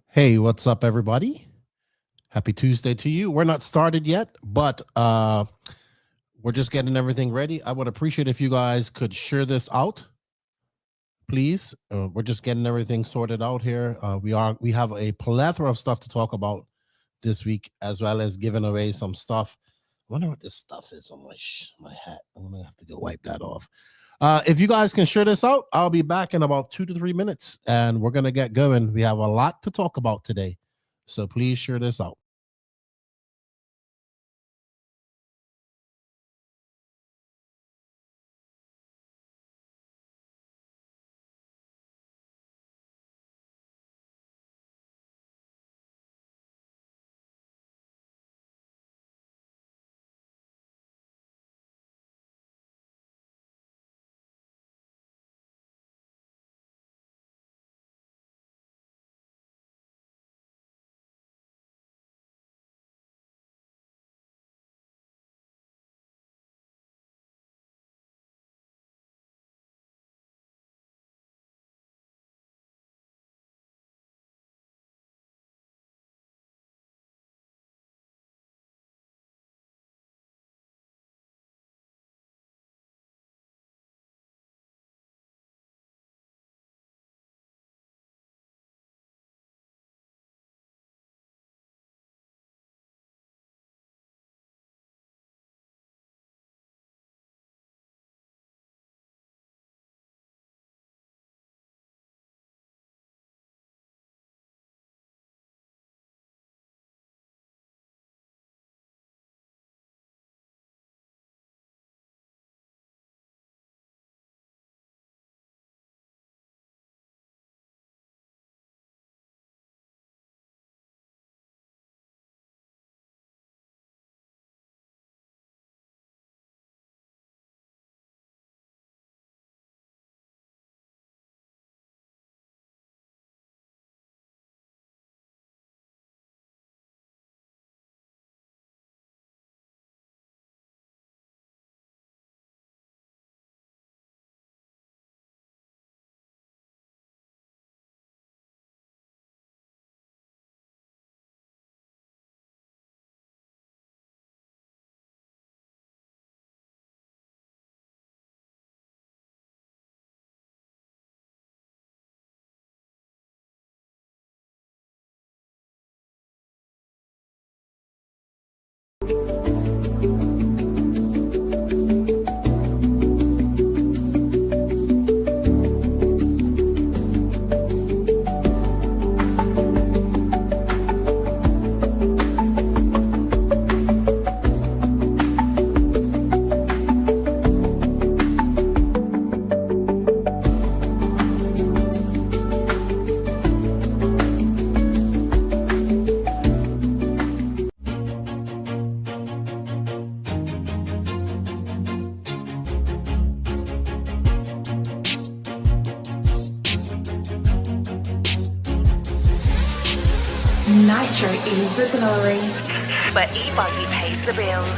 Hey, what's up, everybody? Happy Tuesday to you. We're not started yet, but we're just getting everything ready. I would appreciate if you guys could share this out, please. We're just getting everything sorted out here. We have a plethora of stuff to talk about this week, as well as giving away some stuff. I wonder what this stuff is on my hat. I'm gonna have to go wipe that off. If you guys can share this out, I'll be back in about 2 to 3 minutes, and we're gonna get going. We have a lot to talk about today, so please share this out. Nitro is the glory, but E-Buggy pays the bills.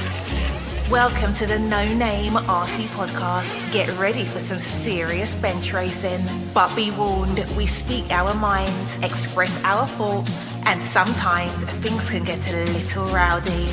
Welcome to the No Name RC podcast. Get ready for some serious bench racing. But be warned, we speak our minds, express our thoughts, and sometimes things can get a little rowdy.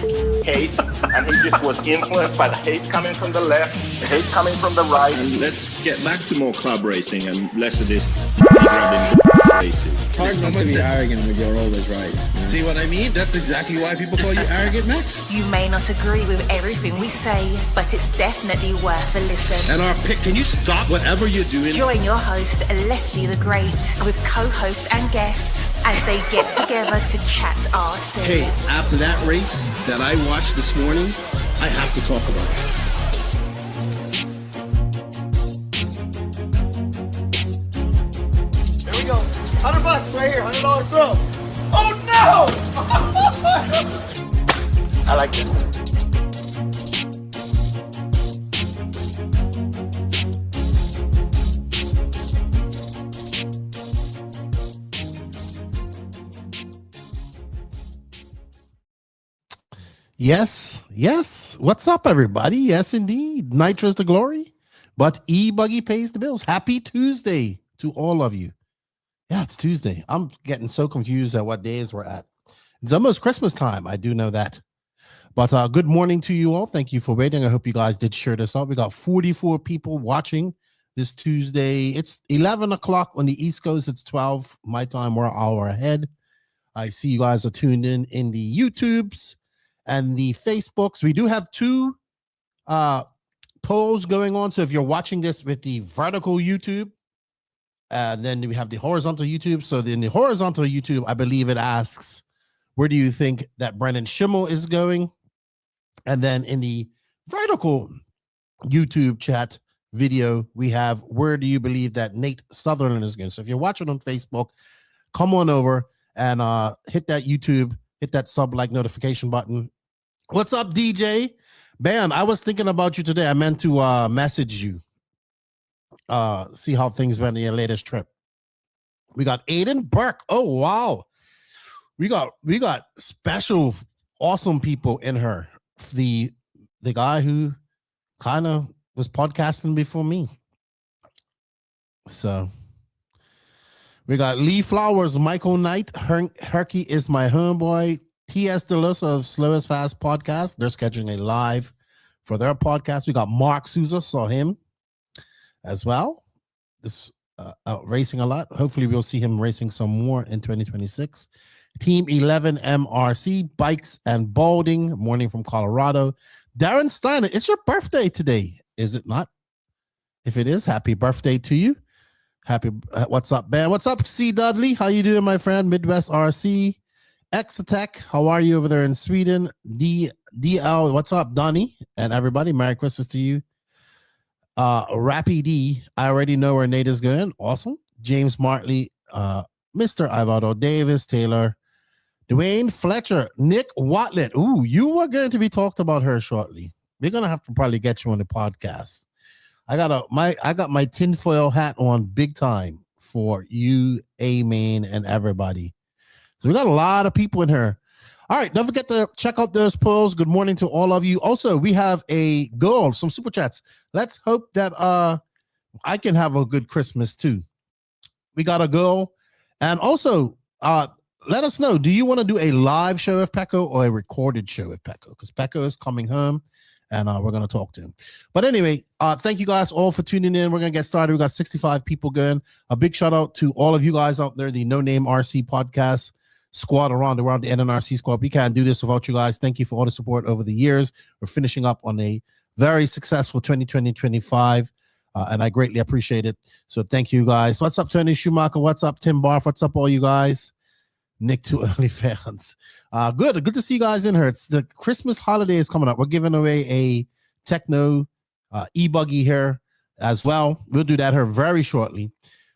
Hate, and he just was influenced by the hate coming from the left, the hate coming from the right. And let's get back to more club racing and less of this grabbing racing. It's hard not to be arrogant when you're always right. See what I mean? That's exactly why people call you arrogant, Max. You may not agree with everything we say, but it's definitely worth a listen. And our pick, can you stop whatever you're doing? Join your host, Lefty the Great, with co-hosts and guests as they get together to chat RC. Hey, after that race that I watched this morning, I have to talk about it. Here we go. $100 right here, $100 throw. Oh no! I like this. Yes. What's up, everybody? Yes, indeed. Nitro's the glory, but E-Buggy pays the bills. Happy Tuesday to all of you. Yeah, it's Tuesday. I'm getting so confused at what days we're at. It's almost Christmas time. I do know that. But good morning to you all. Thank you for waiting. I hope you guys did share this out. We got 44 people watching this Tuesday. It's 11 o'clock on the East Coast. It's 12 my time. We're an hour ahead. I see you guys are tuned in the YouTubes and the Facebooks. We do have two polls going on. So if you're watching this with the vertical YouTube, and then we have the horizontal YouTube. So in the horizontal YouTube, I believe it asks, where do you think that Brennan Schimmel is going? And then in the vertical YouTube chat video, we have, where do you believe that Nate Sutherland is going? So if you're watching on Facebook, come on over and hit that YouTube, hit that sub-like notification button. What's up, DJ? Bam, I was thinking about you today. I meant to message you. See how things went in your latest trip. We got Aiden Burke. Oh, wow. We got special, awesome people in her. The guy who kind of was podcasting before me. So we got Lee Flowers, Michael Knight, Herky is my homeboy, T.S. Delosa of Slow as Fast podcast. They're scheduling a live for their podcast. We got Mark Souza, saw him as well. This out racing a lot. Hopefully we'll see him racing some more in 2026. Team 11 MRC, Bikes and Balding, morning from Colorado. Darren Steiner, it's your birthday today, is it not? If it is, happy birthday to you. Happy, what's up, man? What's up, C. Dudley? How you doing, my friend? Midwest RC. Exatech, how are you over there in Sweden? DL, what's up, Donnie? And everybody, Merry Christmas to you. Rappy D, I already know where Nate is going. Awesome. James Martley, Mr. Ivado Davis, Taylor, Dwayne Fletcher, Nick Watlett. Ooh, you are going to be talked about her shortly. We're gonna have to probably get you on the podcast. I got my tinfoil hat on big time for you, Amen, and everybody. So we got a lot of people in here. All right, don't forget to check out those polls. Good morning to all of you. Also, we have a goal, some super chats. Let's hope that I can have a good Christmas too. We got a goal. And also, let us know, do you want to do a live show with Pecco or a recorded show with Pecco? Because Pecco is coming home, and we're going to talk to him. But anyway, thank you guys all for tuning in. We're going to get started. We got 65 people going. A big shout out to all of you guys out there, the No Name RC podcast squad around the NNRC squad. We can't do this without you guys. Thank you for all the support over the years. We're finishing up on a very successful 2020-25, and I greatly appreciate it. So thank you guys. What's up, Tony Schumacher? What's up, Tim Barth? What's up, all you guys? Nick Too Early fans. Good to see you guys in here. It's the Christmas holiday is coming up. We're giving away a Tekno E-Buggy here as well. We'll do that here very shortly.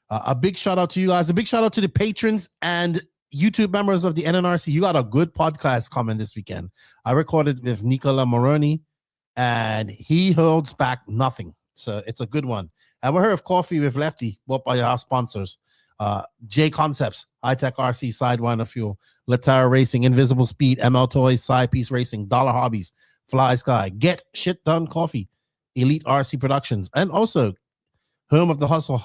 A big shout out to you guys. A big shout out to the patrons and YouTube members of the NNRC. You got a good podcast coming this weekend. I recorded with Nicola Moroni, and he holds back nothing. So it's a good one. And we're here with Coffee with Lefty, both by our sponsors. J Concepts, High Tech RC, Sidewinder Fuel, Latara Racing, Invisible Speed, ML Toys, Side Piece Racing, Dollar Hobbies, Fly Sky, Get Shit Done Coffee, Elite RC Productions, and also home of the Hustle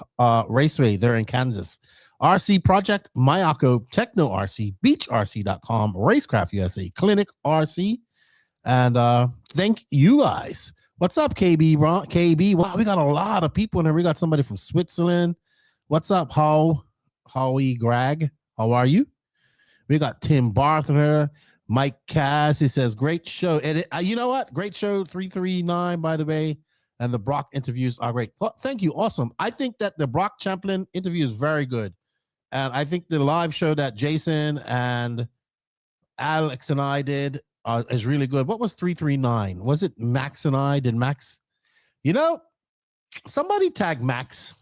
Raceway there in Kansas. RC Project, Mayako, Tekno RC, BeachRC.com, Racecraft USA, Clinic RC, and thank you guys. What's up, KB? KB, wow, we got a lot of people in here. We got somebody from Switzerland. What's up, Howie Greg? How are you? We got Tim Barth in here. Mike Cass, he says, great show. And you know what? Great show, 339, by the way. And the Brock interviews are great. Thank you. Awesome. I think that the Brock Champlin interview is very good. And I think the live show that Jason and Alex and I did is really good. What was 339? Was it Max and I? Did Max? You know, somebody tag Max.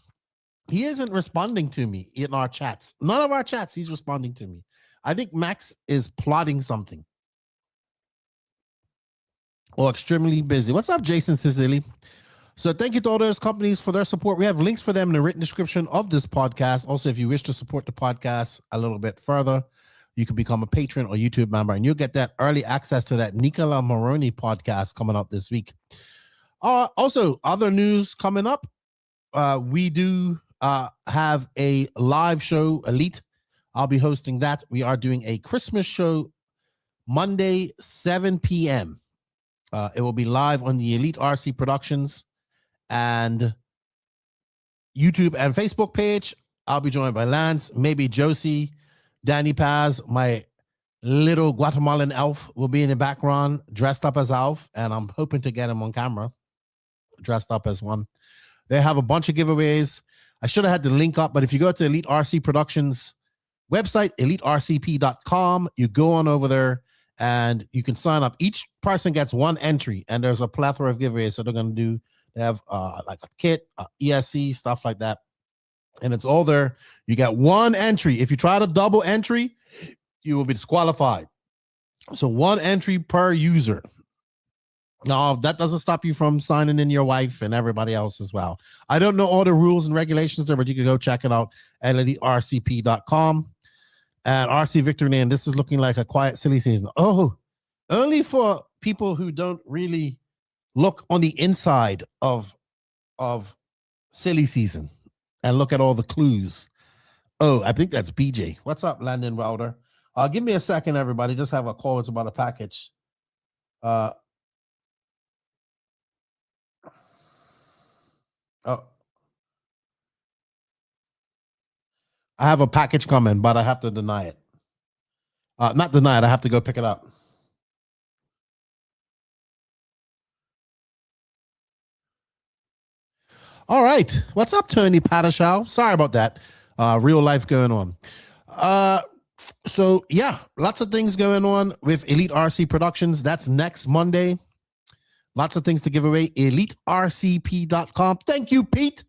He isn't responding to me in our chats. None of our chats, he's responding to me. I think Max is plotting something. Or extremely busy. What's up, Jason Sicily? So thank you to all those companies for their support. We have links for them in the written description of this podcast. Also, if you wish to support the podcast a little bit further, you can become a patron or YouTube member, and you'll get that early access to that Nicola Moroni podcast coming up this week. Also, other news coming up. We do have a live show, Elite. I'll be hosting that. We are doing a Christmas show Monday, 7 p.m. It will be live on the Elite RC Productions and YouTube and Facebook page. I'll be joined by Lance, maybe Josie, Danny Paz, my little Guatemalan elf will be in the background, dressed up as Alf, and I'm hoping to get him on camera, dressed up as one. They have a bunch of giveaways. I should have had the link up, but if you go to Elite RC Productions website, elitercp.com, you go on over there and you can sign up. Each person gets one entry, and there's a plethora of giveaways. So they have like a kit, ESC, stuff like that. And it's all there. You get one entry. If you try to double entry, you will be disqualified. So one entry per user. Now, that doesn't stop you from signing in your wife and everybody else as well. I don't know all the rules and regulations there, but you can go check it out at elitercp.com. And RC Victory Lane, this is looking like a quiet, silly season. Oh, only for people who don't really look on the inside of silly season and look at all the clues. Oh, I think that's BJ. What's up, Landon Wilder? Give me a second, everybody. Just have a call. It's about a package. Oh, I have a package coming, but I have to deny it. Not deny it. I have to go pick it up. All right. What's up, Tony Patashal? Sorry about that. Real life going on. So, yeah, lots of things going on with Elite RC Productions. That's next Monday. Lots of things to give away. EliteRCP.com. Thank you, Pete.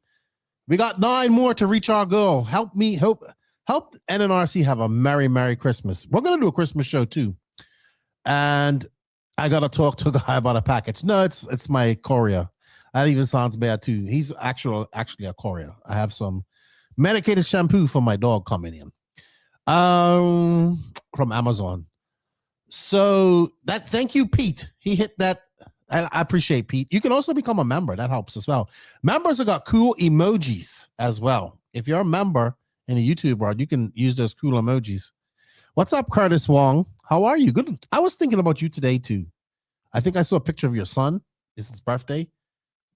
We got 9 more to reach our goal. Help me, help NNRC have a Merry Christmas. We're going to do a Christmas show, too. And I got to talk to a guy about a package. No, it's my courier. That even sounds bad, too. He's actually a courier. I have some medicated shampoo for my dog coming in. From Amazon. So thank you, Pete. He hit that. I appreciate Pete. You can also become a member. That helps as well. Members have got cool emojis as well. If you're a member in the YouTube world, you can use those cool emojis. What's up, Curtis Wong? How are you? Good. I was thinking about you today too. I think I saw a picture of your son. It's his birthday.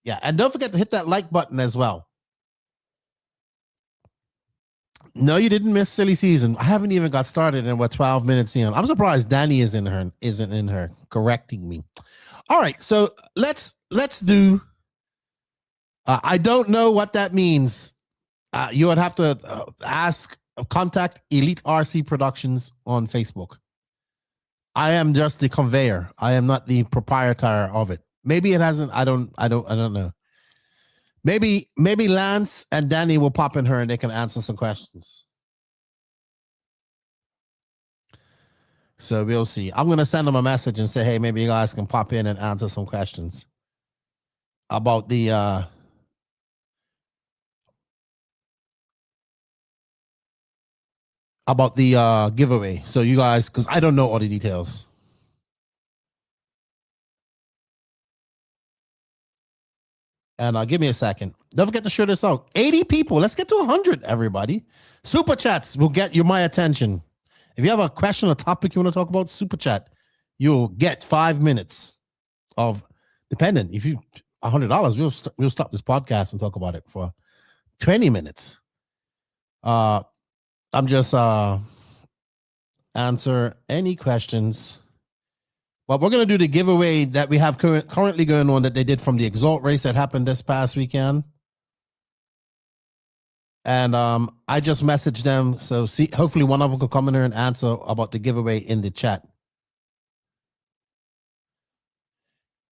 Yeah, and don't forget to hit that like button as well. No, you didn't miss silly season. I haven't even got started, and we're 12 minutes in. I'm surprised Danny isn't in her correcting me. All right, so let's do. I don't know what that means. You would have to contact Elite RC Productions on Facebook. I am just the conveyor. I am not the proprietor of it. Maybe it hasn't. I don't know. Maybe Lance and Danny will pop in her and they can answer some questions. So we'll see. I'm going to send them a message and say, hey, maybe you guys can pop in and answer some questions about the giveaway. So you guys, because I don't know all the details. And give me a second. Don't forget to share this out. 80 people. Let's get to 100, everybody. Super chats will get you my attention. If you have a question or topic you want to talk about, super chat. You'll get 5 minutes of, dependent. If you $100, we'll stop this podcast and talk about it for 20 minutes. I'm just answer any questions. Well, we're going to do the giveaway that we have currently going on that they did from the EXALT race that happened this past weekend. And I just messaged them. So hopefully one of them can come in here and answer about the giveaway in the chat.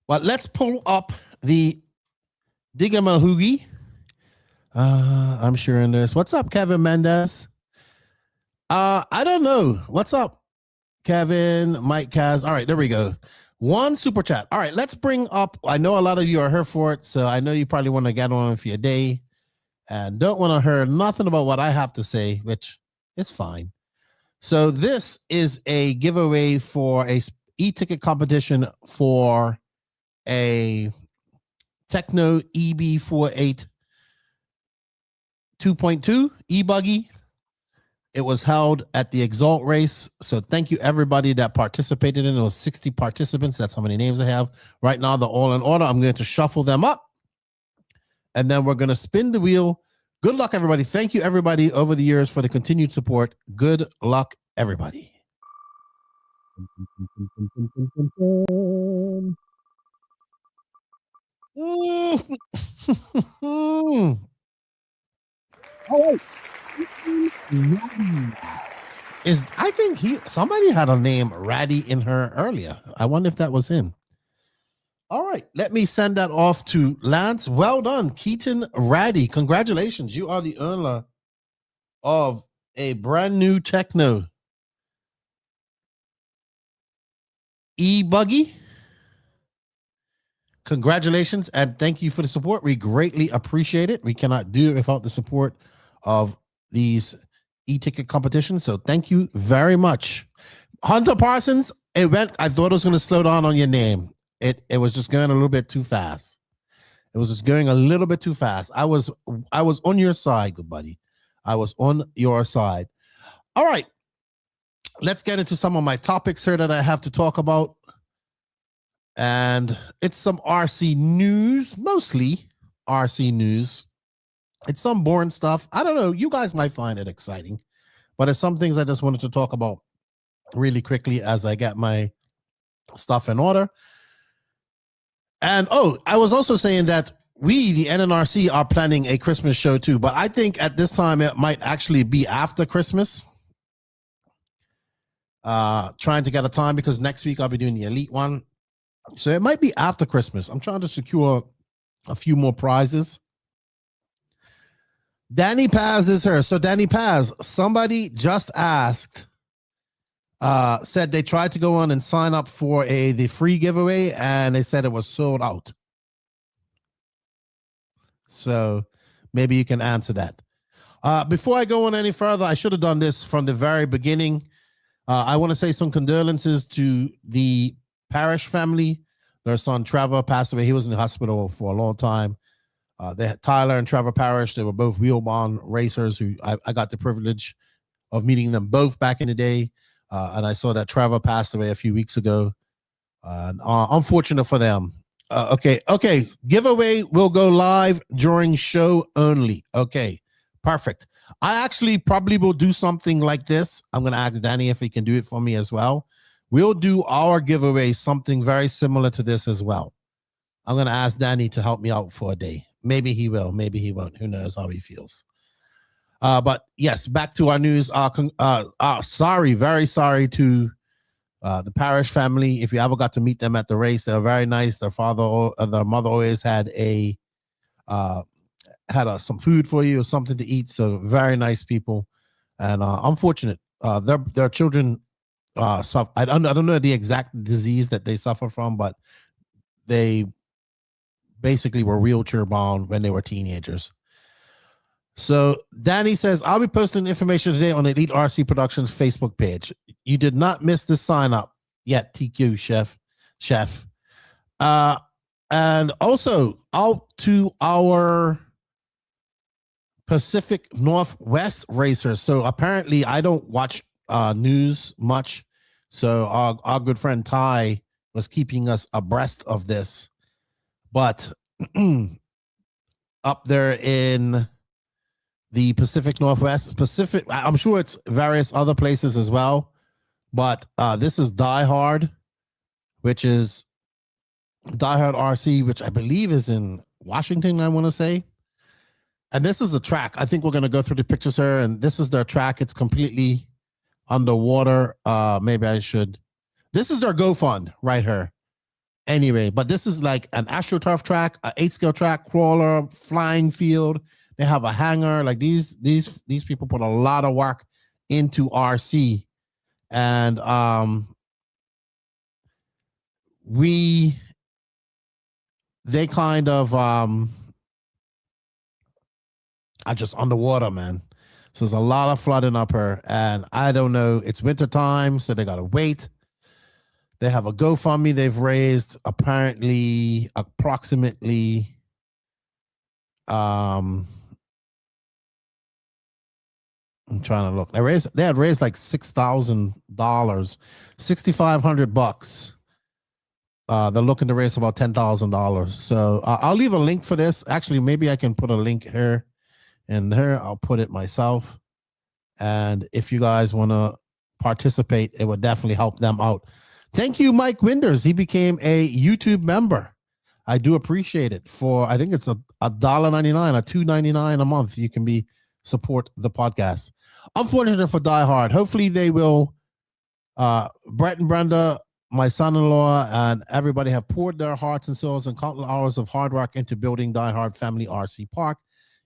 But let's pull up the Digamalhoogie. I'm sure in this. What's up, Kevin Mendez? I don't know. What's up, Kevin, Mike Kaz? All right, there we go. One super chat. All right, let's bring up. I know a lot of you are here for it, so I know you probably want to get on for your day and don't want to hear nothing about what I have to say, which is fine. So this is a giveaway for a e-ticket competition for a Tekno EB48 2.2 E-Buggy. It was held at the EXALT Race. So thank you everybody that participated in. It was 60 participants. That's how many names I have. Right now, they're all in order. I'm going to shuffle them up. And then we're going to spin the wheel. Good luck, everybody. Thank you, everybody, over the years for the continued support. Good luck, everybody. All right. I think somebody had a name Ratty in her earlier. I wonder if that was him. All right, let me send that off to Lance. Well done, Keaton Ratty. Congratulations. You are the owner of a brand new Tekno E-Buggy. Congratulations and thank you for the support. We greatly appreciate it. We cannot do it without the support of these e-ticket competitions. So thank you very much. Hunter Parsons, I thought it was going to slow down on your name. It was just going a little bit too fast. It was just going a little bit too fast. I was on your side, good buddy. I was on your side. All right. Let's get into some of my topics here that I have to talk about. And it's some RC news, mostly RC news. It's some boring stuff. I don't know. You guys might find it exciting, but it's some things I just wanted to talk about really quickly as I get my stuff in order. And I was also saying that we, the NNRC, are planning a Christmas show too, but I think at this time it might actually be after Christmas. Trying to get a time because next week I'll be doing the Elite one. So it might be after Christmas. I'm trying to secure a few more prizes. Danny Paz is here. So Danny Paz, somebody just asked, said they tried to go on and sign up for the free giveaway and they said it was sold out. So maybe you can answer that. Before I go on any further, I should have done this from the very beginning. I want to say some condolences to the Parrish family. Their son Trevor passed away. He was in the hospital for a long time. They had Tyler and Trevor Parrish. They were both wheelbound racers who I got the privilege of meeting them both back in the day. And I saw that Trevor passed away a few weeks ago. Unfortunate for them. Okay. Giveaway will go live during show only. Okay, perfect. I actually probably will do something like this. I'm going to ask Danny if he can do it for me as well. We'll do our giveaway, something very similar to this as well. I'm going to ask Danny to help me out for a day. Maybe he will. Maybe he won't. Who knows how he feels. But yes, back to our news. Sorry, very sorry to the Parrish family. If you ever got to meet them at the race, they're very nice. Their mother always had some food for you or something to eat. So very nice people. And unfortunate, their children suffer. I don't know the exact disease that they suffer from, but they basically were wheelchair bound when they were teenagers. So Danny says, I'll be posting information today on Elite RC Productions Facebook page. You did not miss the sign up yet, TQ chef. And also out to our Pacific Northwest racers. So apparently I don't watch news much. So our good friend Ty was keeping us abreast of this. But up there in the Pacific Northwest, I'm sure it's various other places as well. But this is Die Hard, which is Die Hard RC, which I believe is in Washington, I want to say. And this is the track. I think we're going to go through the pictures here. And this is their track. It's completely underwater. Maybe I should. This is their GoFund right here. Anyway, but this is like an AstroTurf track, an 8-scale track, crawler, flying field. They have a hangar. Like these people put a lot of work into RC. And they kind of are just underwater, man. So there's a lot of flooding up here, and I don't know. It's winter time, so they gotta wait. They have a GoFundMe they've raised apparently approximately I'm trying to look. They had raised like $6,000, $6,500. They're looking to raise about $10,000. So I'll leave a link for this. Actually, maybe I can put a link here and there. I'll put it myself. And if you guys want to participate, it would definitely help them out. Thank you, Mike Winders. He became a YouTube member. I do appreciate it. For I think it's $1.99 or $2.99 a month. You can support the podcast. Unfortunately for Die Hard, hopefully they will. Brett and Brenda, my son-in-law, and everybody have poured their hearts and souls and countless hours of hard work into building Die Hard Family RC Park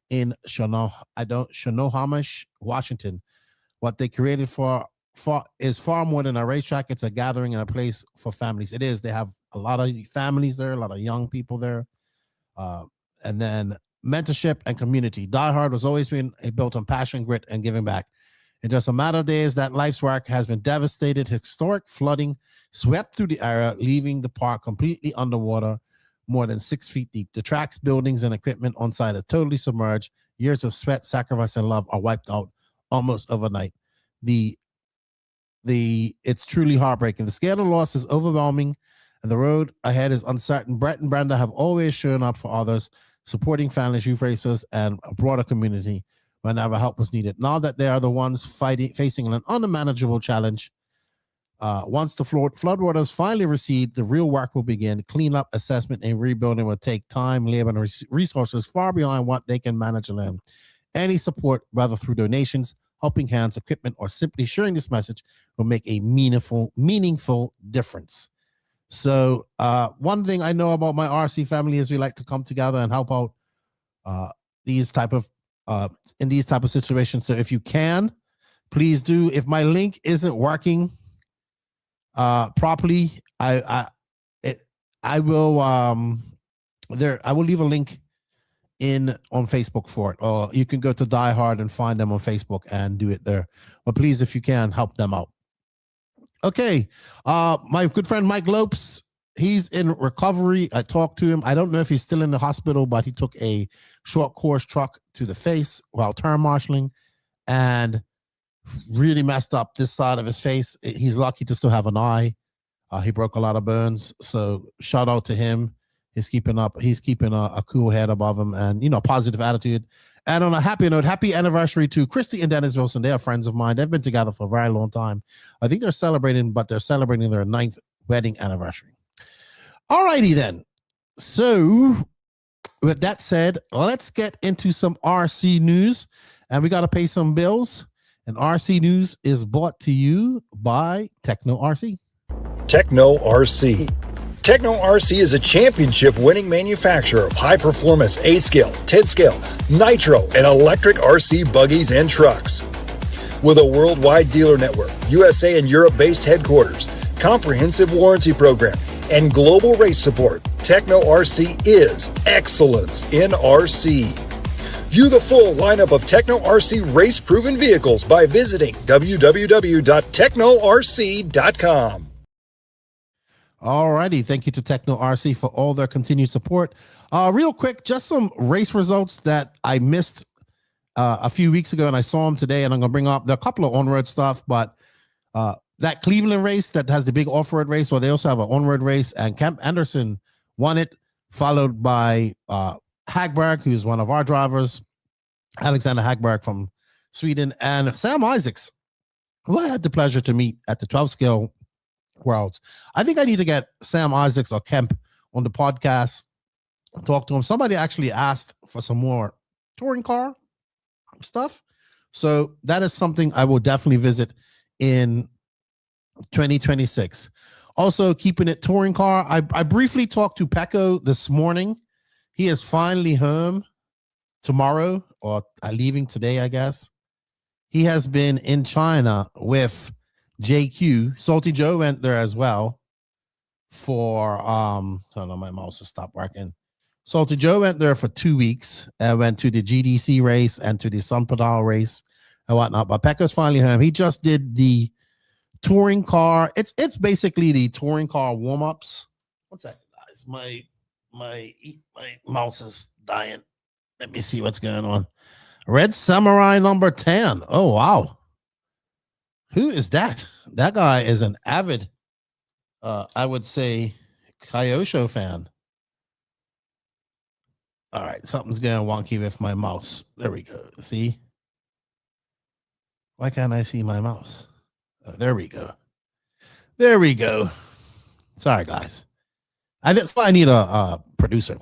in Snohomish, Washington. What they created is far more than a racetrack. It's a gathering and a place for families. It is. They have a lot of families there, a lot of young people there, and then mentorship and community. Die Hard was always been built on passion, grit, and giving back. In just a matter of days, that life's work has been devastated. Historic flooding swept through the area, leaving the park completely underwater, more than 6 feet deep. The tracks, buildings, and equipment on site are totally submerged. Years of sweat, sacrifice, and love are wiped out almost overnight. It's truly heartbreaking. The scale of loss is overwhelming, and the road ahead is uncertain. Brett and Brenda have always shown up for others, supporting families, youth racers, and a broader community whenever help was needed. Now that they are the ones facing an unmanageable challenge, once the floodwaters finally recede, the real work will begin. Cleanup, assessment, and rebuilding will take time, labor, and resources far beyond what they can manage alone. Any support, whether through donations, helping hands, equipment, or simply sharing this message, will make a meaningful difference. So one thing I know about my RC family is we like to come together and help out in these type of situations. So if you can, please do. If my link isn't working properly, I will leave a link on Facebook for it, or you can go to Die Hard and find them on Facebook and do it there. But please, if you can, help them out. Okay, my good friend Mike Lopes, he's in recovery. I talked to him. I don't know if he's still in the hospital, but he took a short course truck to the face while turn marshaling and really messed up this side of his face. He's lucky to still have an eye. He broke a lot of bones, so shout out to him. He's keeping a cool head above him and, positive attitude. And on a happy note, happy anniversary to Christy and Dennis Wilson. They are friends of mine. They've been together for a very long time. I think they're celebrating their 9th wedding anniversary. All righty then. So with that said, let's get into some RC news. And we got to pay some bills. And RC news is brought to you by Tekno RC. Tekno RC. Tekno RC is a championship-winning manufacturer of high-performance A-scale, 10-scale, Nitro, and electric RC buggies and trucks. With a worldwide dealer network, USA and Europe-based headquarters, comprehensive warranty program, and global race support, Tekno RC is excellence in RC. View the full lineup of Tekno RC race-proven vehicles by visiting www.teknorc.com. All righty. Thank you to Tekno RC for all their continued support. Real quick, just some race results that I missed a few weeks ago, and I saw them today, and I'm going to bring up there are a couple of on-road stuff, but that Cleveland race that has the big off-road race, well, they also have an on-road race, and Kemp Anderson won it, followed by Hagberg, who's one of our drivers, Alexander Hagberg from Sweden, and Sam Isaacs, who I had the pleasure to meet at the 12-scale Worlds. I think I need to get Sam Isaacs or Kemp on the podcast and talk to him. Somebody actually asked for some more touring car stuff. So that is something I will definitely visit in 2026. Also, keeping it touring car. I briefly talked to Pecco this morning. He is finally home tomorrow, or leaving today, I guess. He has been in China with JQ. Salty Joe went there as well for hold on, my mouse has stopped working. Salty Joe went there for 2 weeks and went to the GDC race and to the Sun Pedal race and whatnot. But Pecco's finally home. He just did the touring car. It's basically the touring car warm-ups. One second, guys. My mouse is dying. Let me see what's going on. Red Samurai number 10. Oh, wow. Who is that? That guy is an avid, I would say, Kyosho fan. All right, something's going wonky with my mouse. There we go. See? Why can't I see my mouse? Oh, there we go. There we go. Sorry, guys. That's why I need a producer.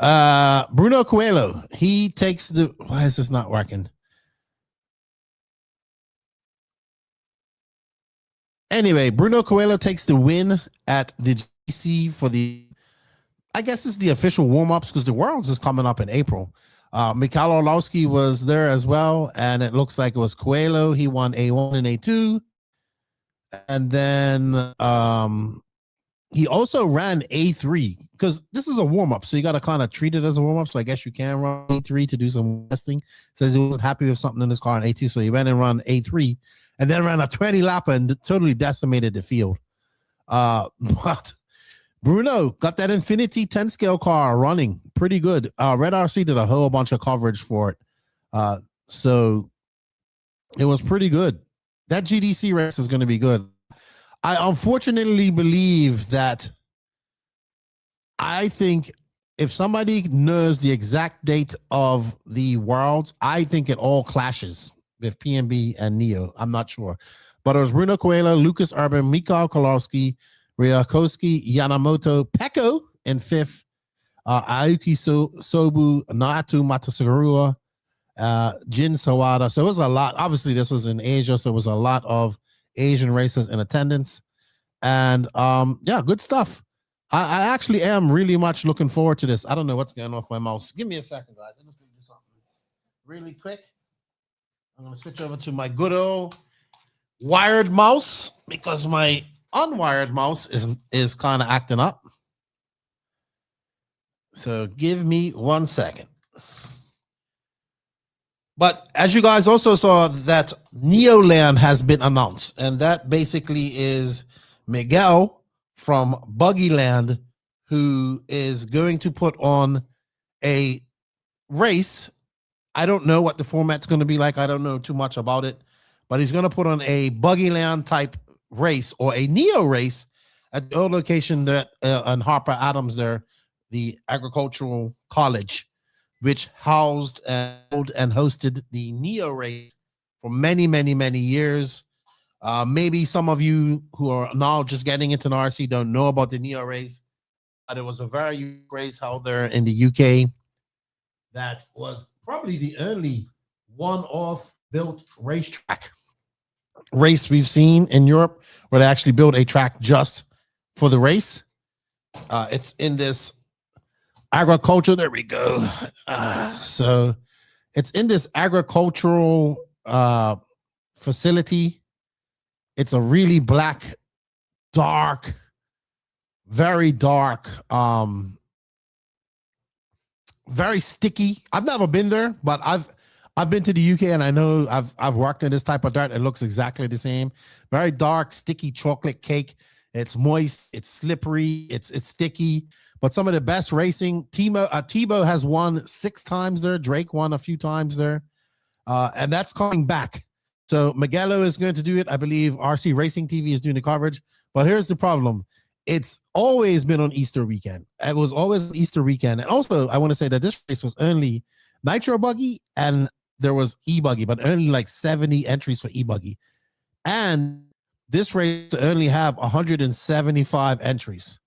Bruno Coelho. He takes the... Why is this not working? Anyway, Bruno Coelho takes the win at the GC for the... I guess it's the official warm-ups because the Worlds is coming up in April. Mikhail Orlowski was there as well, and it looks like it was Coelho. He won A1 and A2. And then he also ran A3 because this is a warm-up, so you got to kind of treat it as a warm-up. So I guess you can run A3 to do some testing. Says he wasn't happy with something in his car in A2, so he went and run A3 and then ran a 20-lapper and totally decimated the field. But Bruno got that Infinity 10 scale car running pretty good. Red RC did a whole bunch of coverage for it. So it was pretty good. That GDC race is going to be good. I unfortunately believe that I think if somebody knows the exact date of the Worlds, I think it all clashes with PNB and Neo. I'm not sure. But it was Bruno Coelho, Lucas Urban, Mikhail Kolowski, Ryakowski, Yanamoto, Pecco in 5th, Aoki Sobu, Naatu Matasarua, Jin Sawada. So it was a lot. Obviously, this was in Asia, so it was a lot of Asian racers in attendance. And yeah, good stuff. I actually am really much looking forward to this. I don't know what's going on with my mouse. Give me a second, guys. I'm just going to do something really quick. I'm going to switch over to my good old wired mouse because my unwired mouse is kind of acting up. So give me 1 second. But as you guys also saw, that Neoland has been announced, and that basically is Miguel from Buggyland, who is going to put on a race. I don't know what the format's going to be like. I don't know too much about it, but he's going to put on a Buggyland type race or a Neo race at the old location that on Harper Adams there, the agricultural college, which housed and hosted the Neo race for many, many, many years. Maybe some of you who are now just getting into an RC don't know about the Neo race, but it was a very unique race held there in the UK that was probably the only one-off built racetrack race we've seen in Europe where they actually built a track just for the race. It's in this agriculture. There we go. So it's in this agricultural facility. It's a really black, dark, very dark, very sticky. I've never been there, but I've been to the UK and I know I've worked in this type of dirt. It looks exactly the same. Very dark, sticky chocolate cake. It's moist, it's slippery, it's sticky. But some of the best racing, Tebow has won 6 times there. Drake won a few times there. And that's coming back. So Miguelo is going to do it. I believe RC Racing TV is doing the coverage. But here's the problem. It's always been on Easter weekend. It was always Easter weekend. And also, I want to say that this race was only Nitro Buggy and there was E-Buggy, but only like 70 entries for E-Buggy. And this race only have 175 entries.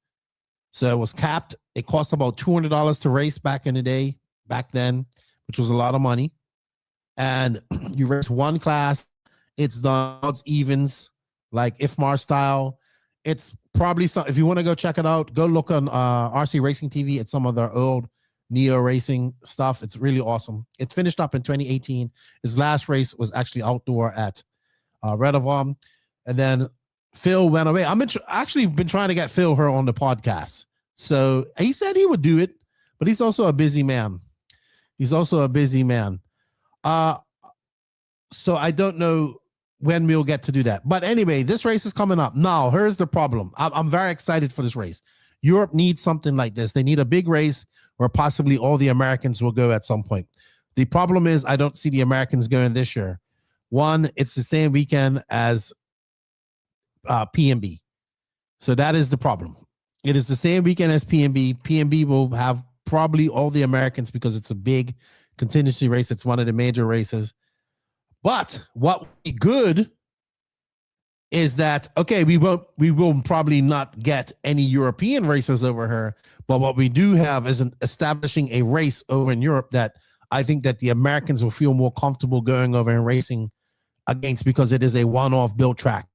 So it was capped. It cost about $200 to race back in the day, back then, which was a lot of money. And you race one class. It's done odds evens, like IFMAR style. It's probably some, if you want to go check it out, go look on RC Racing TV at some of their old Neo racing stuff. It's really awesome. It finished up in 2018. His last race was actually outdoor at Redovom. And then Phil went away. Actually been trying to get Phil here on the podcast. So he said he would do it, but he's also a busy man. So I don't know when we'll get to do that. But anyway, this race is coming up. Now, here's the problem. I'm very excited for this race. Europe needs something like this. They need a big race where possibly all the Americans will go at some point. The problem is I don't see the Americans going this year. One, it's the same weekend as PMB. So that is the problem. It is the same weekend as PMB. PMB will have probably all the Americans because it's a big contingency race. It's one of the major races. But what would be good is that, okay, we will probably not get any European racers over here. But what we do have is establishing a race over in Europe that I think that the Americans will feel more comfortable going over and racing against, because it is a one-off built track,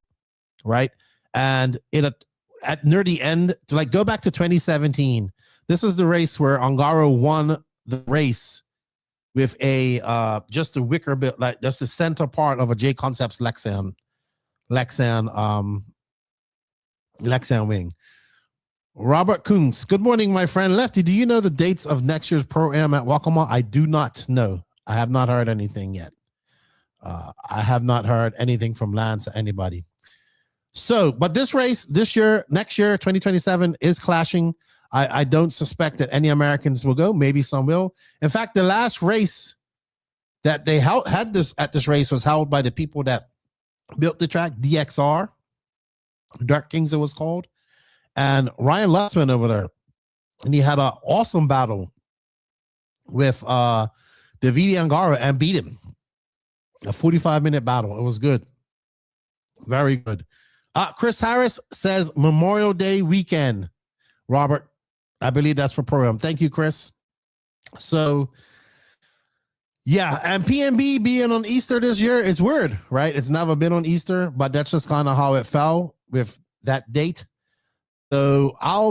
right? And at near the end, to like go back to 2017, this is the race where Ongaro won the race with a just a wicker bit, like just the center part of a J Concepts Lexan wing. Robert Kuntz, good morning, my friend. Lefty, do you know the dates of next year's Pro-Am at Waccamaw? I do not know. I have not heard anything yet. I have not heard anything from Lance or anybody. So, but this race this year, next year, 2027 is clashing. I don't suspect that any Americans will go. Maybe some will. In fact, the last race that they had this race was held by the people that built the track, DXR, Dark Kings it was called. And Ryan Lutz went over there, and he had an awesome battle with Davide Angara and beat him. A 45-minute battle. It was good. Very good. Chris Harris says Memorial Day weekend. Robert, I believe that's for Pro-Am. Thank you, Chris. So, yeah, and PMB being on Easter this year is weird, right? It's never been on Easter, but that's just kind of how it fell with that date. So I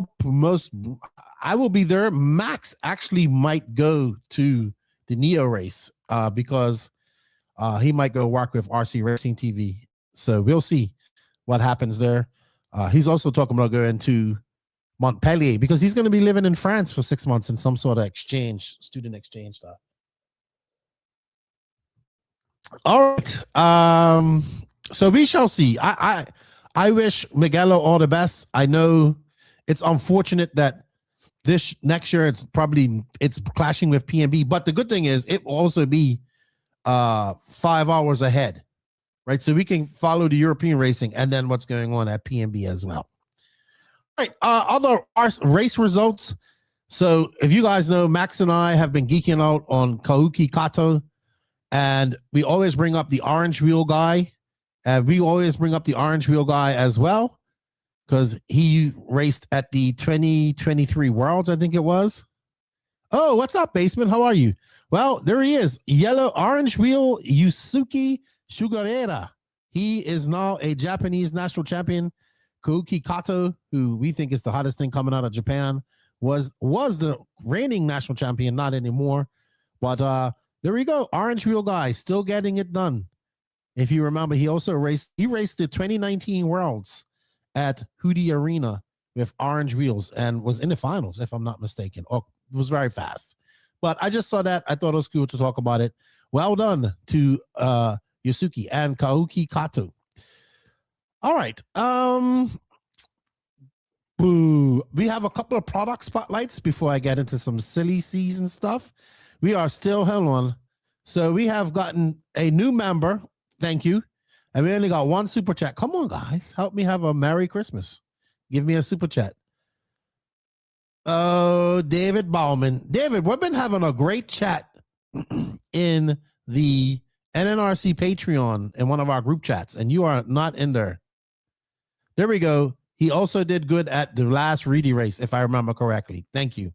will be there. Max actually might go to the Neo race because he might go work with RC Racing TV. So we'll see what happens there. He's also talking about going to Montpellier because he's going to be living in France for 6 months in some sort of student exchange stuff. All right. So we shall see. I wish Miguelo all the best. I know it's unfortunate that this next year it's clashing with PMB, but the good thing is it will also be 5 hours ahead, right? So we can follow the European racing and then what's going on at PMB as well. All right, other race results. So if you guys know, Max and I have been geeking out on Kauki Kato, and we always bring up the orange wheel guy. And we always bring up the orange wheel guy as well, because he raced at the 2023 Worlds, I think it was. Oh, what's up, Basement? How are you? Well, there he is. Orange wheel Yusuke Sugarera. He is now a Japanese national champion. Kauki Kato, who we think is the hottest thing coming out of Japan, was the reigning national champion, not anymore. But there we go. Orange wheel guy still getting it done. If you remember, he raced the 2019 Worlds at Hudi Arena with orange wheels and was in the finals, if I'm not mistaken. Or was very fast. But I just saw that. I thought it was cool to talk about it. Well done to Yusuke and Kauki Kato. All right. We have a couple of product spotlights before I get into some silly season stuff. We are still, hold on. So we have gotten a new member. Thank you. And we only got one super chat. Come on, guys. Help me have a Merry Christmas. Give me a super chat. Oh, David Bauman. David, we've been having a great chat in the NNRC Patreon in one of our group chats, and you are not in there. There we go. He also did good at the last Reedy race, if I remember correctly. Thank you.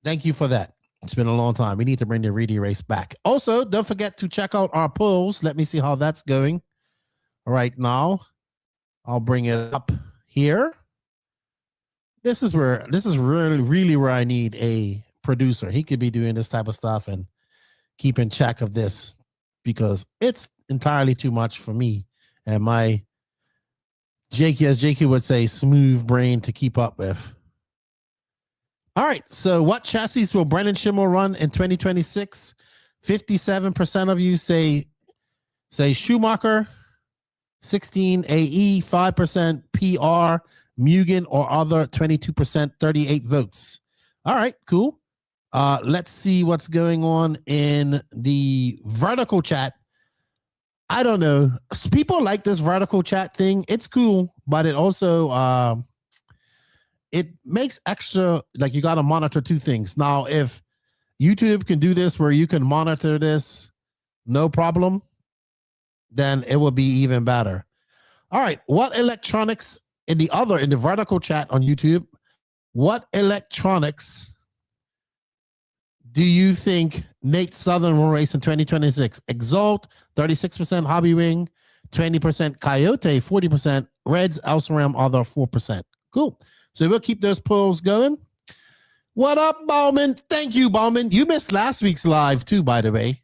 Thank you for that. It's been a long time. We need to bring the Reedy race back. Also, don't forget to check out our polls. Let me see how that's going. Right now, I'll bring it up here. This is really where I need a producer. He could be doing this type of stuff and keeping track of this because it's entirely too much for me and my Jakey, as Jakey would say, smooth brain to keep up with. All right, so what chassis will Brennan Schimmel run in 2026? 57% of you say Schumacher, 16 AE, 5% PR, Mugen or other, 22%, 38 votes. All right, cool. Let's see what's going on in the vertical chat. I don't know. People like this vertical chat thing. It's cool, but it also it makes extra, like you got to monitor two things. Now, if YouTube can do this where you can monitor this, no problem, then it will be even better. All right. What electronics in the vertical chat on YouTube, what electronics do you think Nate Southern will race in 2026? EXALT, 36%, Hobby Wing, 20%, Coyote, 40%, Reds, Alceram, other 4%. Cool. So we'll keep those polls going. What up, Bauman? Thank you, Bauman. You missed last week's live too, by the way.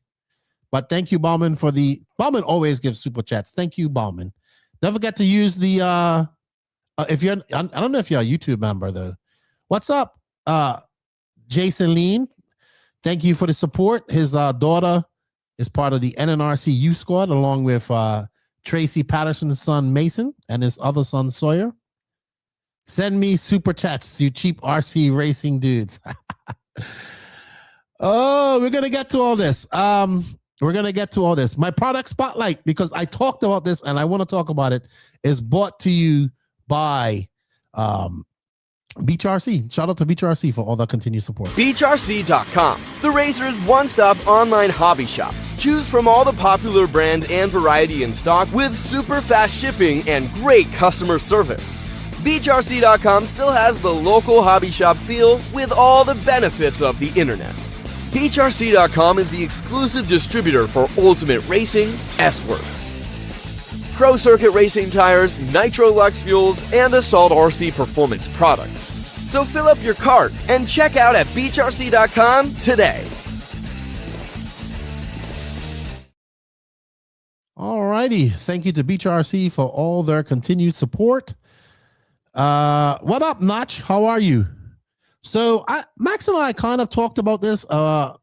But thank you, Bauman, for the... Bauman always gives super chats. Thank you, Bauman. Don't forget to use the... if you're... I don't know if you're a YouTube member, though. What's up, Jason Lean? Thank you for the support. His daughter is part of the NNRC U squad, along with Tracy Patterson's son, Mason, and his other son, Sawyer. Send me super chats, you cheap RC racing dudes. Oh, we're going to get to all this. We're going to get to all this. My product spotlight, because I talked about this and I want to talk about it, is brought to you by Beach RC. Shout out to Beach RC for all the continued support. BeachRC.com, the racer's one-stop online hobby shop. Choose from all the popular brands and variety in stock with super fast shipping and great customer service. BeachRC.com still has the local hobby shop feel with all the benefits of the internet. BeachRC.com is the exclusive distributor for Ultimate Racing, S-Works, Pro Circuit Racing tires, Nitro Lux fuels, and Assault RC performance products. So fill up your cart and check out at BeachRC.com today. All righty. Thank you to Beach RC for all their continued support. What up, Notch? How are you? So Max and I kind of talked about this a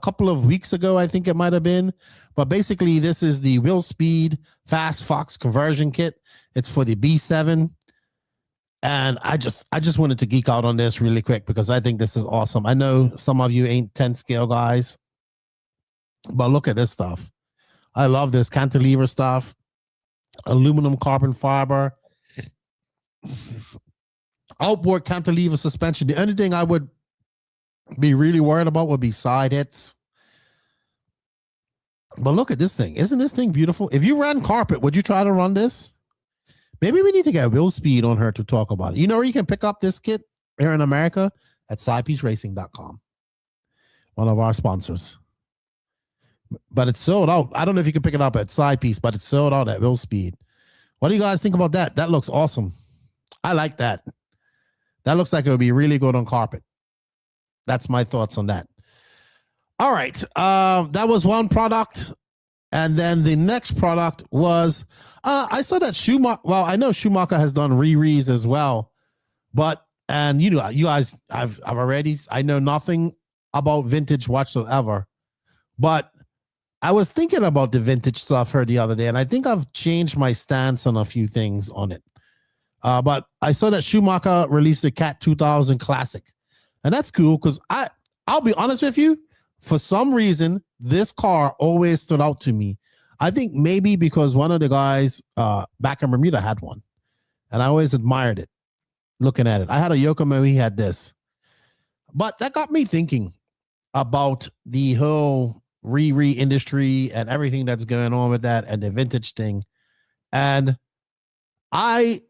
couple of weeks ago, I think it might have been. But basically, this is the Will Speed Fast Fox conversion kit. It's for the B7. And I just wanted to geek out on this really quick because I think this is awesome. I know some of you ain't 10 scale guys, but look at this stuff. I love this cantilever stuff. Aluminum carbon fiber. Outboard cantilever suspension. The only thing I would be really worried about would be side hits. But look at this thing. Isn't this thing beautiful? If you ran carpet, would you try to run this? Maybe we need to get Will Speed on her to talk about it. You know where you can pick up this kit here in America? At sidepieceRacing.com. One of our sponsors. But it's sold out. I don't know if you can pick it up at Sidepiece, but it's sold out at Will Speed. What do you guys think about that? That looks awesome. I like that. That looks like it would be really good on carpet. That's my thoughts on that. All right. That was one product. And then the next product was, I saw that Schumacher. Well, I know Schumacher has done re-rees as well. But, and you know, you guys, I know nothing about vintage whatsoever. But I was thinking about the vintage stuff here the other day, and I think I've changed my stance on a few things on it. But I saw that Schumacher released the Cat 2000 Classic, and that's cool because I'll be honest with you, for some reason, this car always stood out to me. I think maybe because one of the guys back in Bermuda had one, and I always admired it, looking at it. I had a Yokomo, he had this. But that got me thinking about the whole re industry and everything that's going on with that and the vintage thing. And I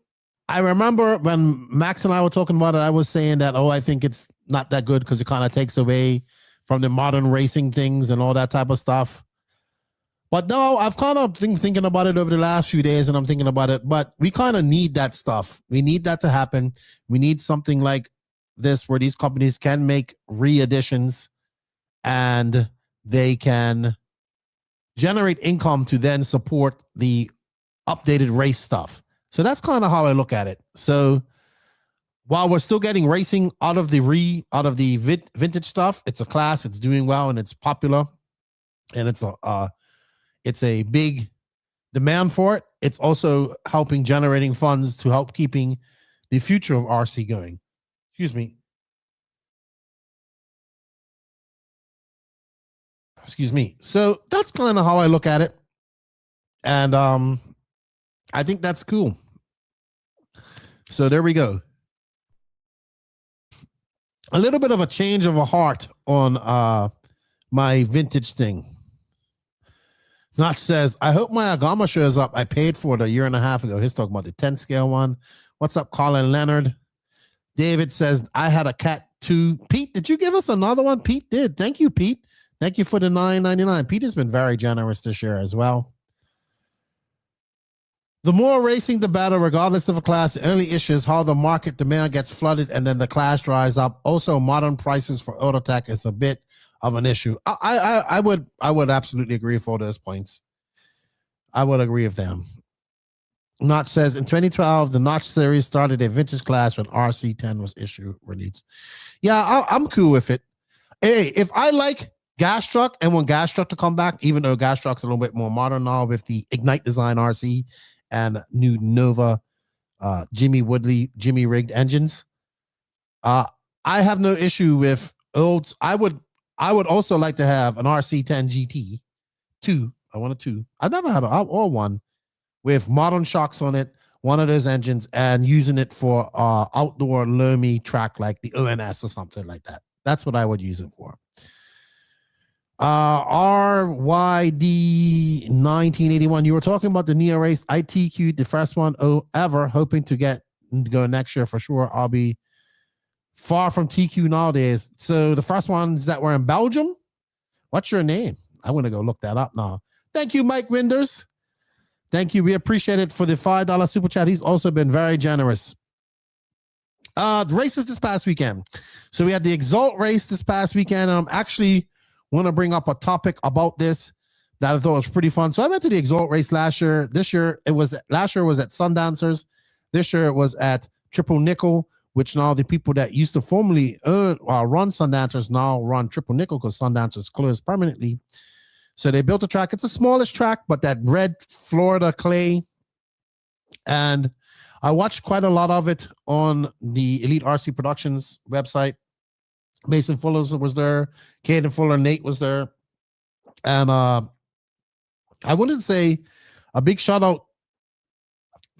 remember when Max and I were talking about it, I was saying that, I think it's not that good because it kind of takes away from the modern racing things and all that type of stuff. But no, I've kind of thinking about it over the last few days, and I'm thinking about it, but we kind of need that stuff. We need that to happen. We need something like this where these companies can make re-editions and they can generate income to then support the updated race stuff. So that's kind of how I look at it. So while we're still getting racing out of the vintage stuff, it's a class, it's doing well, and it's popular, and it's a big demand for it. It's also helping generating funds to help keeping the future of RC going. Excuse me. Excuse me. So that's kind of how I look at it. And I think that's cool. So there we go. A little bit of a change of a heart on my vintage thing. Notch says, I hope my Agama shows up. I paid for it a year and a half ago. He's talking about the 10 scale one. What's up, Colin Leonard? David says, I had a cat too. Pete, did you give us another one? Pete did. Thank you, Pete. Thank you for the $9.99. Pete has been very generous this year as well. The more racing, the better, regardless of a class. The only issue is how the market demand gets flooded and then the class dries up. Also, modern prices for Autotech is a bit of an issue. I would absolutely agree with all those points. I would agree with them. Notch says, in 2012, the Notch series started a vintage class when RC10 was released. Yeah, I'm cool with it. Hey, if I like gas truck and want gas truck to come back, even though gas truck's a little bit more modern now with the Ignite Design RC and new Nova Jimmy rigged engines, I have no issue with old. I would also like to have an RC10 GT 2. I want a 2. I've never had or one with modern shocks on it, one of those engines, and using it for outdoor loamy track like the ONS or something like that. That's what I would use it for. RYD 1981. You were talking about the Neo Race. I TQ'd the first one ever, hoping to go next year for sure. I'll be far from TQ nowadays. So the first ones that were in Belgium, what's your name? I want to go look that up now. Thank you, Mike Winders. Thank you. We appreciate it for the $5 super chat. He's also been very generous. The races this past weekend. So we had the EXALT race this past weekend, and I'm actually want to bring up a topic about this that I thought was pretty fun. So I went to the EXALT race last year. Last year was at Sundancers. This year it was at Triple Nickel, which now the people that used to formerly run Sundancers now run Triple Nickel because Sundancers closed permanently. So they built a track. It's the smallest track, but that red Florida clay. And I watched quite a lot of it on the Elite RC Productions website. Mason Fuller was there. Caden Fuller, Nate was there. And I wouldn't say a big shout out.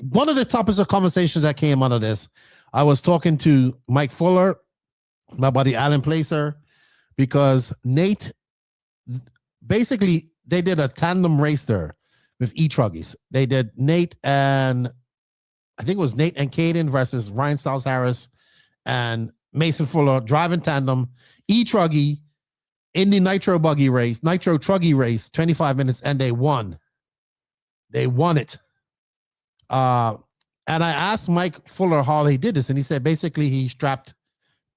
One of the topics of conversations that came out of this, I was talking to Mike Fuller, my buddy Alan Placer, because Nate, basically, they did a tandem race there with E-Truggies. They did Nate and I think it was Nate and Caden versus Ryan Stiles Harris and Mason Fuller driving tandem, E-Truggy in the Nitro Truggy race, 25 minutes, and they won. They won it. And I asked Mike Fuller how he did this, and he said basically he strapped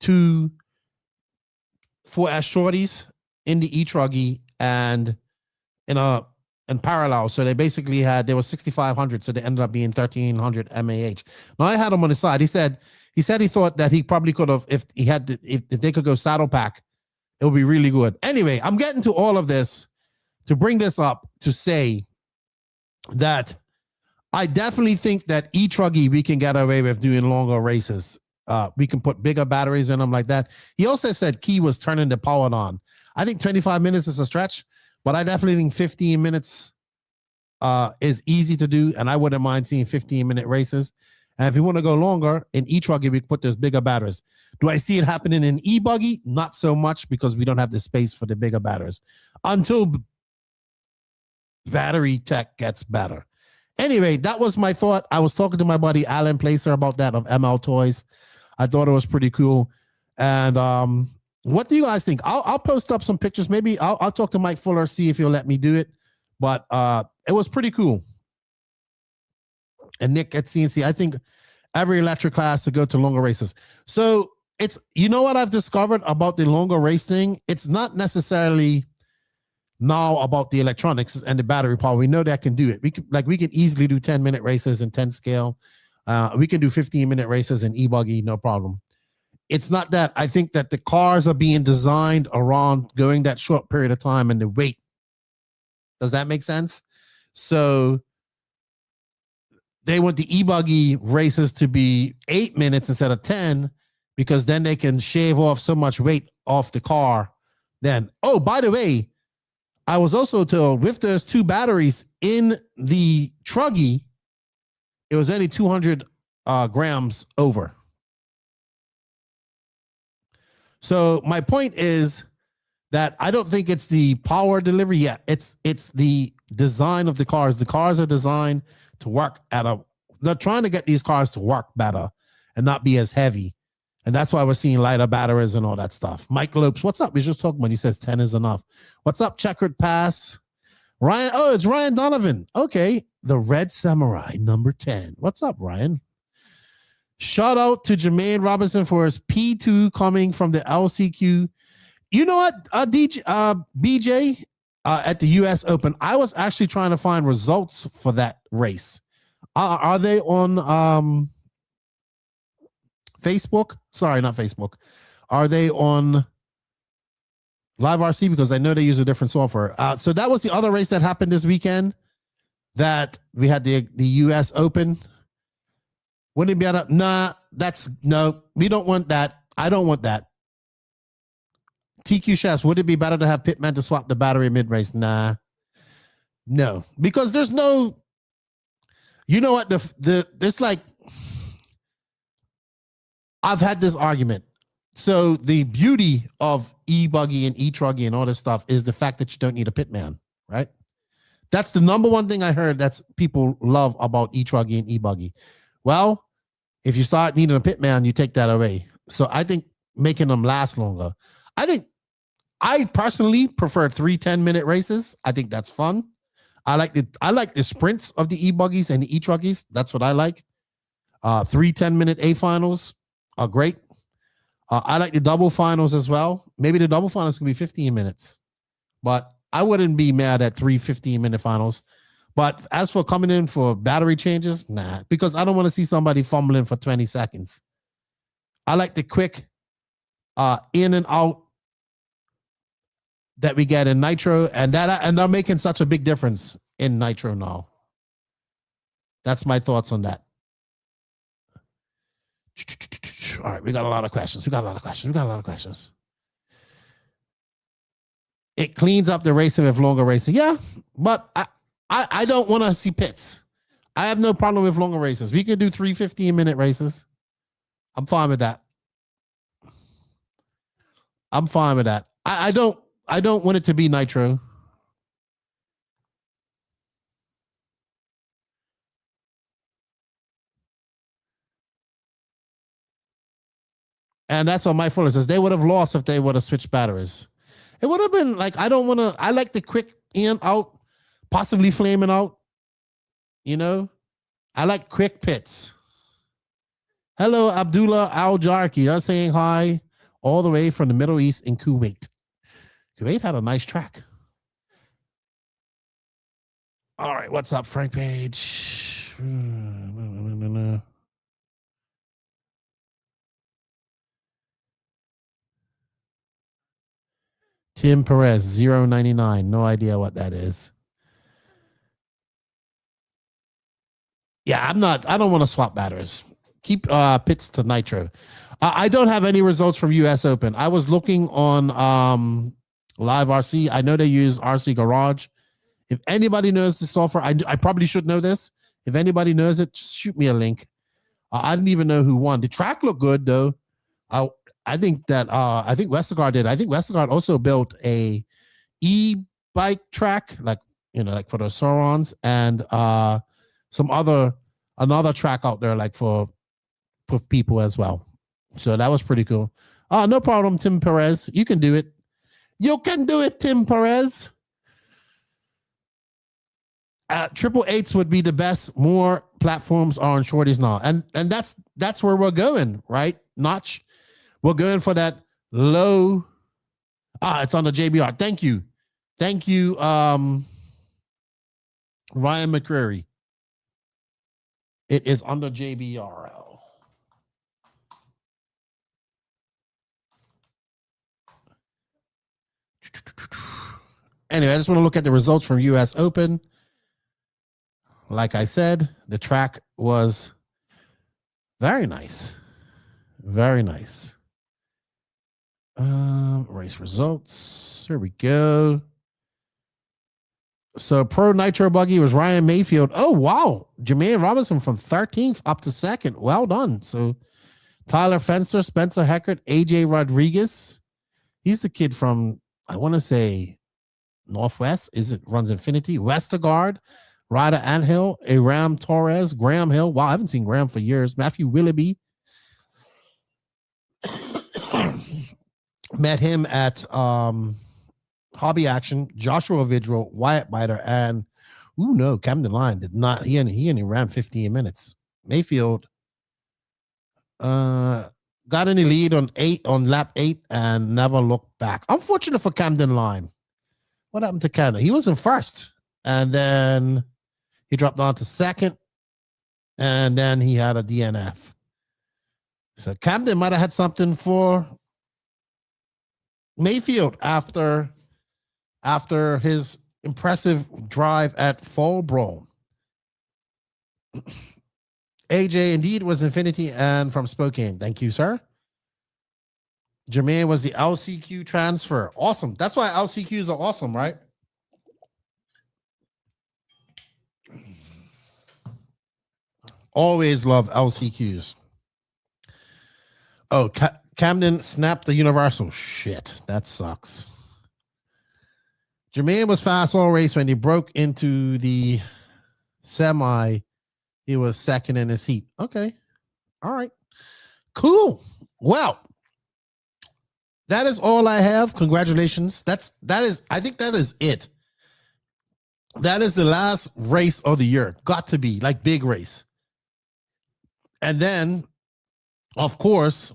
2 4S shorties in the E-Truggy and in parallel. So they basically they were 6,500, so they ended up being 1,300 MAH. Now I had him on the side. He said he thought that he probably could have, if they could go saddle pack, it would be really good. Anyway, I'm getting to all of this to bring this up to say that I definitely think that E-Truggy, we can get away with doing longer races. We can put bigger batteries in them like that. He also said Key was turning the power on. I think 25 minutes is a stretch, but I definitely think 15 minutes is easy to do, and I wouldn't mind seeing 15-minute races. And if you want to go longer, in E-Truggy, we put those bigger batteries. Do I see it happening in E-Buggy? Not so much, because we don't have the space for the bigger batteries until battery tech gets better. Anyway, that was my thought. I was talking to my buddy Alan Placer about that of ML Toys. I thought it was pretty cool. And what do you guys think? I'll post up some pictures. Maybe I'll talk to Mike Fuller, see if he'll let me do it. But it was pretty cool. And Nick at CNC, I think every electric class to go to longer races. So it's, you know what I've discovered about the longer race thing? It's not necessarily now about the electronics and the battery power. We know that can do it. We can easily do 10-minute races in 10 scale. We can do 15-minute races in E-Buggy, no problem. It's not that. I think that the cars are being designed around going that short period of time and the weight. Does that make sense? So they want the E-Buggy races to be 8 minutes instead of 10, because then they can shave off so much weight off the car. Then, oh, by the way, I was also told with those 2 batteries in the truggy, it was only 200 grams over. So my point is that I don't think it's the power delivery yet. It's the design of the cars. The cars are designed to work they're trying to get these cars to work better and not be as heavy. And that's why we're seeing lighter batteries and all that stuff. Mike Lopes, what's up? He's just talking about, he says 10 is enough. What's up, Checkered Pass? Ryan, oh, it's Ryan Donovan. Okay, the Red Samurai, number 10. What's up, Ryan? Shout out to Jermaine Robinson for his P2 coming from the LCQ. You know what, BJ, at the U.S. Open, I was actually trying to find results for that race. Are they on Facebook? Sorry, not Facebook. Are they on Live RC? Because I know they use a different software. So that was the other race that happened this weekend. That we had the U.S. Open. Wouldn't it be able to? Nah, no. We don't want that. I don't want that. TQ Chefs, would it be better to have Pitman to swap the battery mid-race? Nah. No. Because there's no, you know what, there's like, I've had this argument. So the beauty of E-Buggy and E-Truggy and all this stuff is the fact that you don't need a pitman, right? That's the number one thing I heard that's people love about E-Truggy and E-Buggy. Well, if you start needing a pitman, you take that away. So I think making them last longer. I personally prefer 3 10-minute races. I think that's fun. I like the sprints of the E-Buggies and the E-Truggies. That's what I like. 3 10-minute A finals are great. I like the double finals as well. Maybe the double finals can be 15 minutes, but I wouldn't be mad at 3 15-minute finals. But as for coming in for battery changes, nah, because I don't want to see somebody fumbling for 20 seconds. I like the quick in and out that we get in Nitro, and they're making such a big difference in Nitro now. That's my thoughts on that. All right, we got a lot of questions. It cleans up the racing with longer races. Yeah, but I don't want to see pits. I have no problem with longer races. We can do 3 15-minute races. I'm fine with that. I don't want it to be Nitro. And that's what my Fuller says. They would have lost if they would have switched batteries. It would have been like, I like the quick in, out, possibly flaming out. You know, I like quick pits. Hello, Abdullah Al-Jarki. I'm saying hi all the way from the Middle East in Kuwait. Kuwait had a nice track. All right, what's up, Frank Page? Tim Perez, 099. No idea what that is. Yeah, I don't want to swap batteries. Keep pits to Nitro. I don't have any results from US Open. I was looking on Live RC. I know they use RC Garage. If anybody knows the software, I probably should know this. If anybody knows it, just shoot me a link. I didn't even know who won. The track looked good though. I think Westergaard did. I think Westergaard also built a e-bike track, like for the Saurons, and another track out there, like for people as well. So that was pretty cool. No problem, Tim Perez. You can do it. You can do it, Tim Perez. 888s would be the best. More platforms are on shorties now, and that's where we're going, right? Notch. We're going for that low. It's on the JBR. Thank you, Ryan McCreary. It is on the JBRL. Anyway, I just want to look at the results from US Open. Like I said, the track was very nice. Very nice. Race results. Here we go. So pro Nitro buggy was Ryan Mayfield. Oh, wow. Jermaine Robinson from 13th up to 2nd. Well done. So Tyler Fenster, Spencer Heckert, AJ Rodriguez. He's the kid from, I want to say, Northwest. Runs Infinity. Westergaard, Ryder Anhill, Aram Torres, Graham Hill. Wow, I haven't seen Graham for years. Matthew Willoughby. Met him at Hobby Action. Joshua Vidro, Wyatt Biter, and Camden Line did not. He only ran 15 minutes. Mayfield got in the lead on lap 8 and never looked back. Unfortunate for Camden Line. What happened to Camden? He was in first, and then he dropped down to 2nd, and then he had a DNF. So Camden might have had something for Mayfield after his impressive drive at Fallbrook. AJ indeed was Infinity and from Spokane. Thank you, sir. Jermaine was the LCQ transfer. Awesome. That's why LCQs are awesome, right? Always love LCQs. Oh, Camden snapped the universal. Shit, that sucks. Jermaine was fast all race. When he broke into the semi, he was 2nd in his heat. Okay. All right. Cool. Well, that is all I have. Congratulations. I think that is it. That is the last race of the year. Got to be like big race. And then, of course,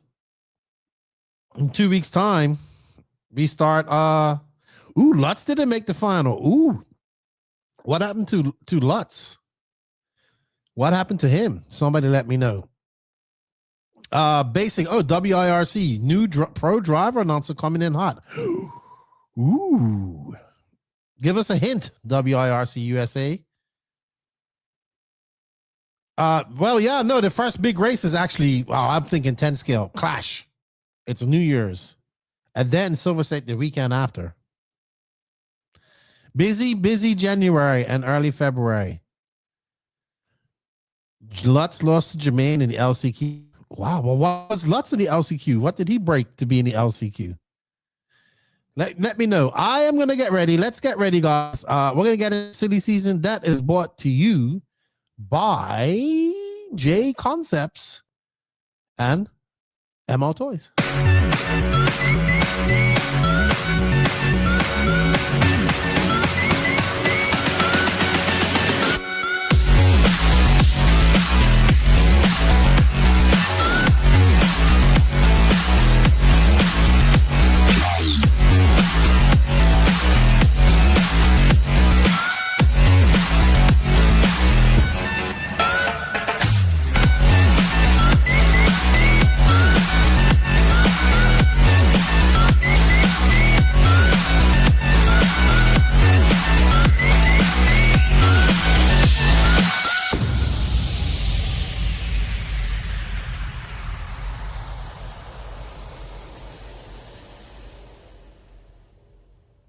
in 2 weeks' time, we start. Lutz didn't make the final. Ooh, what happened to Lutz? What happened to him? Somebody let me know. WIRC, new pro driver announcer coming in hot. Ooh, give us a hint, WIRC USA. The first big race is actually, I'm thinking 10 scale Clash. It's New Year's, and then Silver State the weekend after. Busy January and early February. Lutz lost to Jermaine in the LCQ. Wow. Well, what was Lutz in the LCQ? What did he break to be in the LCQ? Let me know. I am going to get ready. Let's get ready, guys. We're going to get a silly season that is brought to you by J Concepts and ML Toys.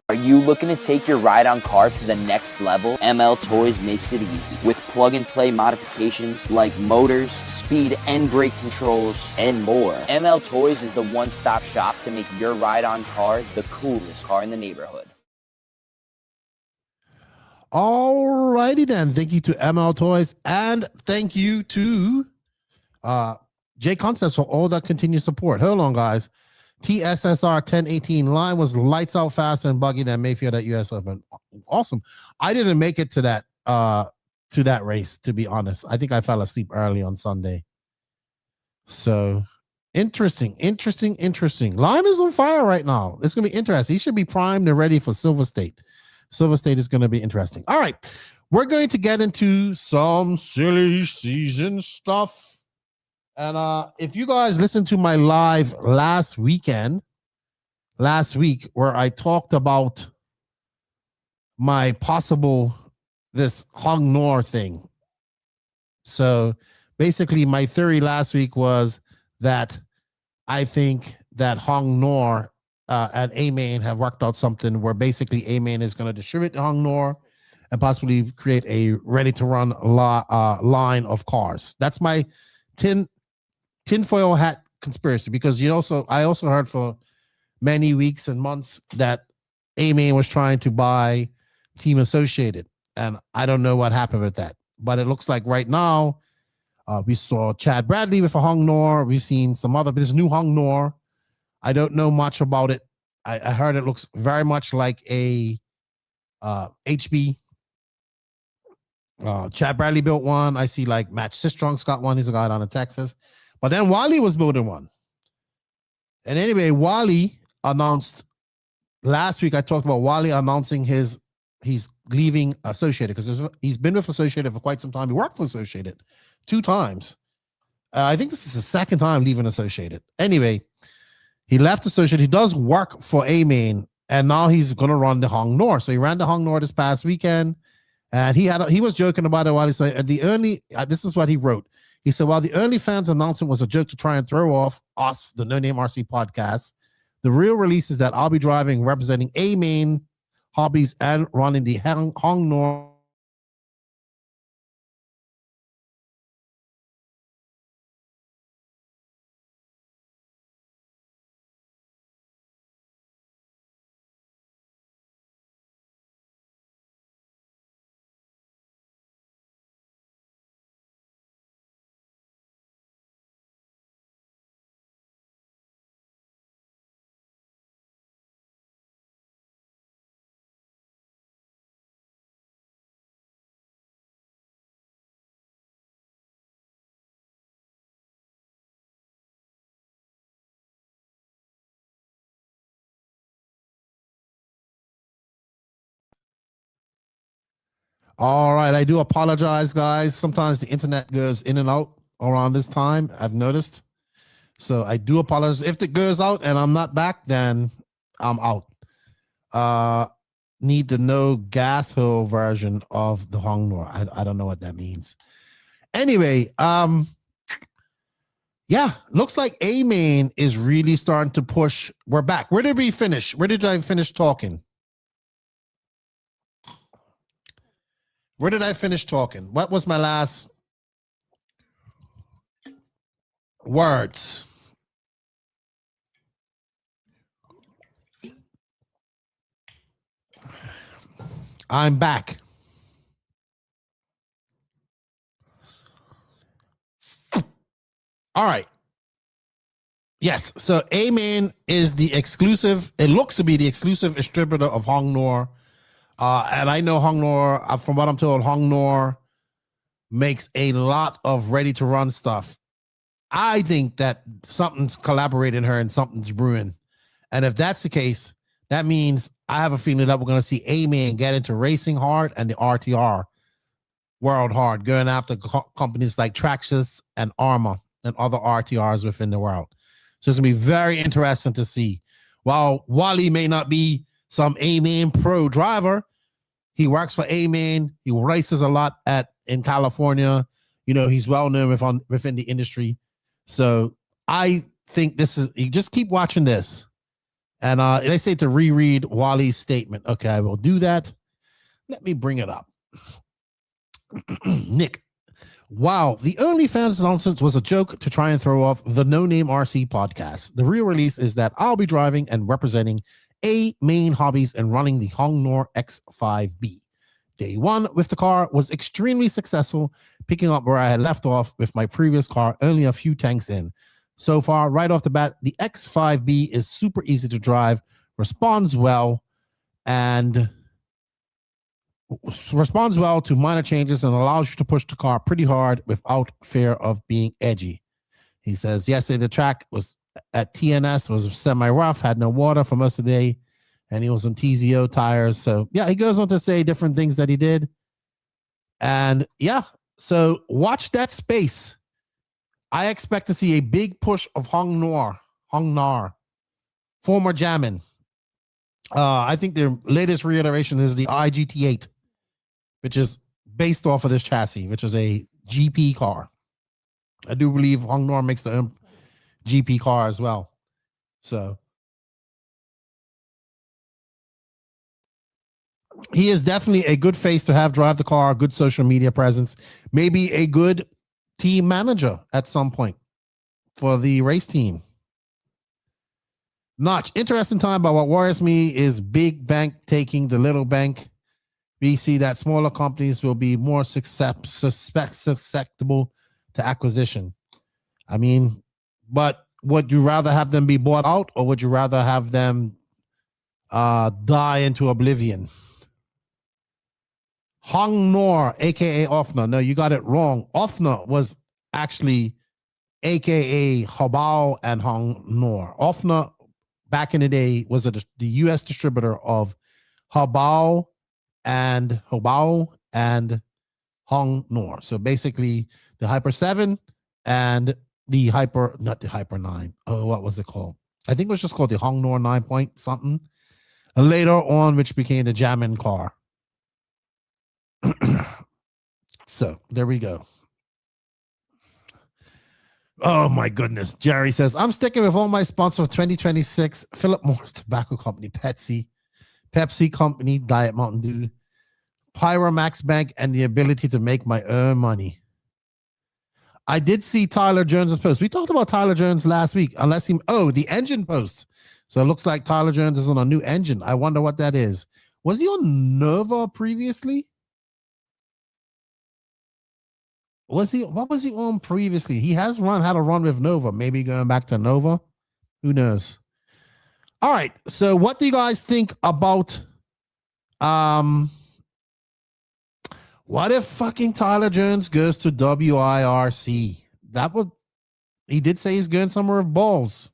Are you looking to take your ride-on car to the next level? ML Toys makes it easy with plug-and-play modifications like motors, speed and brake controls, and more. ML Toys is the one-stop shop to make your ride-on car the coolest car in the neighborhood. All righty then. Thank you to ML Toys and thank you to J Concepts for all that continued support. Hold on, guys. TSSR 1018 line was lights out faster and buggy than Mayfield at US Open. Awesome. I didn't make it to that race, to be honest. I think I fell asleep early on Sunday. So interesting. Lime is on fire right now. It's gonna be interesting. He should be primed and ready for Silver State. Silver State is gonna be interesting. All right, we're going to get into some silly season stuff. And if you guys listened to my live last week, where I talked about my this Hong Nor thing. So basically my theory last week was that I think that Hong Nor and A-Main have worked out something where basically A-Main is going to distribute Hong Nor and possibly create a ready-to-run line of cars. That's my tinfoil hat conspiracy, because I also heard for many weeks and months that AMAN was trying to buy Team Associated, and I don't know what happened with that. But it looks like right now, we saw Chad Bradley with a Hong Nor. We've seen some other, this new Hong Nor. I don't know much about it. I heard it looks very much like a HB. Chad Bradley built one. I see like Matt Sistrong's got one. He's a guy down in Texas. But then Wally was building one. And anyway, Wally announced last week, I talked about Wally announcing he's leaving Associated, because he's been with Associated for quite some time. He worked for Associated 2 times. I think this is the second time leaving Associated. Anyway, he left Associated. He does work for AMAN, and now he's going to run the Hong Nor. So he ran the Hong Nor this past weekend, and he was joking about it while he said this is what he wrote. He said, "While the OnlyFans announcement was a joke to try and throw off us, the No Name RC podcast, the real release is that I'll be driving, representing AMAN hobbies, and running the Hong Nor." All right, I do apologize, guys. Sometimes the internet goes in and out around this time, I've noticed. So I do apologize. If it goes out and I'm not back, then I'm out. Need the no gas hole version of the Hong Nor. I don't know what that means. Anyway, yeah, looks like AMAN is really starting to push. We're back. Where did we finish? Where did I finish talking? Where did I finish talking? What was my last words? I'm back. All right. Yes. So AMAN is the exclusive. It looks to be the exclusive distributor of Hong Nor. And I know Hong Nor, from what I'm told, Hong Nor makes a lot of ready-to-run stuff. I think that something's collaborating her and something's brewing. And if that's the case, that means I have a feeling that we're going to see AMAN get into racing hard and the RTR world hard, going after companies like Traxxas and Arma and other RTRs within the world. So it's going to be very interesting to see. While Wally may not be some AMAN pro driver, he works for AMAN. He races a lot in California. You know, he's well known within the industry. So I think you just keep watching this. And they say to reread Wally's statement. Okay, I will do that. Let me bring it up. Nick, wow, the OnlyFans announcement was a joke to try and throw off the No Name RC podcast. The real release is that I'll be driving and representing AMAN hobbies and running the Hong Nor X5B. Day one with the car was extremely successful, picking up where I had left off with my previous car only a few tanks in. So far, right off the bat, the X5B is super easy to drive, responds well to minor changes, and allows you to push the car pretty hard without fear of being edgy. He says, yesterday the track was at TNS, was semi-rough, had no water for most of the day, and he was on TZO tires. So, yeah, he goes on to say different things that he did. And, yeah, so watch that space. I expect to see a big push of Hong Nor, former Jammin. I think the latest reiteration is the IGT8, which is based off of this chassis, which is a GP car. I do believe Hong Nor makes the GP car as well. So he is definitely a good face to have drive the car, good social media presence, maybe a good team manager at some point for the race team. Notch, interesting time, but what worries me is big bank taking the little bank. We see that smaller companies will be more susceptible to acquisition. I mean, but would you rather have them be bought out, or would you rather have them die into oblivion? Hong Nor, aka Offner. No, you got it wrong. Offner was actually aka Habao and Hong Nor. Offner back in the day was the US distributor of Habao and Hong Nor. So basically the Hyper 7 and the not the Hyper 9. Oh, what was it called? I think it was just called the Hong Nor 9 point something. And later on, which became the Jamin car. So there we go. Oh my goodness. Jerry says, I'm sticking with all my sponsors for 2026. Philip Morris Tobacco Company, Pepsi Company, Diet Mountain Dew, Pyromax Bank, and the ability to make my own money. I did see Tyler Jones's post. We talked about Tyler Jones last week, the engine posts. So it looks like Tyler Jones is on a new engine. I wonder what that is. Was he on Nova previously? What was he on previously? He has had a run with Nova, maybe going back to Nova. Who knows? All right. So what do you guys think about what if fucking Tyler Jones goes to WIRC? He did say he's going somewhere with balls.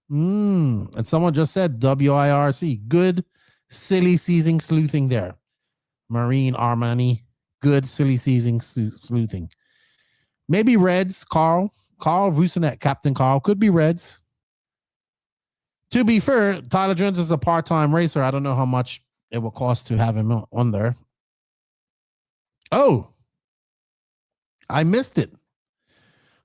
And someone just said WIRC. Good silly season sleuthing there. Marine Armani. Good silly season sleuthing. Maybe Reds, Carl Vucinet, Captain Carl. Could be Reds. To be fair, Tyler Jones is a part-time racer. I don't know how much it will cost to have him on there. Oh, I missed it.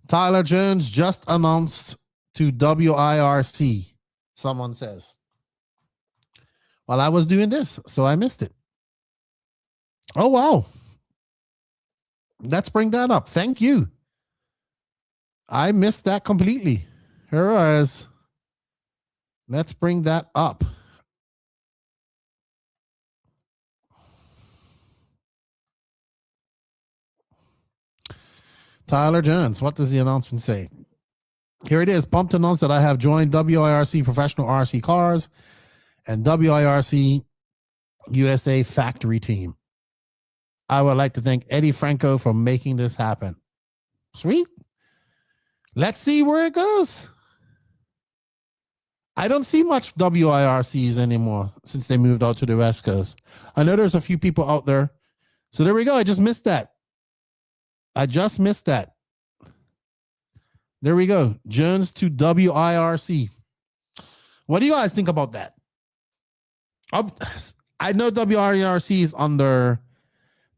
Tyler Jones just announced to WIRC, someone says. While I was doing this, so I missed it. Oh, wow. Let's bring that up. Thank you. I missed that completely. Here it is. Let's bring that up. Tyler Jones, what does the announcement say? Here it is. Pumped to announce that I have joined WIRC Professional RC Cars and WIRC USA Factory Team. I would like to thank Eddie Franco for making this happen. Sweet. Let's see where it goes. I don't see much WIRCs anymore since they moved out to the West Coast. I know there's a few people out there. So there we go. I just missed that. There we go. Jones to WIRC. What do you guys think about that? I know WIRC is under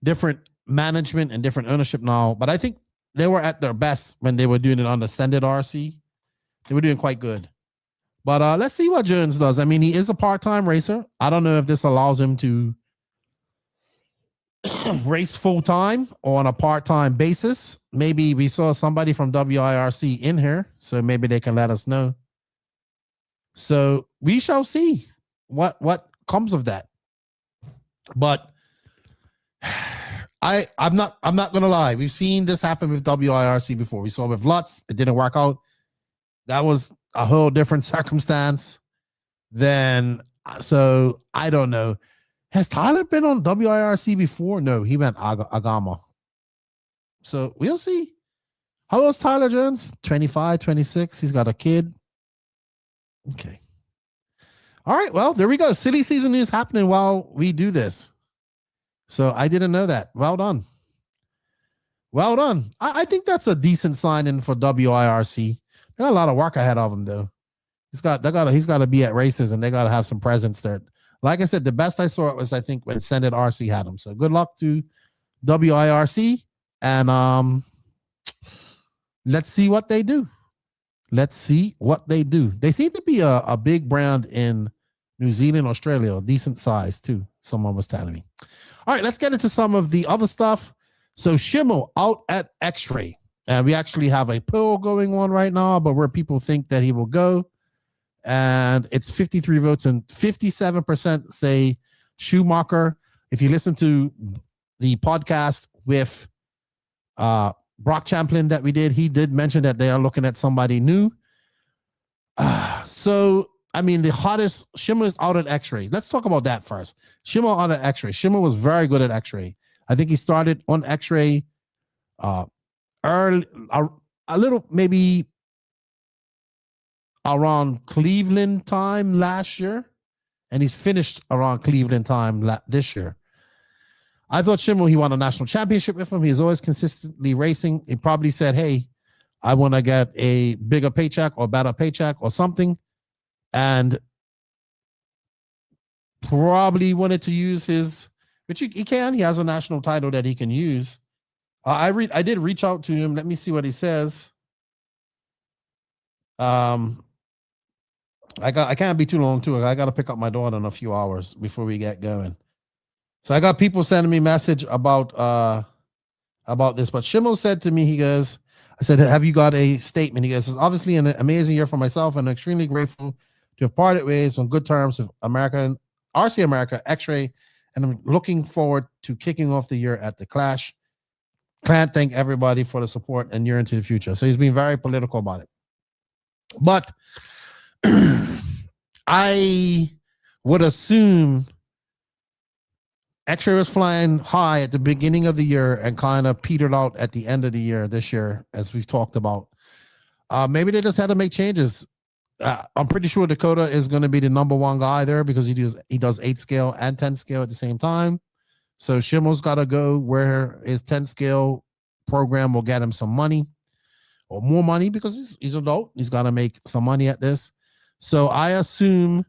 different management and different ownership now, but I think they were at their best when they were doing it on the Ascended RC. They were doing quite good. But let's see what Jones does. I mean, he is a part-time racer. I don't know if this allows him to race full-time or on a part-time basis. Maybe we saw somebody from WIRC in here, so maybe they can let us know. So we shall see what comes of that. But I'm not gonna lie. We've seen this happen with WIRC before. We saw it with Lutz. It didn't work out. That was a whole different circumstance. So I don't know. Has Tyler been on WIRC before? No, he went Agama. So we'll see. How old is Tyler Jones? 25, 26. He's got a kid. Okay. All right. Well, there we go. Silly season is happening while we do this. So I didn't know that. Well done. Well done. I think that's a decent sign-in for WIRC. They got a lot of work ahead of them, though. He's got to be at races, and they got to have some presence there. Like I said, the best I saw it was, I think, when Ascended RC had him. So good luck to WIRC, and let's see what they do. Let's see what they do. They seem to be a big brand in New Zealand, Australia, decent size too. someone was telling me. All right, let's get into some of the other stuff. So Schimmel out at X-Ray. And we actually have a poll going on right now, but where people think that he will go. And it's 53 votes and 57% say Schumacher. If you listen to the podcast with Brock Champlin that we did, he did mention that they are looking at somebody new. So, I mean, the hottest, Schimmel is out at X-Ray. Let's talk about that first. Schimmel out at X-Ray. Schimmel was very good at X-Ray. I think he started on X-Ray early, a little, maybe around Cleveland time last year, and he's finished around Cleveland time this year. I thought Schimmel, he won a national championship with him. He's always consistently racing. He probably said, hey, I want to get a bigger paycheck or better paycheck or something. And probably wanted to use his, which he can. He has a national title that he can use. I did reach out to him. Let me see what he says. I can't be too long too. I got to pick up my daughter in a few hours before we get going. So I got people sending me message about this. But Schimmel said to me, he goes, I said, have you got a statement? He goes, it's obviously an amazing year for myself and extremely grateful to have parted ways on good terms with RC America, X-Ray, and I'm looking forward to kicking off the year at the Clash. Can't thank everybody for the support and year into the future. So he's being very political about it. But I would assume X-Ray was flying high at the beginning of the year and kind of petered out at the end of the year this year, as we've talked about. Maybe they just had to make changes. I'm pretty sure Dakota is going to be the number one guy there because he does 8 scale and 10 scale at the same time. So Schimmel's got to go where his 10 scale program will get him some money or more money because he's an adult. He's got to make some money at this. So I assume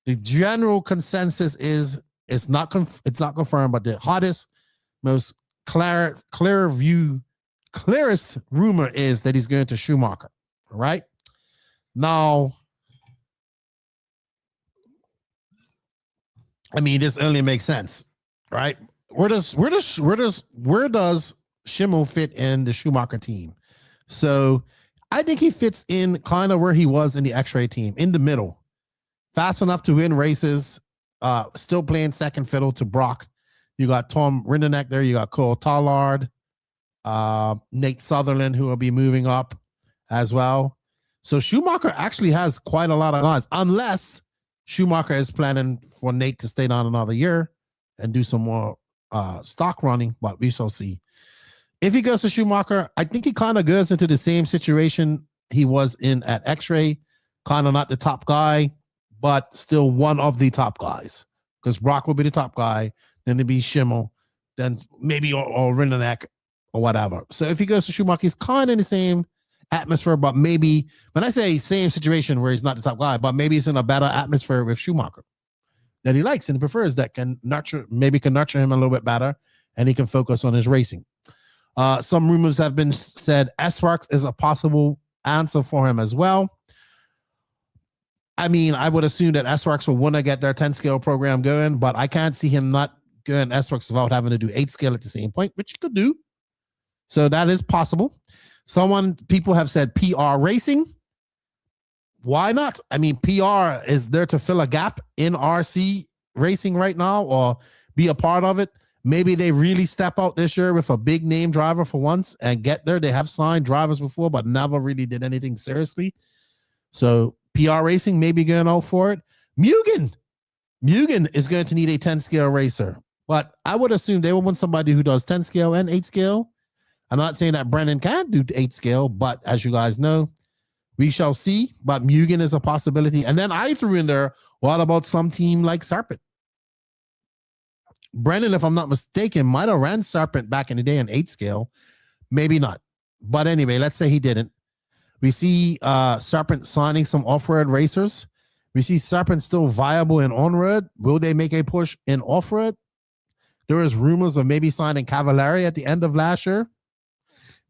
the general consensus is it's not confirmed, but the hottest, most clearest rumor is that he's going to Schumacher. All right. Now, I mean, this only makes sense, right? Where does Schimmel fit in the Schumacher team? So I think he fits in kind of where he was in the X-Ray team, in the middle, fast enough to win races, still playing second fiddle to Brock. You got Tom Rinderneck there. You got Cole Tallard, Nate Sutherland, who will be moving up as well. So Schumacher actually has quite a lot of guys, unless Schumacher is planning for Nate to stay on another year and do some more stock running, but we shall see. If he goes to Schumacher, I think he kind of goes into the same situation he was in at X-Ray, kind of not the top guy, but still one of the top guys, because Brock will be the top guy, then there'll be Schimmel, then maybe or Rinderneck or whatever. So if he goes to Schumacher, he's kind of in the same atmosphere, but maybe when I say same situation where he's not the top guy, but maybe he's in a better atmosphere with Schumacher that he likes and prefers, that can nurture him a little bit better, and he can focus on his racing. Some rumors have been said S-Works is a possible answer for him as well. I mean, I would assume that S-Works will want to get their 10 scale program going, but I can't see him not going S-Works without having to do 8 scale at the same point, which he could do. So that is possible. People have said PR Racing. Why not? I mean, PR is there to fill a gap in RC racing right now or be a part of it. Maybe they really step out this year with a big name driver for once and get there. They have signed drivers before, but never really did anything seriously. So PR Racing may be going out for it. Mugen is going to need a 10 scale racer, but I would assume they will want somebody who does 10 scale and 8 scale. I'm not saying that Brennan can't do 8 scale, but as you guys know, we shall see. But Mugen is a possibility. And then I threw in there, what about some team like Serpent? Brennan, if I'm not mistaken, might have ran Serpent back in the day in 8 scale. Maybe not. But anyway, let's say he didn't. We see Serpent signing some off-road racers. We see Serpent still viable in on-road. Will they make a push in off-road? There is rumors of maybe signing Cavallari at the end of last year.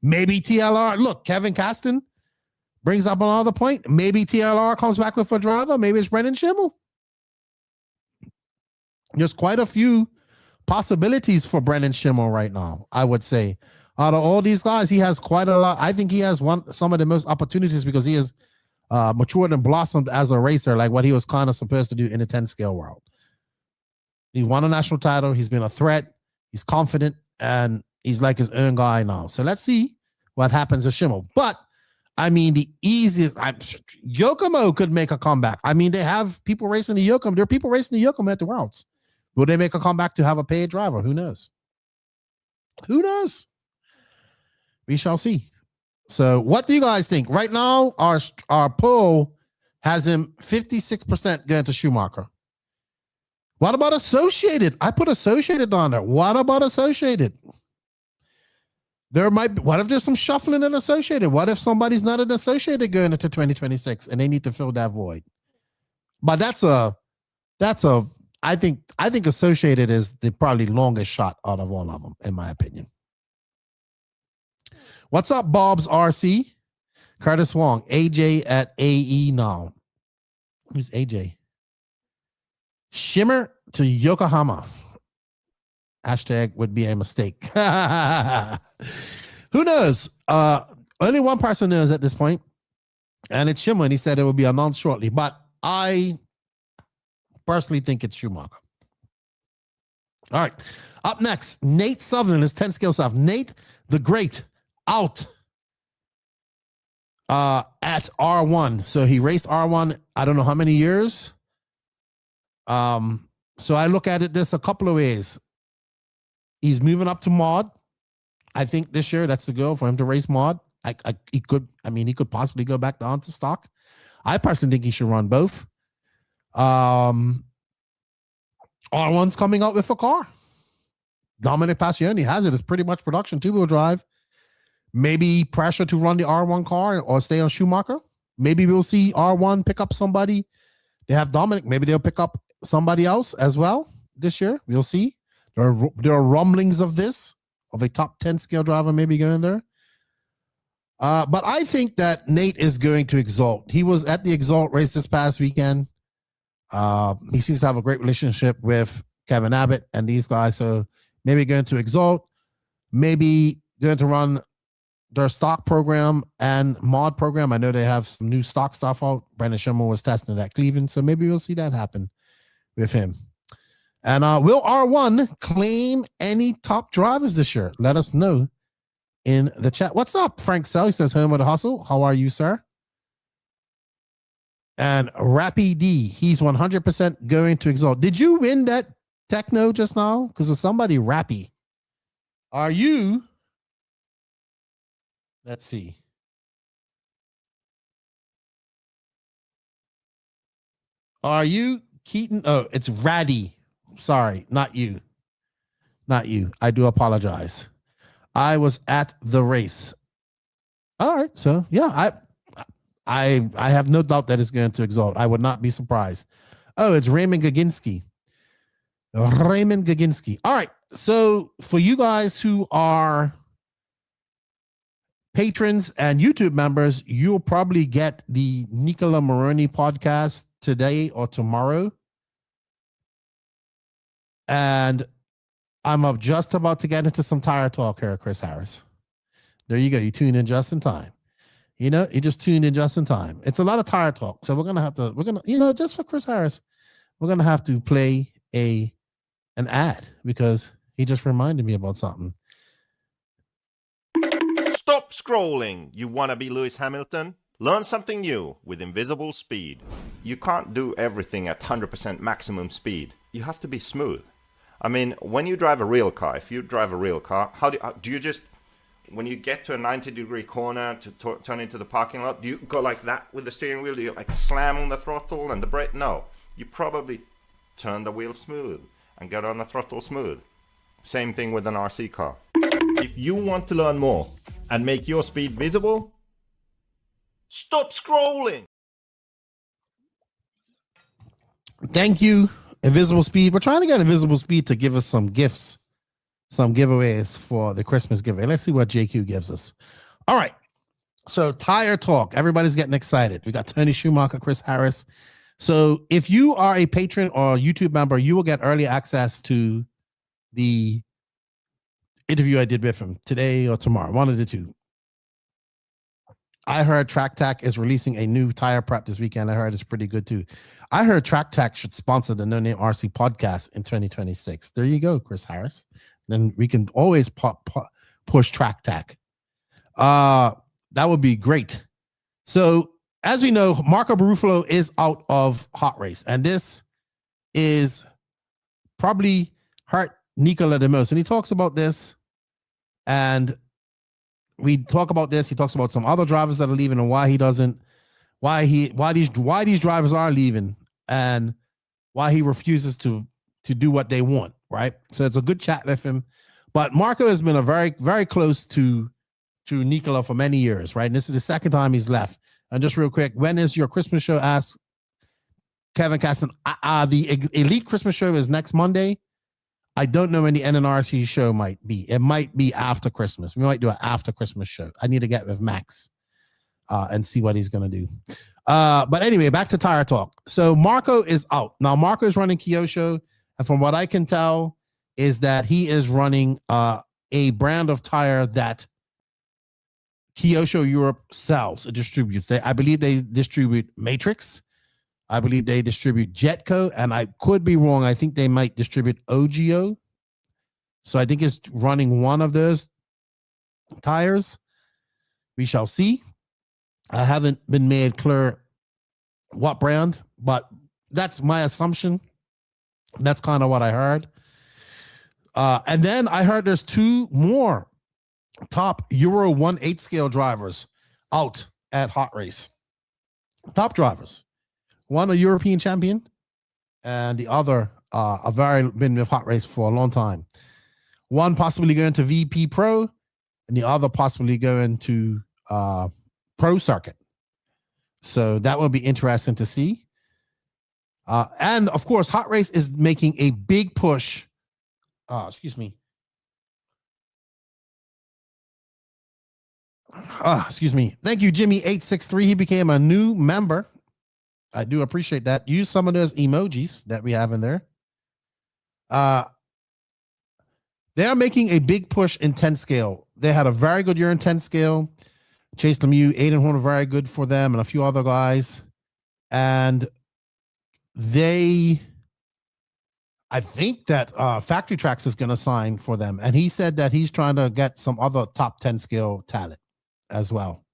Maybe TLR. Look, Kevin Caston brings up another point. Maybe TLR comes back with a driver. Maybe it's Brennan Schimmel. there's quite a few possibilities for Brendan Schimmel right now, I would say. Out of all these guys, he has quite a lot. I think he has some of the most opportunities because he has matured and blossomed as a racer, like what he was kind of supposed to do in the 10 scale world. He won a national title. He's been a threat. He's confident, and he's like his own guy now. So let's see what happens to Schimmel. But I mean, the easiest, Yokomo could make a comeback. I mean, they have people racing the Yokomo. There are people racing the Yokomo at the Worlds. Will they make a comeback to have a paid driver? Who knows? Who knows? We shall see. So what do you guys think? Right now, our poll has him 56% going to Schumacher. What about Associated? I put Associated on there. What about Associated? There might be, what if there's some shuffling in Associated? What if somebody's not an Associated going into 2026 and they need to fill that void? But I think Associated is the probably longest shot out of all of them, in my opinion. What's up, Bob's RC? Curtis Wong, AJ at AE now. Who's AJ? Shimmer to Yokohama. Hashtag would be a mistake. Who knows? Only one person knows at this point, and it's Shimmer, and he said it will be announced shortly. But I personally think it's Schumacher. All right. Up next, Nate Sutherland is 10 scale south. Nate the Great out at R1. So he raced R1, I don't know how many years. So I look at it this a couple of ways. He's moving up to mod. I think this year that's the goal for him to race mod. He could possibly go back down to stock. I personally think he should run both. R1's coming out with a car. Dominic Passioni has it. It's pretty much production, two-wheel drive. Maybe pressure to run the R1 car or stay on Schumacher. Maybe we'll see R1 pick up somebody. They have Dominic. Maybe they'll pick up somebody else as well this year. We'll see. There are rumblings of this, of a top 10 scale driver maybe going there. But I think that Nate is going to EXALT. He was at the EXALT race this past weekend. He seems to have a great relationship with Kevin Abbott and these guys. So maybe going to EXALT, maybe going to run their stock program and mod program. I know they have some new stock stuff out. Brendan Schimmel was testing it at Cleveland. So maybe we'll see that happen with him. And will R1 claim any top drivers this year? Let us know in the chat. What's up, Frank Sell? He says, home with the hustle. How are you, sir? And Rappy D, he's 100% going to EXALT. Did you win that Tekno just now? Because with somebody, Rappy. Are you? Let's see. Are you Keaton? Oh, it's Raddy. Sorry, not you. Not you. I do apologize. I was at the race. All right. So, yeah, I have no doubt that it's going to EXALT. I would not be surprised. Oh, it's Raymond Gaginski. Raymond Gaginski. All right. So, for you guys who are patrons and YouTube members, you'll probably get the Nicola Moroni podcast today or tomorrow. And I'm just about to get into some tire talk here, Chris Harris. There you go. You tuned in just in time. You know, you just tuned in just in time. It's a lot of tire talk. So we're going to, just for Chris Harris, we're going to have to play an ad because he just reminded me about something. Stop scrolling. You want to be Lewis Hamilton? Learn something new with invisible speed. You can't do everything at 100% maximum speed. You have to be smooth. I mean, when you drive a real car, if you drive a real car, how do you just, when you get to a 90-degree corner to turn into the parking lot, do you go like that with the steering wheel? Do you like slam on the throttle and the brake? No. You probably turn the wheel smooth and get on the throttle smooth. Same thing with an RC car. If you want to learn more and make your speed visible, stop scrolling. Thank you, Invisible Speed. We're trying to get Invisible Speed to give us some gifts, some giveaways for the Christmas giveaway. Let's see what JQ gives us. All right. So tire talk. Everybody's getting excited. We got Tony Schumacher, Chris Harris. So if you are a patron or YouTube member, you will get early access to the interview I did with him today or tomorrow, one of the two. I heard TrackTac is releasing a new tire prep this weekend. I heard it's pretty good too. I heard TrackTac should sponsor the No Name RC podcast in 2026. There you go, Chris Harris. Then we can always push TrackTac. That would be great. So as we know, Marco Barufalo is out of Hot Race, and this is probably hurt Nicola the most. And he talks about this, and we talk about this. He talks about some other drivers that are leaving and why he doesn't, why these drivers are leaving, and why he refuses to do what they want. Right. So it's a good chat with him. But Marco has been a very, very close to Nicola for many years. Right. And this is the second time he's left. And just real quick, when is your Christmas show? Asked Kevin Caston. The Elite Christmas show is next Monday. I don't know when the NNRC show might be. It might be after Christmas. We might do an after Christmas show. I need to get with Max and see what he's going to do. But anyway, back to Tire Talk. So Marco is out. Now, Marco is running Kyosho. And from what I can tell is that he is running a brand of tire that Kyosho Europe sells, it distributes. I believe they distribute Matrix. I believe they distribute Jetco, and I could be wrong. I think they might distribute OGO. So I think it's running one of those tires. We shall see. I haven't been made clear what brand, but that's my assumption. That's kind of what I heard. And then I heard there's two more top Euro 1/8 scale drivers out at Hot Race. Top drivers. One a European champion, and the other been with Hot Race for a long time. One possibly going to VP Pro, and the other possibly going to Pro Circuit. So that will be interesting to see. And of course, Hot Race is making a big push. Excuse me. Thank you, Jimmy863. He became a new member. I do appreciate that. Use some of those emojis that we have in there. They are making a big push in 10 scale. They had a very good year in 10 scale. Chase Lemieux, Aiden Horn, very good for them, and a few other guys. And I think that Factory Tracks is going to sign for them. And he said that he's trying to get some other top 10 scale talent as well.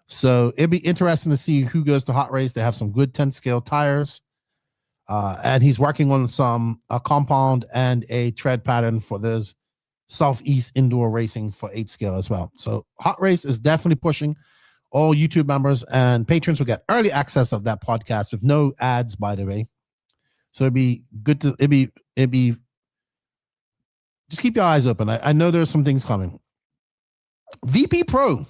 So it'd be interesting to see who goes to Hot Race. They have some good 10 scale tires. And he's working on a compound and a tread pattern for those Southeast indoor racing for 8 scale as well. So Hot Race is definitely pushing. All YouTube members and patrons will get early access of that podcast with no ads, by the way. So it'd be good to, it'd be, just keep your eyes open. I know there's some things coming. VP Pro.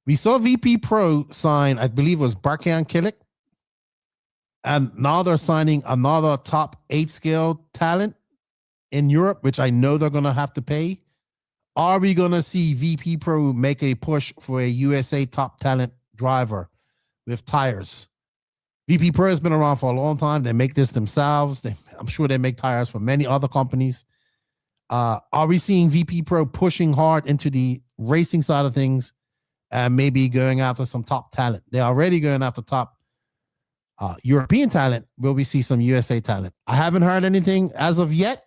We saw VP Pro sign, I believe it was Barkan Killick. And now they're signing another top 8 scale talent in Europe, which I know they're going to have to pay. Are we going to see VP Pro make a push for a USA top talent driver with tires? VP Pro has been around for a long time. They make this themselves. I'm sure they make tires for many other companies. Are we seeing VP Pro pushing hard into the racing side of things and maybe going after some top talent? They're already going after top European talent. Will we see some USA talent? I haven't heard anything as of yet,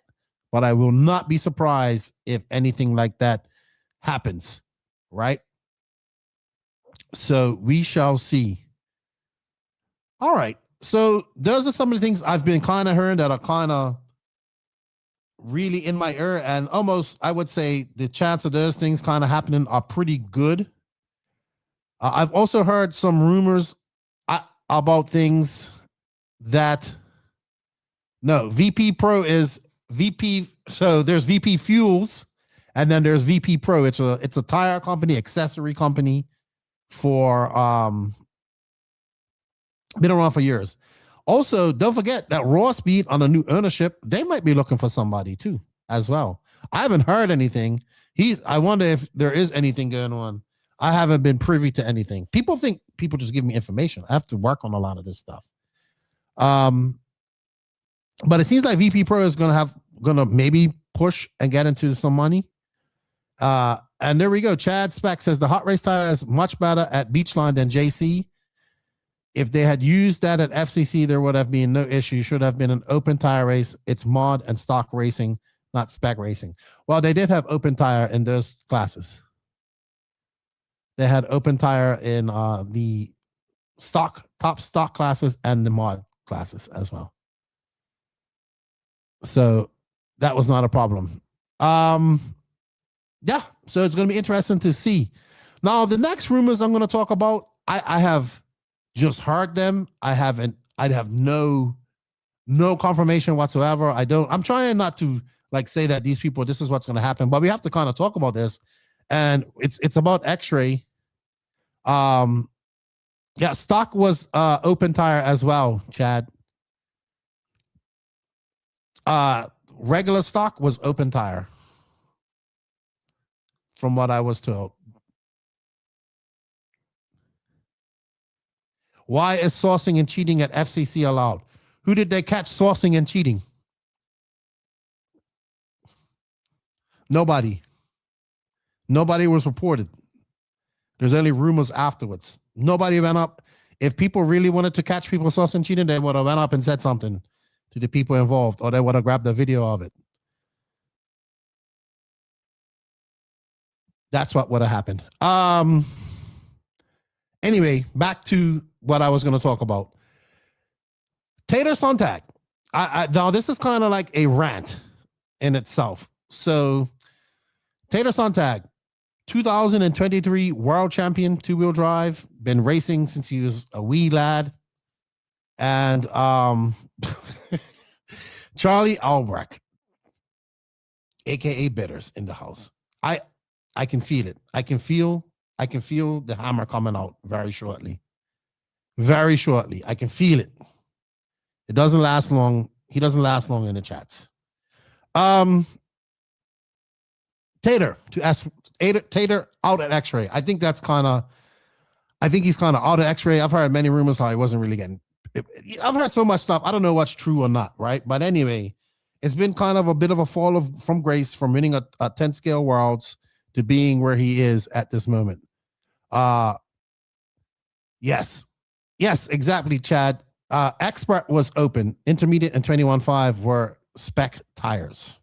but I will not be surprised if anything like that happens, right? So we shall see. All right. So those are some of the things I've been kind of hearing that are kind of really in my ear, and almost, I would say the chance of those things kind of happening are pretty good. I've also heard some rumors about things that, no, VP Pro is VP. So there's VP Fuels, and then there's VP Pro. It's a tire company, accessory company for been around for years. Also, don't forget that Raw Speed on a new ownership, they might be looking for somebody too as well. I haven't heard anything. I wonder if there is anything going on. I haven't been privy to anything. People think people just give me information. I have to work on a lot of this stuff. But it seems like VP Pro is gonna maybe push and get into some money. And there we go. Chad Speck says the hot race tire is much better at Beachline than JC. If they had used that at FCC, there would have been no issue. Should have been an open tire race. It's mod and stock racing, not spec racing. Well, they did have open tire in those classes. They had open tire in the top stock classes and the mod classes as well. So that was not a problem. Yeah, so it's going to be interesting to see. Now, the next rumors I'm going to talk about, I have just heard them. I have no confirmation whatsoever. I'm trying not to like say that these people, this is what's going to happen, but we have to kind of talk about this. And it's about X-Ray. Yeah, stock was open tire as well, Chad. Regular stock was open tire, from what I was told. Why is sourcing and cheating at FCC allowed? Who did they catch sourcing and cheating? Nobody. Nobody was reported. There's only rumors afterwards. Nobody went up. If people really wanted to catch people sourcing and cheating, they would have went up and said something to the people involved, or they would have grabbed the video of it. That's what would have happened. Anyway, back to what I was going to talk about. Tater Sontag. Now, this is kind of like a rant in itself. So, Tater Sontag, 2023 world champion, two-wheel drive, been racing since he was a wee lad. And Charlie Albrecht, aka Bitters, in the house. I can feel it. I can feel the hammer coming out very shortly. Very shortly. I can feel it. It doesn't last long. He doesn't last long in the chats. Tater out at X-Ray. I think he's kind of out at X-Ray. I've heard many rumors how he wasn't really getting. I've heard so much stuff. I don't know what's true or not, right? But anyway, it's been kind of a bit of a fall from grace from winning a 10 scale worlds to being where he is at this moment. Yes, exactly, Chad. Expert was open. Intermediate and 21.5 were spec tires.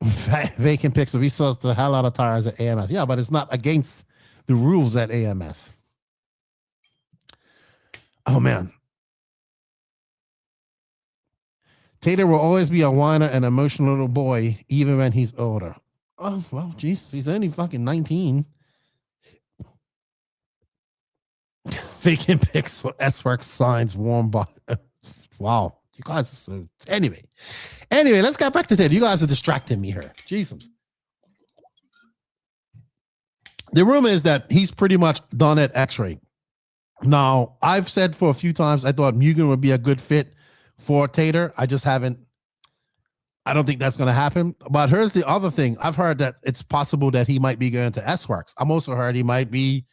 Vacant picks. We saw the hell out of tires at AMS. Yeah, but it's not against the rules at AMS. Oh, man. Tater will always be a whiner and emotional little boy, even when he's older. Oh, well, jeez, he's only fucking 19. Vacant picks, S-Works signs, warm body. Wow. You guys are so... Anyway, let's get back to Tater. You guys are distracting me here. Jesus. The rumor is that he's pretty much done at X-Ray. Now, I've said for a few times I thought Mugen would be a good fit for Tater. I don't think that's going to happen. But here's the other thing. I've heard that it's possible that he might be going to S-Works. I'm also heard he might be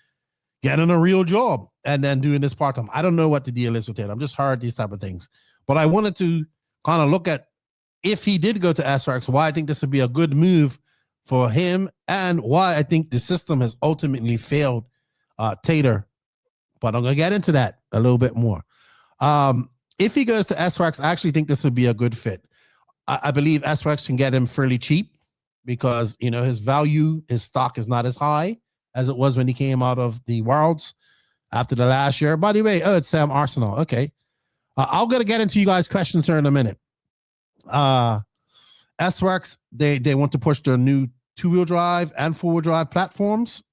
getting a real job and then doing this part-time. I don't know what the deal is with Tater. I've just heard these type of things. But I wanted to kind of look at, if he did go to S-Works, why I think this would be a good move for him and why I think the system has ultimately failed Tater. But I'm going to get into that a little bit more. If he goes to S-Works, I actually think this would be a good fit. I believe S-Works can get him fairly cheap because, his value, his stock is not as high as it was when he came out of the Worlds after the last year. By the way, it's Sam Arsenal. Okay. I'm going to get into you guys' questions here in a minute. S-Works, they want to push their new two-wheel drive and four-wheel drive platforms.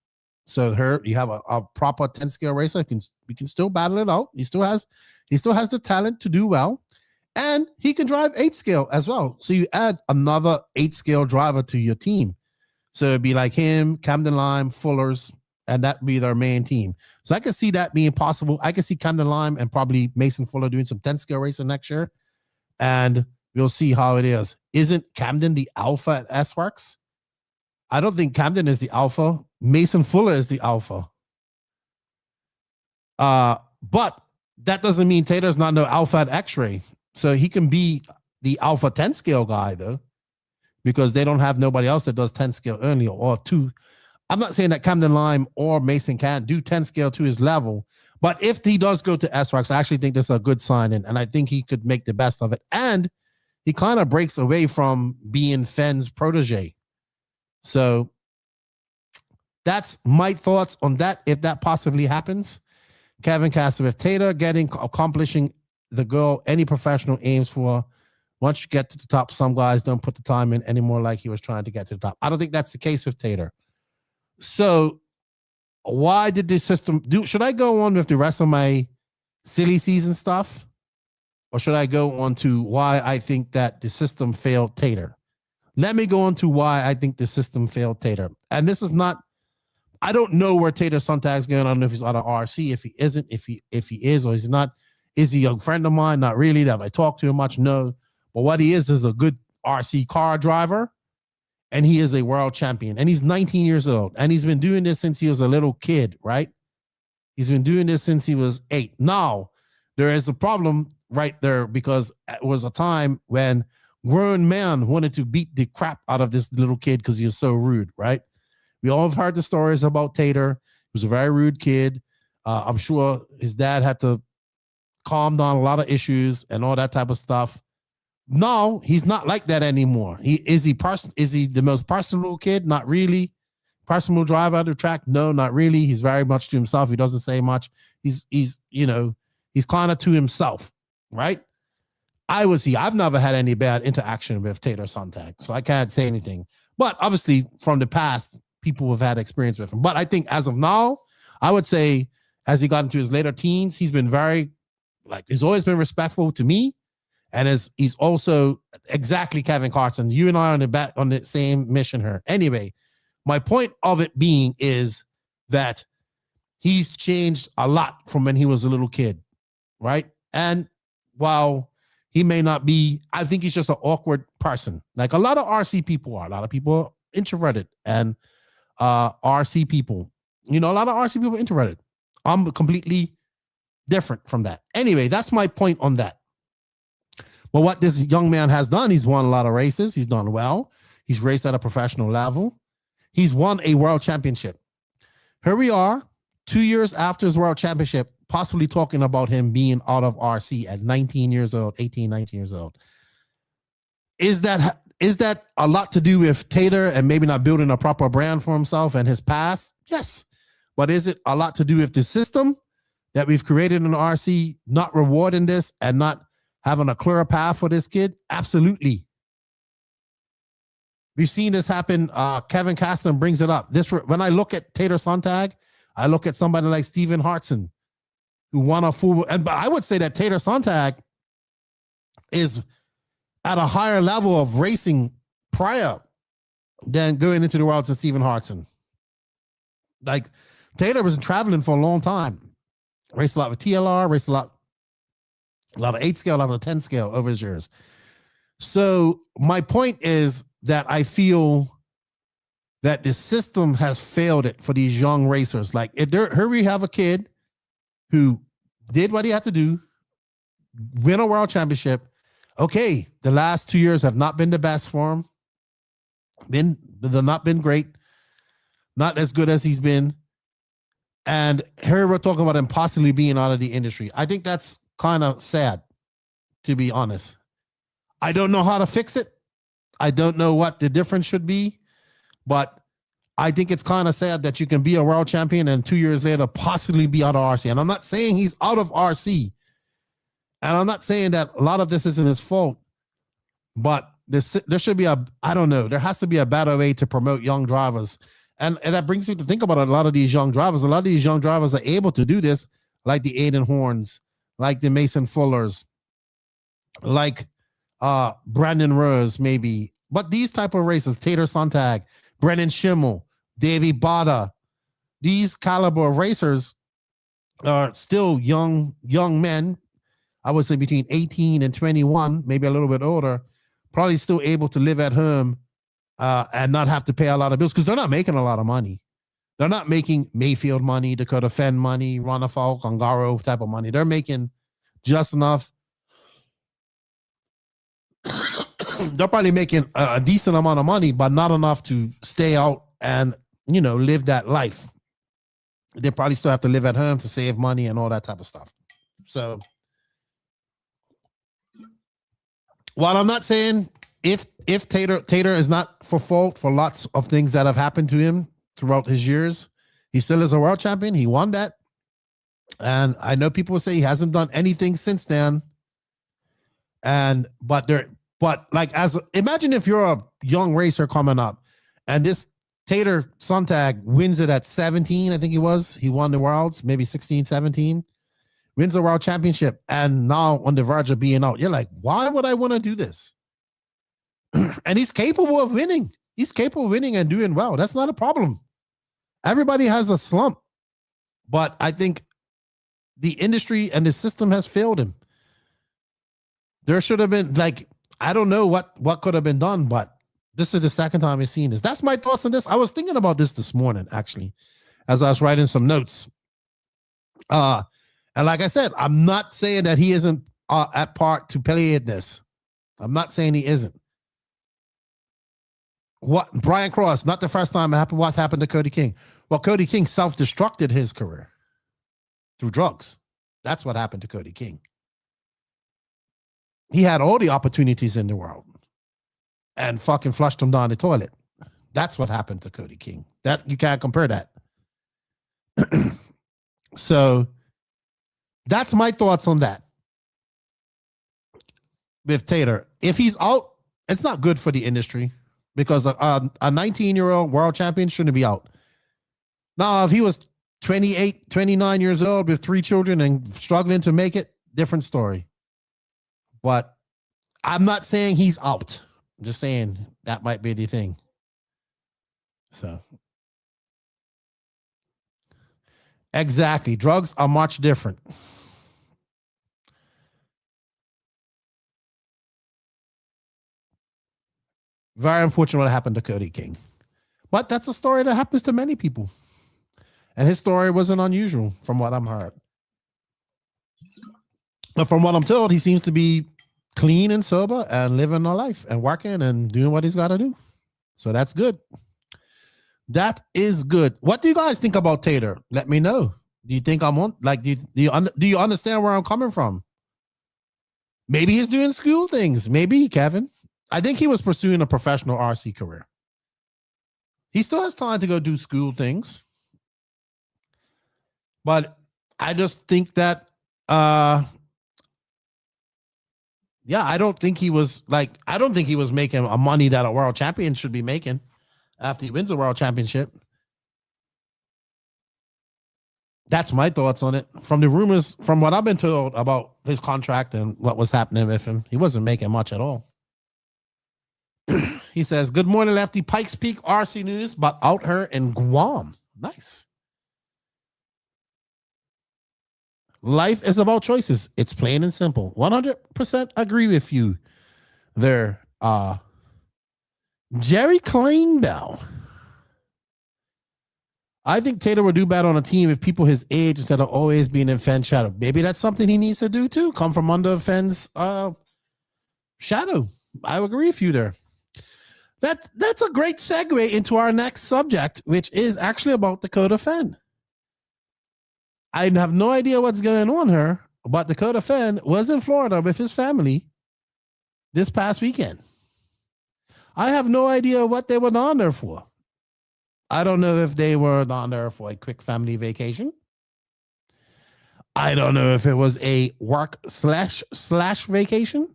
So here you have a proper 10-scale racer. We can still battle it out. He still has the talent to do well. And he can drive 8-scale as well. So you add another 8-scale driver to your team. So it'd be like him, Camden Lime, Fullers, and that'd be their main team. So I can see that being possible. I can see Camden Lime and probably Mason Fuller doing some 10-scale racing next year. And we'll see how it is. Isn't Camden the alpha at S-Works? I don't think Camden is the alpha. Mason Fuller is the alpha. But that doesn't mean Tater's not no alpha at X-ray. So he can be the alpha 10 scale guy though, because they don't have nobody else that does 10 scale only or 2. I'm not saying that Camden Lime or Mason can't do 10 scale to his level, but if he does go to S-Rocks, I actually think this is a good sign, and I think he could make the best of it. And he kind of breaks away from being Fenn's protege. So that's my thoughts on that, if that possibly happens. Kevin Castor, with Tater accomplishing the goal any professional aims for, once you get to the top, some guys don't put the time in anymore like he was trying to get to the top. I don't think that's the case with Tater. So why did the system do? Should I go on with the rest of my silly season stuff? Or should I go on to why I think that the system failed Tater? Let me go on to why I think the system failed Tater. And this is not, I don't know where Tater Sontag's going. I don't know if he's out of RC, if he isn't, if he is or he's not. Is he a friend of mine? Not really. Have I talked to him much? No. But what he is a good RC car driver. And he is a world champion. And he's 19 years old. And he's been doing this since he was a little kid, right? He's been doing this since he was 8. Now, there is a problem right there, because it was a time when grown men wanted to beat the crap out of this little kid because he was so rude, right? We all have heard the stories about Tater. He was a very rude kid. I'm sure his dad had to calm down a lot of issues and all that type of stuff. No, he's not like that anymore. Is he the most personal kid? Not really. Personal driver at the track? No, not really. He's very much to himself. He doesn't say much. He's kind of to himself, right? I've never had any bad interaction with Tater Sontag, so I can't say anything. But obviously, from the past, people have had experience with him. But I think as of now, I would say as he got into his later teens, he's been he's always been respectful to me. And he's also exactly Kevin Carson. You and I are on the same mission here. Anyway, my point of it being is that he's changed a lot from when he was a little kid, right? And while he may not be, I think he's just an awkward person. Like a lot of RC people are. A lot of people are introverted, and RC people, a lot of RC people are introverted. I'm completely different from that. Anyway, that's my point on that. But what this young man has done, he's won a lot of races. He's done well. He's raced at a professional level. He's won a world championship. Here we are, 2 years after his world championship, possibly talking about him being out of RC at 19 years old, 18, 19 years old. Is that a lot to do with Tater and maybe not building a proper brand for himself and his past? Yes. But is it a lot to do with the system that we've created in RC, not rewarding this and not having a clearer path for this kid? Absolutely. We've seen this happen. Kevin Caston brings it up. When I look at Tater Sontag, I look at somebody like Stephen Hartson, who won a full. But I would say that Tater Sontag is at a higher level of racing prior than going into the world to Stephen Hartson. Like Tater was traveling for a long time. Raced a lot with TLR, raced a lot of 8 scale, a lot of 10 scale over his years. So my point is that I feel that the system has failed it for these young racers. Like here we have a kid who did what he had to do, win a world championship. Okay, the last 2 years have not been the best for him. They've not been great. Not as good as he's been. And here we're talking about him possibly being out of the industry. I think that's kind of sad, to be honest. I don't know how to fix it. I don't know what the difference should be, but I think it's kind of sad that you can be a world champion and 2 years later possibly be out of RC. And I'm not saying he's out of RC. And I'm not saying that a lot of this isn't his fault, but there should be there has to be a better way to promote young drivers. And that brings me to think about a lot of these young drivers. A lot of these young drivers are able to do this, like the Aiden Horns, like the Mason Fullers, like Brandon Rose, maybe. But these type of races, Tater Sontag, Brennan Schimmel, Davey Bada, these caliber of racers are still young men. I would say between 18 and 21, maybe a little bit older, probably still able to live at home and not have to pay a lot of bills because they're not making a lot of money. They're not making Mayfield money, Dakota Fenn money, Rana Falk, Ongaro type of money. They're making just enough. They're probably making a decent amount of money, but not enough to stay out and, live that life. They probably still have to live at home to save money and all that type of stuff. So, while I'm not saying if Tater is not for fault for lots of things that have happened to him throughout his years, he still is a world champion. He won that. And I know people will say he hasn't done anything since then. Imagine if you're a young racer coming up and this Tater Sontag wins it at 17, I think he won the worlds, maybe 16, 17, wins the world championship, and now on the verge of being out. You're like, why would I want to do this? And he's capable of winning. He's capable of winning and doing well. That's not a problem. Everybody has a slump, but I think the industry and the system has failed him. There should have been, I don't know what could have been done, but this is the second time I've seen this. That's my thoughts on this. I was thinking about this morning, actually, as I was writing some notes. And like I said, I'm not saying that he isn't at part to palliate this. I'm not saying he isn't. What Brian Cross, not the first time it happened. What happened to Cody King? Well, Cody King self-destructed his career through drugs. That's what happened to Cody King. He had all the opportunities in the world and fucking flushed them down the toilet. That's what happened to Cody King. That you can't compare that. So that's my thoughts on that. With Tater, if he's out, it's not good for the industry because a 19-year-old world champion shouldn't be out. Now, if he was 28, 29 years old with 3 children and struggling to make it, different story. But I'm not saying he's out. I'm just saying that might be the thing. So. Exactly. Drugs are much different. Very unfortunate what happened to Cody King. But that's a story that happens to many people. And his story wasn't unusual from what I'm heard. But from what I'm told, he seems to be clean and sober and living a life and working and doing what he's got to do. So that's good. That is good. What do you guys think about Tater? Let me know. Do you think I'm on? Do you understand where I'm coming from? Maybe he's doing school things. Maybe, Kevin. I think he was pursuing a professional RC career. He still has time to go do school things. But I just think that I don't think he was making a money that a world champion should be making after he wins a world championship. That's my thoughts on it. From the rumors, from what I've been told about his contract and what was happening with him, he wasn't making much at all. He says, good morning, Lefty. Pikes Peak RC news, but out here in Guam. Nice. Life is about choices. It's plain and simple. 100% agree with you there. Jerry Kleinbell. I think Tater would do better on a team if people his age instead of always being in Fenn's shadow. Maybe that's something he needs to do too. Come from under Fenn's shadow. I agree with you there. That's a great segue into our next subject, which is actually about Dakota Fenn. I have no idea what's going on here, but Dakota Fenn was in Florida with his family this past weekend. I have no idea what they were down there for. I don't know if they were down there for a quick family vacation. I don't know if it was a work slash vacation.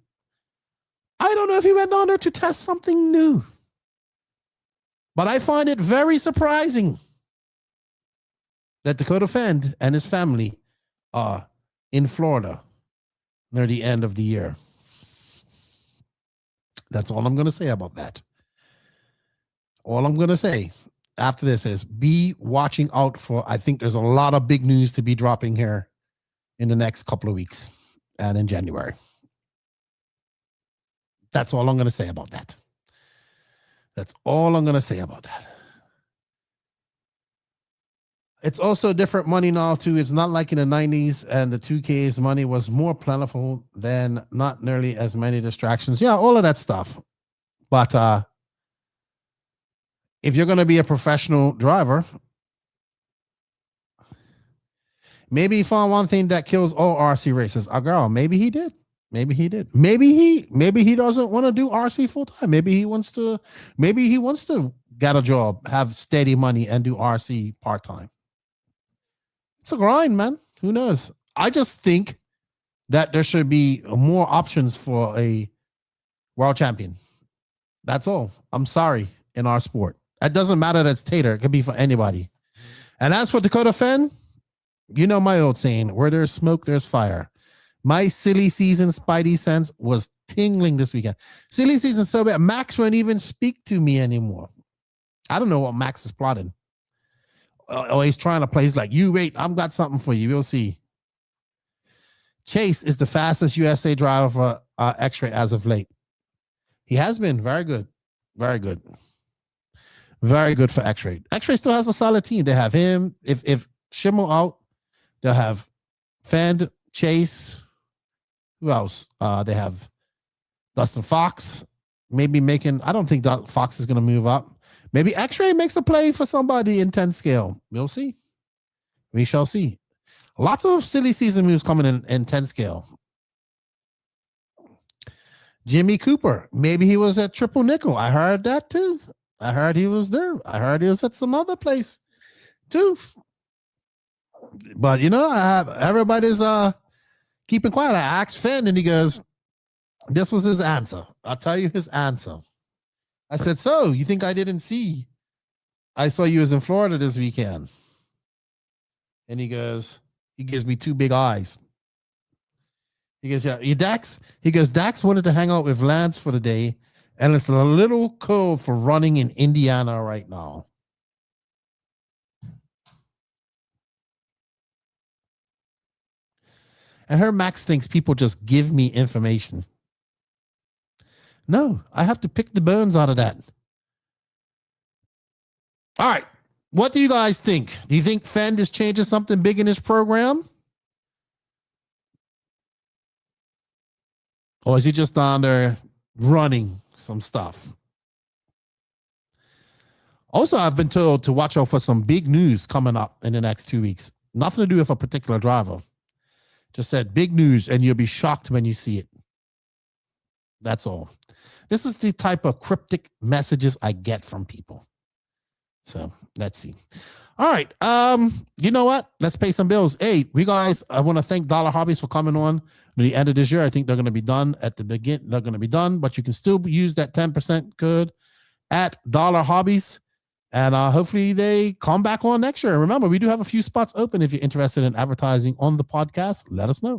I don't know if he went down there to test something new. But I find it very surprising that Dakota Fenn and his family are in Florida near the end of the year. That's all I'm going to say about that. All I'm going to say after this is be watching out for, I think there's a lot of big news to be dropping here in the next couple of weeks and in January. That's all I'm going to say about that. That's all I'm going to say about that. It's also different money now too. It's not like in the 90s and the 2Ks money was more plentiful than not nearly as many distractions. Yeah, all of that stuff. But if you're going to be a professional driver, maybe he found one thing that kills all RC races. A girl. Maybe he did. Maybe he did. Maybe he doesn't want to do RC full time. Maybe he wants to get a job, have steady money, and do RC part time. It's a grind, man. Who knows? I just think that there should be more options for a world champion. That's all. I'm sorry, in our sport. It doesn't matter that it's Tater. It could be for anybody. And as for Dakota Fenn, you know my old saying, where there's smoke, there's fire. My silly season Spidey sense was tingling this weekend. Silly season so bad, Max won't even speak to me anymore. I don't know what Max is plotting. Oh, he's trying to play. He's like, you wait, I've got something for you. We'll see. Chase is the fastest USA driver for X-Ray as of late. He has been very good. Very good. Very good for X-Ray. X-Ray still has a solid team. They have him. If Schimmel out, they'll have Fend, Chase. Who else? They have Dustin Fox. Maybe making, I don't think Fox is going to move up. Maybe X-Ray makes a play for somebody in 10 scale. We'll see. We shall see. Lots of silly season moves coming in 10 scale. Jimmy Cooper. Maybe he was at Triple Nickel. I heard that too. I heard he was there. I heard he was at some other place too. But you know, everybody's keeping quiet. I asked Finn and he goes, this was his answer. I'll tell you his answer. I said, so you think I didn't see? I saw you was in Florida this weekend. And he goes, he gives me two big eyes. He goes, yeah, you Dax? He goes, Dax wanted to hang out with Lance for the day, and it's a little cold for running in Indiana right now. And her Max thinks people just give me information. No, I have to pick the bones out of that. All right. What do you guys think? Do you think Fend is changing something big in his program? Or is he just down there running some stuff? Also, I've been told to watch out for some big news coming up in the next 2 weeks. Nothing to do with a particular driver. Just said big news, and you'll be shocked when you see it. That's all. This is the type of cryptic messages I get from people. So let's see. All right. You know what? Let's pay some bills. Hey, we guys, I want to thank Dollar Hobbies for coming on to the end of this year. I think they're going to be done at the beginning. They're going to be done, but you can still use that 10% code at Dollar Hobbies. And hopefully they come back on next year. Remember, we do have a few spots open. If you're interested in advertising on the podcast, let us know.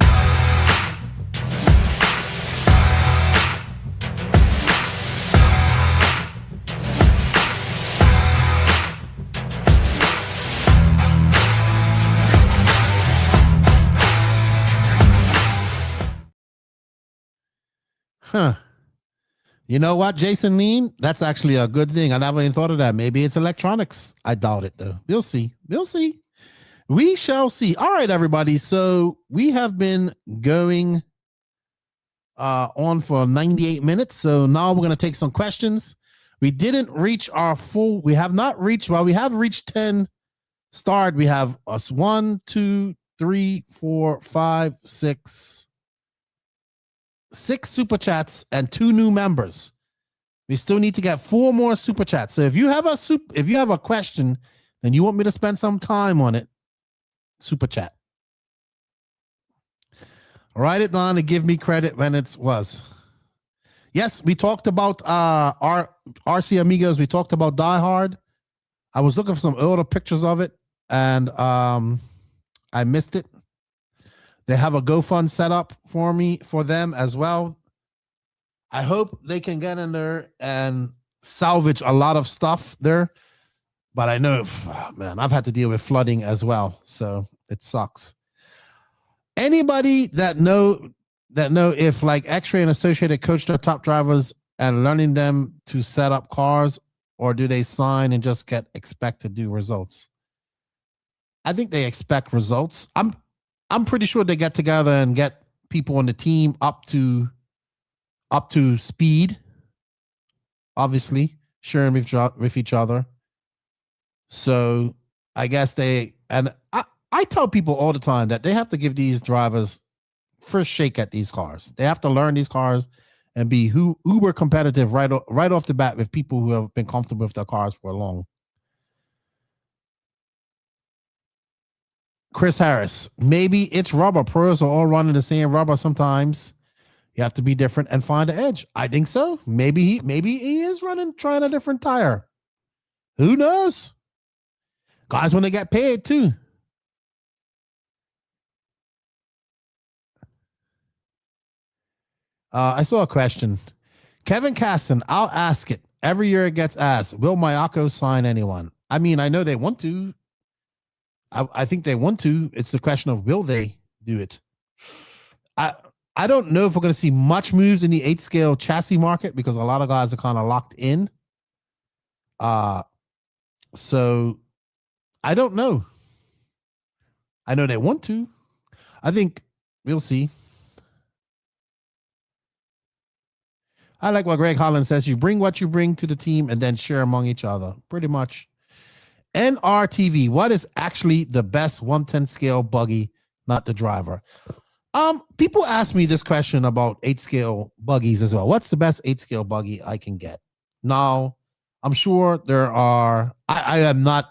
Huh. You know what, Jason Lean? That's actually a good thing. I never even thought of that. Maybe it's electronics. I doubt it, though. We'll see. We'll see. We shall see. All right, everybody. So we have been going on for 98 minutes. So now we're going to take some questions. We didn't reach our full. We have not reached. Well, we have reached 10 starred. We have us 1, 2, 3, 4, 5, 6 super chats and 2 new members. We still need to get 4 more super chats. So if you have a question and you want me to spend some time on it, super chat. Write it down and give me credit when it was. Yes, we talked about our RC Amigos. We talked about Die Hard. I was looking for some older pictures of it, and I missed it. They have a GoFund set up for them as well. I hope they can get in there and salvage a lot of stuff there. But I know, man, I've had to deal with flooding as well, so it sucks. Anybody that know if like X-Ray and Associated coach their top drivers and learning them to set up cars, or do they sign and just get expect to do results? I think they expect results. I'm pretty sure they get together and get people on the team up to speed. Obviously, sharing with each other. So I guess I tell people all the time that they have to give these drivers first shake at these cars. They have to learn these cars and be uber competitive right off the bat with people who have been comfortable with their cars for long. Chris Harris, maybe it's rubber. Pros are all running the same rubber sometimes. You have to be different and find the edge. I think so. Maybe he is trying a different tire. Who knows? Guys want to get paid too. I saw a question. Kevin Casson, I'll ask it. Every year it gets asked, will Mayako sign anyone? I mean, I know they want to. I think they want to. It's the question of will they do it? I don't know if we're going to see much moves in the 8-scale chassis market because a lot of guys are kind of locked in. So I don't know. I know they want to. I think we'll see. I like what Greg Holland says. You bring what you bring to the team and then share among each other. Pretty much. NRTV, what is actually the best 110 scale buggy, not the driver? People ask me this question about 8-scale buggies as well. What's the best 8-scale buggy I can get? Now, I'm sure there are. I am not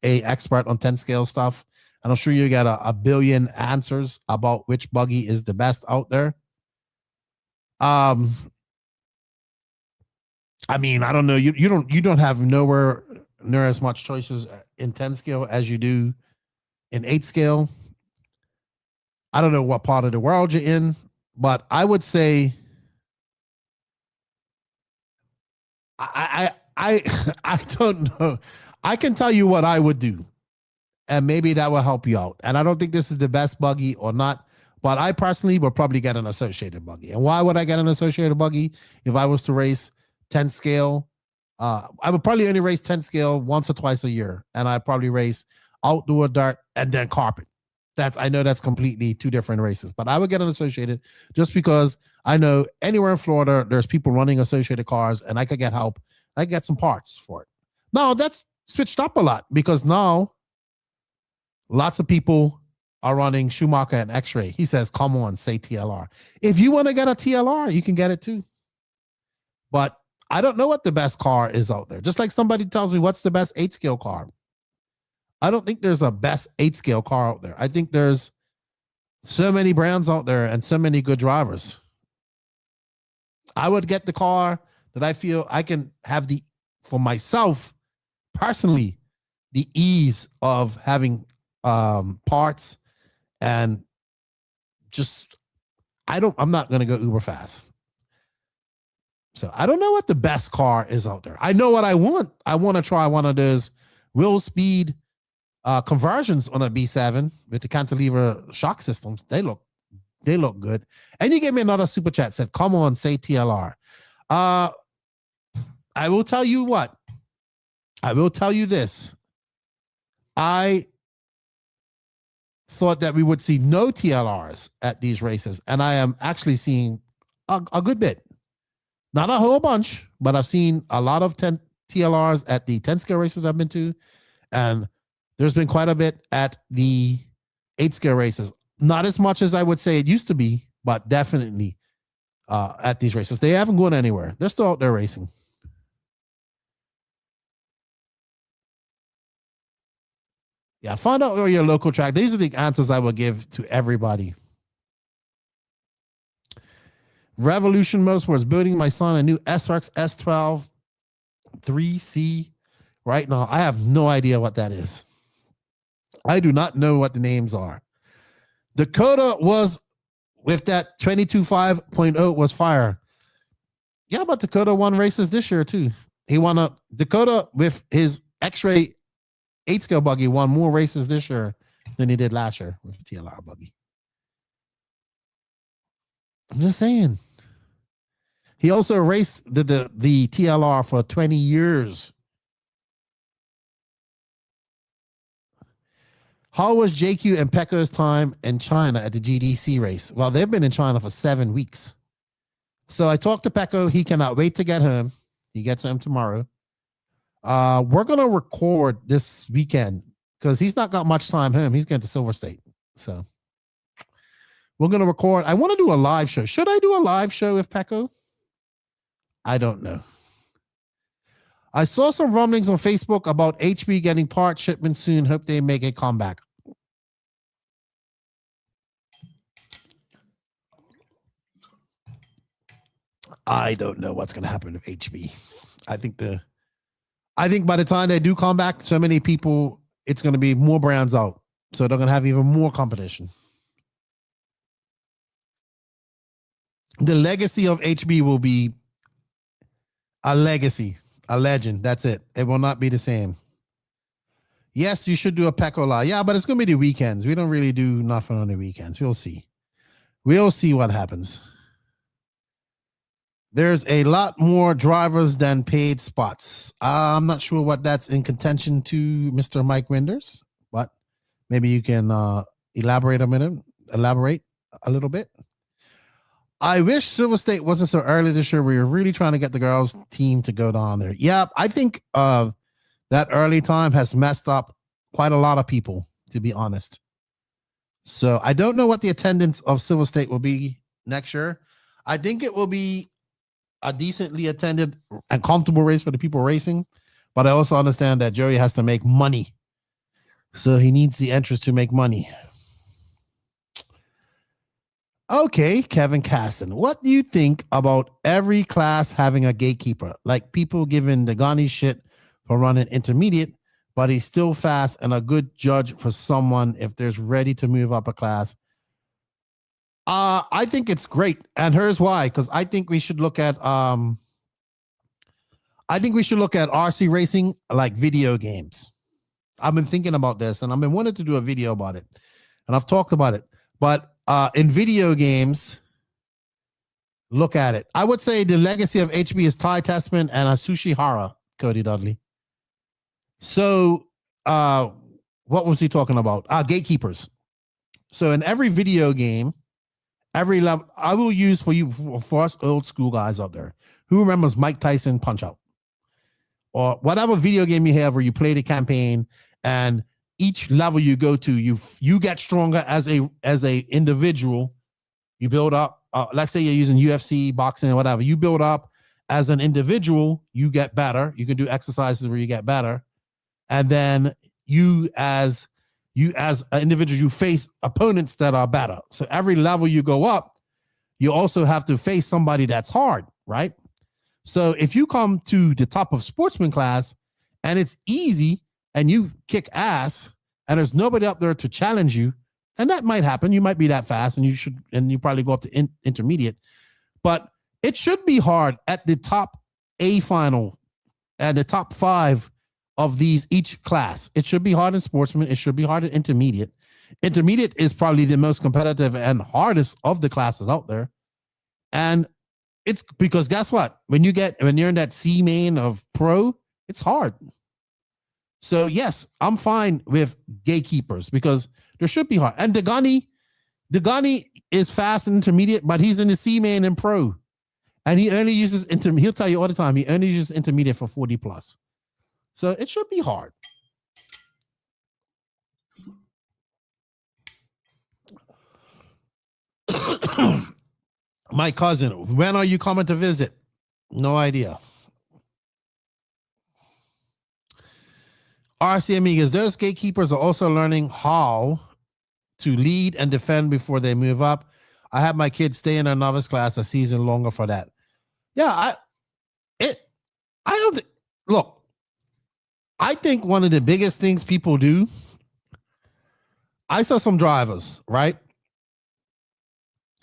an expert on 10-scale stuff, and I'm sure you get a billion answers about which buggy is the best out there. I mean, I don't know. You don't have nowhere near as much choices in 10-scale as you do in 8-scale. I don't know what part of the world you're in, but I would say I don't know. I can tell you what I would do, and maybe that will help you out. And I don't think this is the best buggy or not, but I personally would probably get an associated buggy. And why would I get an associated buggy if I was to race 10-scale? I would probably only race 10-scale once or twice a year, and I'd probably race outdoor dirt and then carpet. I know that's completely two different races, but I would get an associated just because I know anywhere in Florida, there's people running associated cars and I could get help. I could get some parts for it. Now that's switched up a lot because now lots of people are running Schumacher and X-Ray. He says, come on, say TLR. If you want to get a TLR, you can get it too. But I don't know what the best car is out there. Just like somebody tells me what's the best 8-scale car. I don't think there's a best 8-scale car out there. I think there's so many brands out there and so many good drivers. I would get the car that I feel I can have for myself personally, the ease of having parts and just, I'm not going to go uber fast. So I don't know what the best car is out there. I know what I want. I want to try one of those wheel speed conversions on a B7 with the cantilever shock systems. They look good. And you gave me another super chat, said, come on, say TLR. I will tell you what. I will tell you this. I thought that we would see no TLRs at these races, and I am actually seeing a good bit. Not a whole bunch, but I've seen a lot of 10 TLRs at the 10-scale races I've been to, and there's been quite a bit at the 8-scale races. Not as much as I would say it used to be, but definitely at these races. They haven't gone anywhere. They're still out there racing. Yeah, find out where your local track. These are the answers I will give to everybody. Revolution Motorsports building my son a new SRX S12 3C right now. I have no idea what that is. I do not know what the names are. Dakota was with that 22.5.0 was fire. Yeah, but Dakota won races this year too. He won Dakota with his X-Ray 8-scale buggy won more races this year than he did last year with the TLR buggy. I'm just saying. He also raced the TLR for 20 years. How was JQ and Pecco's time in China at the GDC race? Well, they've been in China for 7 weeks. So I talked to Pecco. He cannot wait to get home. He gets home tomorrow. We're going to record this weekend because he's not got much time home. He's going to Silver State. So we're going to record. I want to do a live show. Should I do a live show with Pecco? I don't know. I saw some rumblings on Facebook about HB getting part shipment soon. Hope they make a comeback. I don't know what's going to happen with HB. I think by the time they do come back, so many people, it's going to be more brands out. So they're going to have even more competition. The legacy of HB will be a legacy, a legend. That's it. It will not be the same. Yes, you should do a Pecco live. Yeah, but it's going to be the weekends. We don't really do nothing on the weekends. We'll see. We'll see what happens. There's a lot more drivers than paid spots. I'm not sure what that's in contention to Mr. Mike Winders, but maybe you can elaborate a little bit. I wish Silver State wasn't so early this year. We were really trying to get the girls' team to go down there. Yeah, I think that early time has messed up quite a lot of people, to be honest. So I don't know what the attendance of Silver State will be next year. I think it will be a decently attended and comfortable race for the people racing, but I also understand that Joey has to make money. So he needs the entrance to make money. Okay, Kevin Casson, what do you think about every class having a gatekeeper? Like people giving the Ghani shit for running intermediate, but he's still fast and a good judge for someone if there's ready to move up a class. I think it's great, and here's why. Because I think we should look at RC racing like video games. I've been thinking about this, and I've been wanting to do a video about it, and I've talked about it. But in video games, look at it. I would say the legacy of HB is Ty Tessman and Asushi Hara, Cody Dudley. So, what was he talking about? Gatekeepers. So in every video game, every level, I will use for us old school guys out there who remembers Mike Tyson Punch-Out, or whatever video game you have where you play the campaign, and each level you go to, you get stronger as a individual. You build up. Let's say you're using UFC, boxing, or whatever. You build up as an individual. You get better. You can do exercises where you get better, and then you as an individual, you face opponents that are better. So every level you go up, you also have to face somebody that's hard, right? So if you come to the top of sportsman class and it's easy and you kick ass and there's nobody up there to challenge you, and that might happen. You might be that fast and you probably go up to intermediate, but it should be hard at the top A final and the top 5 of these each class. It should be hard in sportsman. It should be hard in intermediate. Intermediate is probably the most competitive and hardest of the classes out there. And it's because guess what? When you're in that C main of pro, it's hard. So yes, I'm fine with gatekeepers because there should be hard. And Dagani is fast and intermediate, but he's in the C main and pro. And he only uses he'll tell you all the time, he only uses intermediate for 40 plus. So it should be hard. My cousin, when are you coming to visit? No idea. RC Amigas, those gatekeepers are also learning how to lead and defend before they move up. I have my kids stay in a novice class a season longer for that. Yeah, I think one of the biggest things people do, I saw some drivers, right?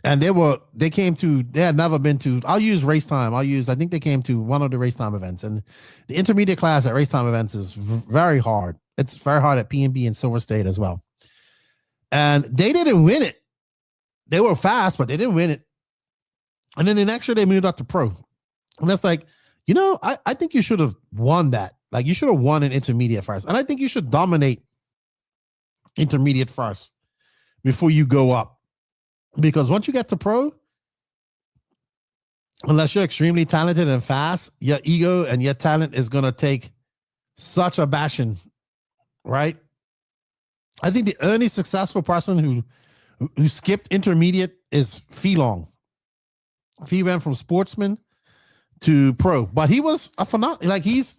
And they had never been to, I'll use race time. I think they came to one of the race time events, and the intermediate class at race time events is very hard. It's very hard at PNB and Silver State as well. And they didn't win it. They were fast, but they didn't win it. And then the next year they moved up to pro. And that's like, I think you should have won that. Like you should have won an intermediate first. And I think you should dominate intermediate first before you go up. Because once you get to pro, unless you're extremely talented and fast, your ego and your talent is going to take such a bashing, right? I think the only successful person who skipped intermediate is Felong. He went from sportsman to pro, but he was a phenomenal, like he's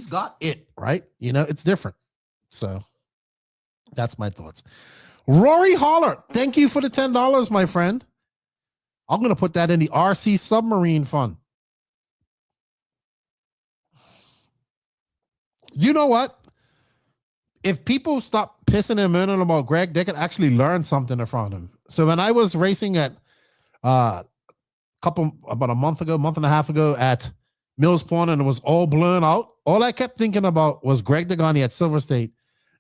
got it, right? You know, it's different. So that's my thoughts. Rory Holler, thank you for the $10, my friend. I'm going to put that in the RC Submarine Fund. You know what? If people stop pissing and moaning about Greg, they could actually learn something from him. So when I was racing at about a month and a half ago at Mills Point, and it was all blown out, all I kept thinking about was Greg Degani at Silver State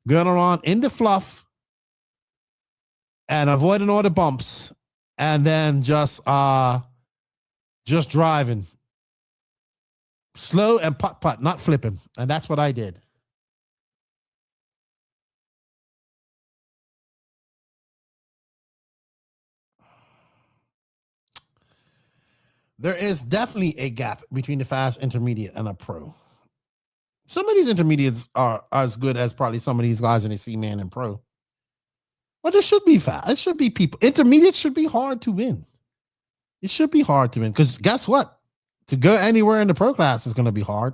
going around in the fluff and avoiding all the bumps, and then just driving slow and putt, not flipping. And that's what I did. There is definitely a gap between the fast intermediate and a pro. Some of these intermediates are as good as probably some of these guys in the C-Man and pro. But it should be fast. It should be people. Intermediate should be hard to win. It should be hard to win because guess what? To go anywhere in the pro class is going to be hard.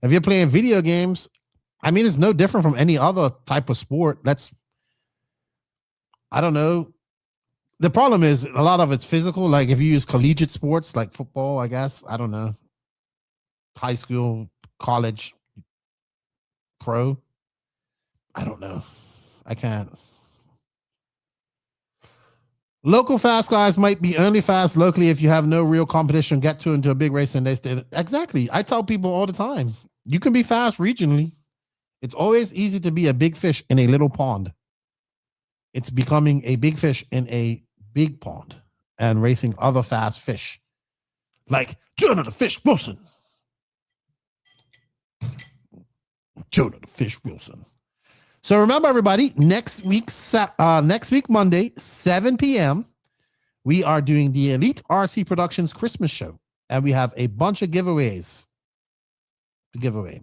If you're playing video games, I mean, it's no different from any other type of sport. I don't know. The problem is a lot of it's physical. Like if you use collegiate sports like football, I guess, I don't know. High school, college, pro. I don't know. I can't. Local fast guys might be only fast locally if you have no real competition, get to into a big race and they stay. Exactly. I tell people all the time, you can be fast regionally. It's always easy to be a big fish in a little pond. It's becoming a big fish in a big pond and racing other fast fish. Like Jonah the Fish Wilson. Jonah the Fish Wilson. So remember, everybody, next week, Monday, 7 p.m., we are doing the Elite RC Productions Christmas show, and we have a bunch of giveaways to give away.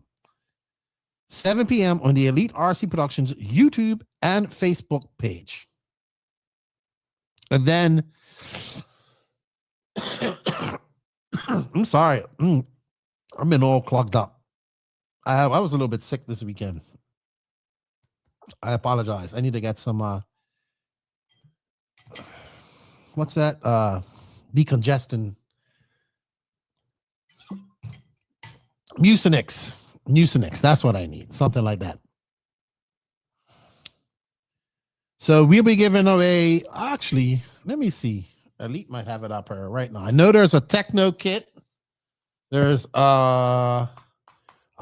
7 p.m. on the Elite RC Productions YouTube and Facebook page. And then, I'm sorry, I've been all clogged up. I was a little bit sick this weekend. I apologize. I need to get some what's that? Decongestant. Mucinix. That's what I need. Something like that. So we'll be giving away, actually, let me see. Elite might have it up here right now. I know there's a Tekno kit. There's a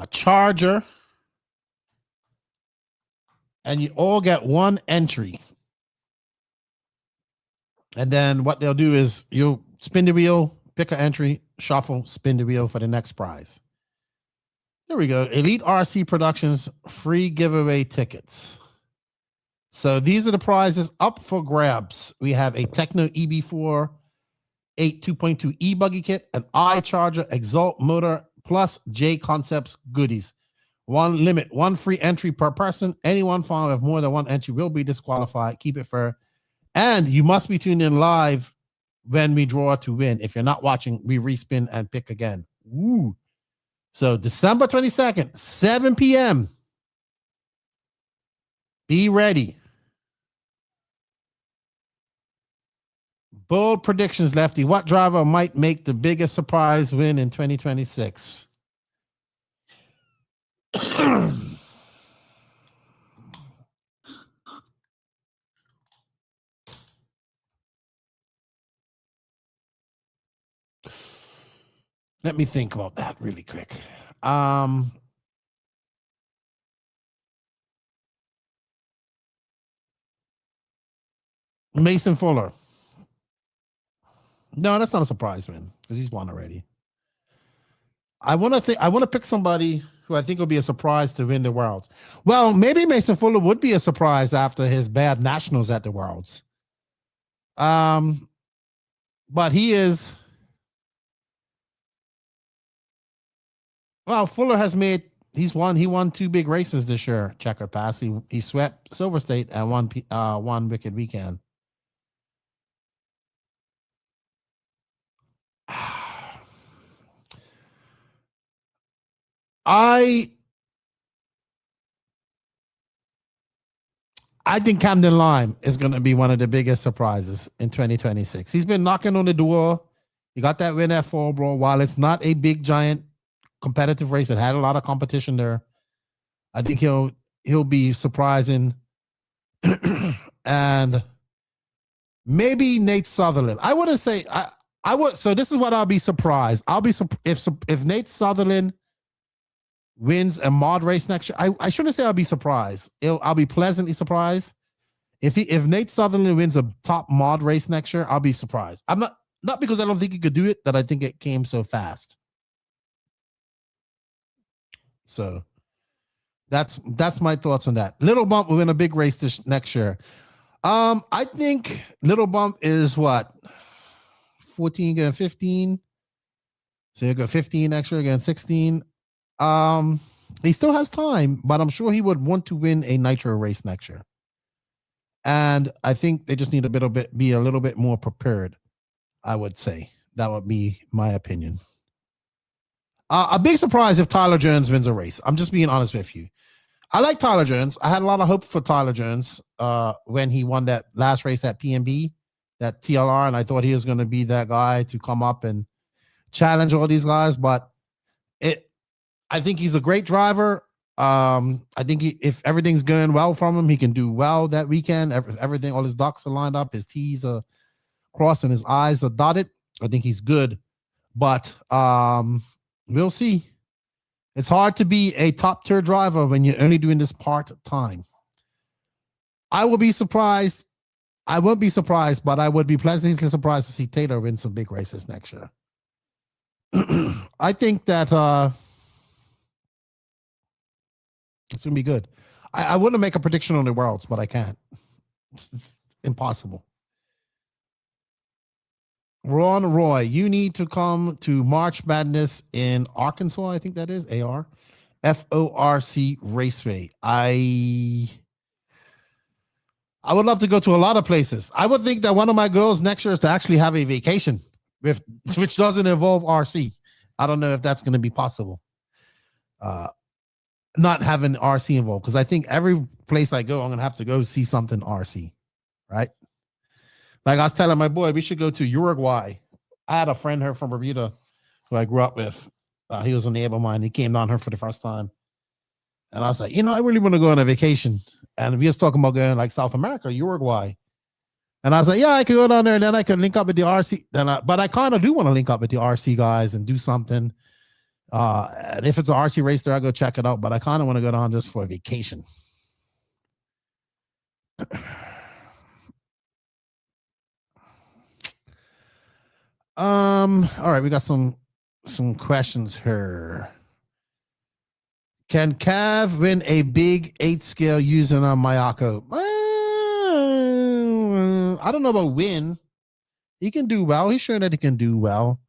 charger. And you all get one entry. And then what they'll do is you'll spin the wheel, pick an entry, shuffle, spin the wheel for the next prize. There we go. Elite RC Productions free giveaway tickets. So these are the prizes up for grabs. We have a Tekno EB48 2.2 E-Buggy kit, an iCharger, EXALT motor, plus J Concepts goodies. One free entry per person. Anyone found with more than one entry will be disqualified. Keep it fair. And you must be tuned in live when we draw to win. If you're not watching, we respin and pick again. Woo. So December 22nd, 7 p.m. Be ready. Bold predictions, Lefty. What driver might make the biggest surprise win in 2026? Let me think about that really quick. Mason Fuller. No, that's not a surprise, man, because he's won already. I want to pick somebody who I think will be a surprise to win the Worlds. Well, maybe Mason Fuller would be a surprise after his bad nationals at the Worlds. But he is. Well, Fuller has made. He won 2 big races this year. Checker Pass. He swept Silver State and won Wicked Weekend. I think Camden Lime is going to be one of the biggest surprises in 2026. He's been knocking on the door. He got that win at Fallbrook. While it's not a big, giant competitive race, it had a lot of competition there. I think he'll be surprising. And maybe Nate Sutherland. I wouldn't say I would. So this is what I'll be surprised. I'll be if Nate Sutherland wins a mod race next year. I shouldn't say I'll be surprised. I'll be pleasantly surprised. If Nate Sutherland wins a top mod race next year, I'll be surprised. I'm not because I don't think he could do it, that I think it came so fast. So that's my thoughts on that. Little Bump will win a big race next year. I think Little Bump is what, 14 against 15. So you got 15 next year against 16. He still has time, but I'm sure he would want to win a Nitro race next year. And I think they just need be a little bit more prepared, I would say. That would be my opinion. A big surprise if Tyler Jones wins a race. I'm just being honest with you. I like Tyler Jones. I had a lot of hope for Tyler Jones when he won that last race at PNB, that TLR, and I thought he was going to be that guy to come up and challenge all these guys, but I think he's a great driver. I think if everything's going well from him, he can do well that weekend. Everything, all his ducks are lined up, his T's are crossed, and his I's are dotted. I think he's good, but we'll see. It's hard to be a top tier driver when you're only doing this part time. I will be surprised. I won't be surprised, but I would be pleasantly surprised to see Taylor win some big races next year. I think that it's going to be good. I want to make a prediction on the Worlds, but I can't. It's impossible. Ron Roy, you need to come to March Madness in Arkansas. I think that is AR. FORC Raceway. I would love to go to a lot of places. I would think that one of my goals next year is to actually have a vacation, which doesn't involve RC. I don't know if that's going to be possible. Not having RC involved, because I think every place I go, I'm going to have to go see something RC, right? Like I was telling my boy, we should go to Uruguay. I had a friend here from Bermuda who I grew up with. He was a neighbor of mine. He came down here for the first time. And I was like, I really want to go on a vacation. And we was talking about going like South America, Uruguay. And I was like, yeah, I could go down there and then I can link up with the RC. But I kind of do want to link up with the RC guys and do something. And if it's an RC race there, I'll go check it out. But I kind of want to go down just for a vacation. All right, we got some questions here. Can Cav win a big 8 scale using a Mayako? I don't know about win. He can do well. He's sure that he can do well.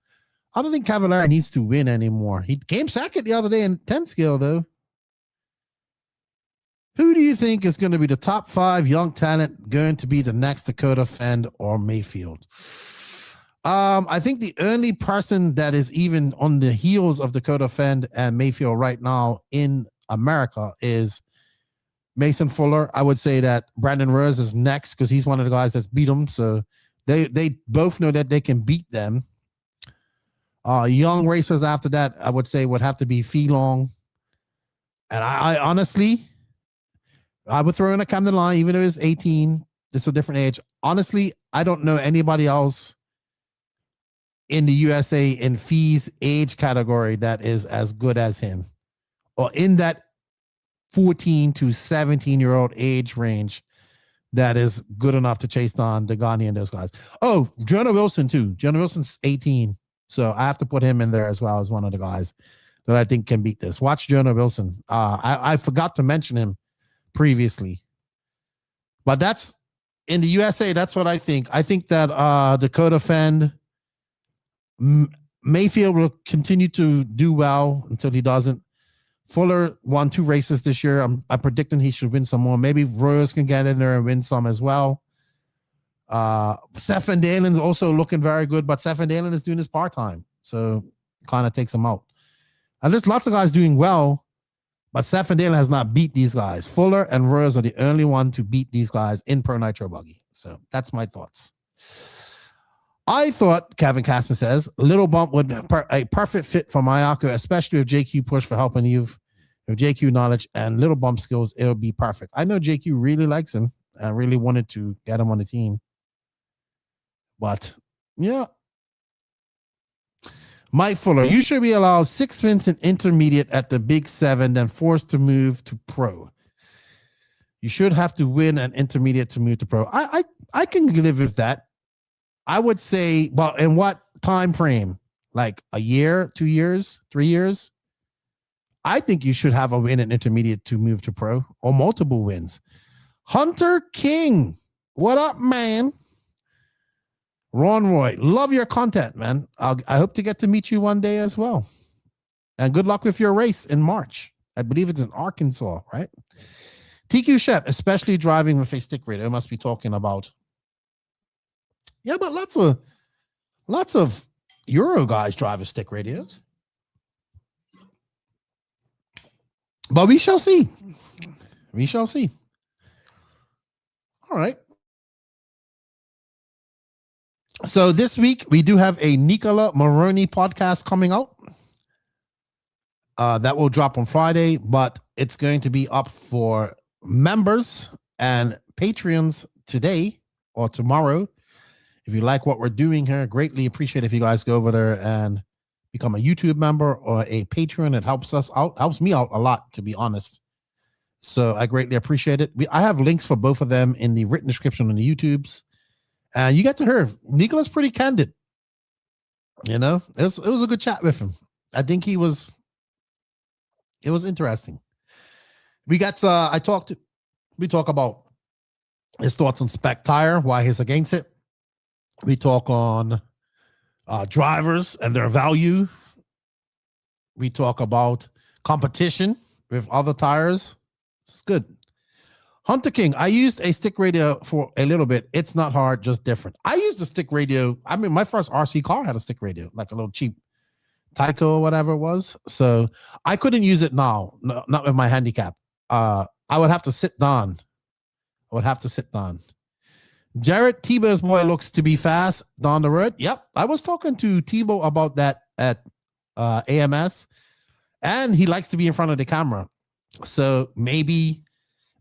I don't think Cavallari needs to win anymore. He came second the other day in 10 scale, though. Who do you think is going to be the top 5 young talent going to be the next Dakota Fend or Mayfield? I think the only person that is even on the heels of Dakota Fend and Mayfield right now in America is Mason Fuller. I would say that Brandon Rose is next because he's one of the guys that's beat them. So they both know that they can beat them. Young racers after that, I would say, would have to be Fee Long. And I honestly, I would throw in a Camden Line, even though it's 18. It's a different age. Honestly, I don't know anybody else in the USA in Fee's age category that is as good as him, or in that 14 to 17-year-old age range that is good enough to chase down Degani and those guys. Oh, Jonah Wilson too. Jonah Wilson's 18. So I have to put him in there as well as one of the guys that I think can beat this. Watch Jonah Wilson. I forgot to mention him previously, but that's in the USA. That's what I think. I think that Dakota Fend, Mayfield will continue to do well until he doesn't. Fuller won 2 races this year. I'm predicting he should win some more. Maybe Royals can get in there and win some as well. Seth Van Dalen's also looking very good, but Seth Van Dalen is doing his part-time, so kind of takes him out. And there's lots of guys doing well, but Seth Van Dalen has not beat these guys. Fuller and Royals are the only one to beat these guys in Pro Nitro Buggy. So that's my thoughts. I thought, Kevin Caston says, Little Bump would be a perfect fit for Mayako, especially with JQ push for helping you with JQ knowledge and Little Bump skills. It'll be perfect. I know JQ really likes him and really wanted to get him on the team. But, yeah. Mike Fuller, you should be allowed 6 wins in intermediate at the Big 7, then forced to move to pro. You should have to win an intermediate to move to pro. I can live with that. I would say, well, in what time frame? Like a year, 2 years, 3 years? I think you should have a win in intermediate to move to pro, or multiple wins. Hunter King, what up, man? Ron Roy, love your content, man. I hope to get to meet you one day as well. And good luck with your race in March. I believe it's in Arkansas, right? TQ Chef, especially driving with a stick radio, must be talking about. Yeah, but lots of Euro guys drive a stick radios. But we shall see. We shall see. All right. So this week we do have a Nicola Moroni podcast coming out. That will drop on Friday, but it's going to be up for members and Patreons today or tomorrow. If you like what we're doing here, greatly appreciate if you guys go over there and become a YouTube member or a Patreon. It helps us out, helps me out a lot, to be honest. So I greatly appreciate it. I have links for both of them in the written description on the YouTubes. And you get to hear Nicola's pretty candid. You know, it was a good chat with him. I think it was interesting. We got we talk about his thoughts on spec tire, why he's against it. We talk on drivers and their value. We talk about competition with other tires. It's good. Hunter King, I used a stick radio for a little bit. It's not hard, just different. I used a stick radio. I mean, my first RC car had a stick radio, like a little cheap Tyco or whatever it was. So I couldn't use it now, not with my handicap. I would have to sit down. Jared, Tebow's boy looks to be fast down the road. Yep. I was talking to Tebow about that at AMS, and he likes to be in front of the camera. So maybe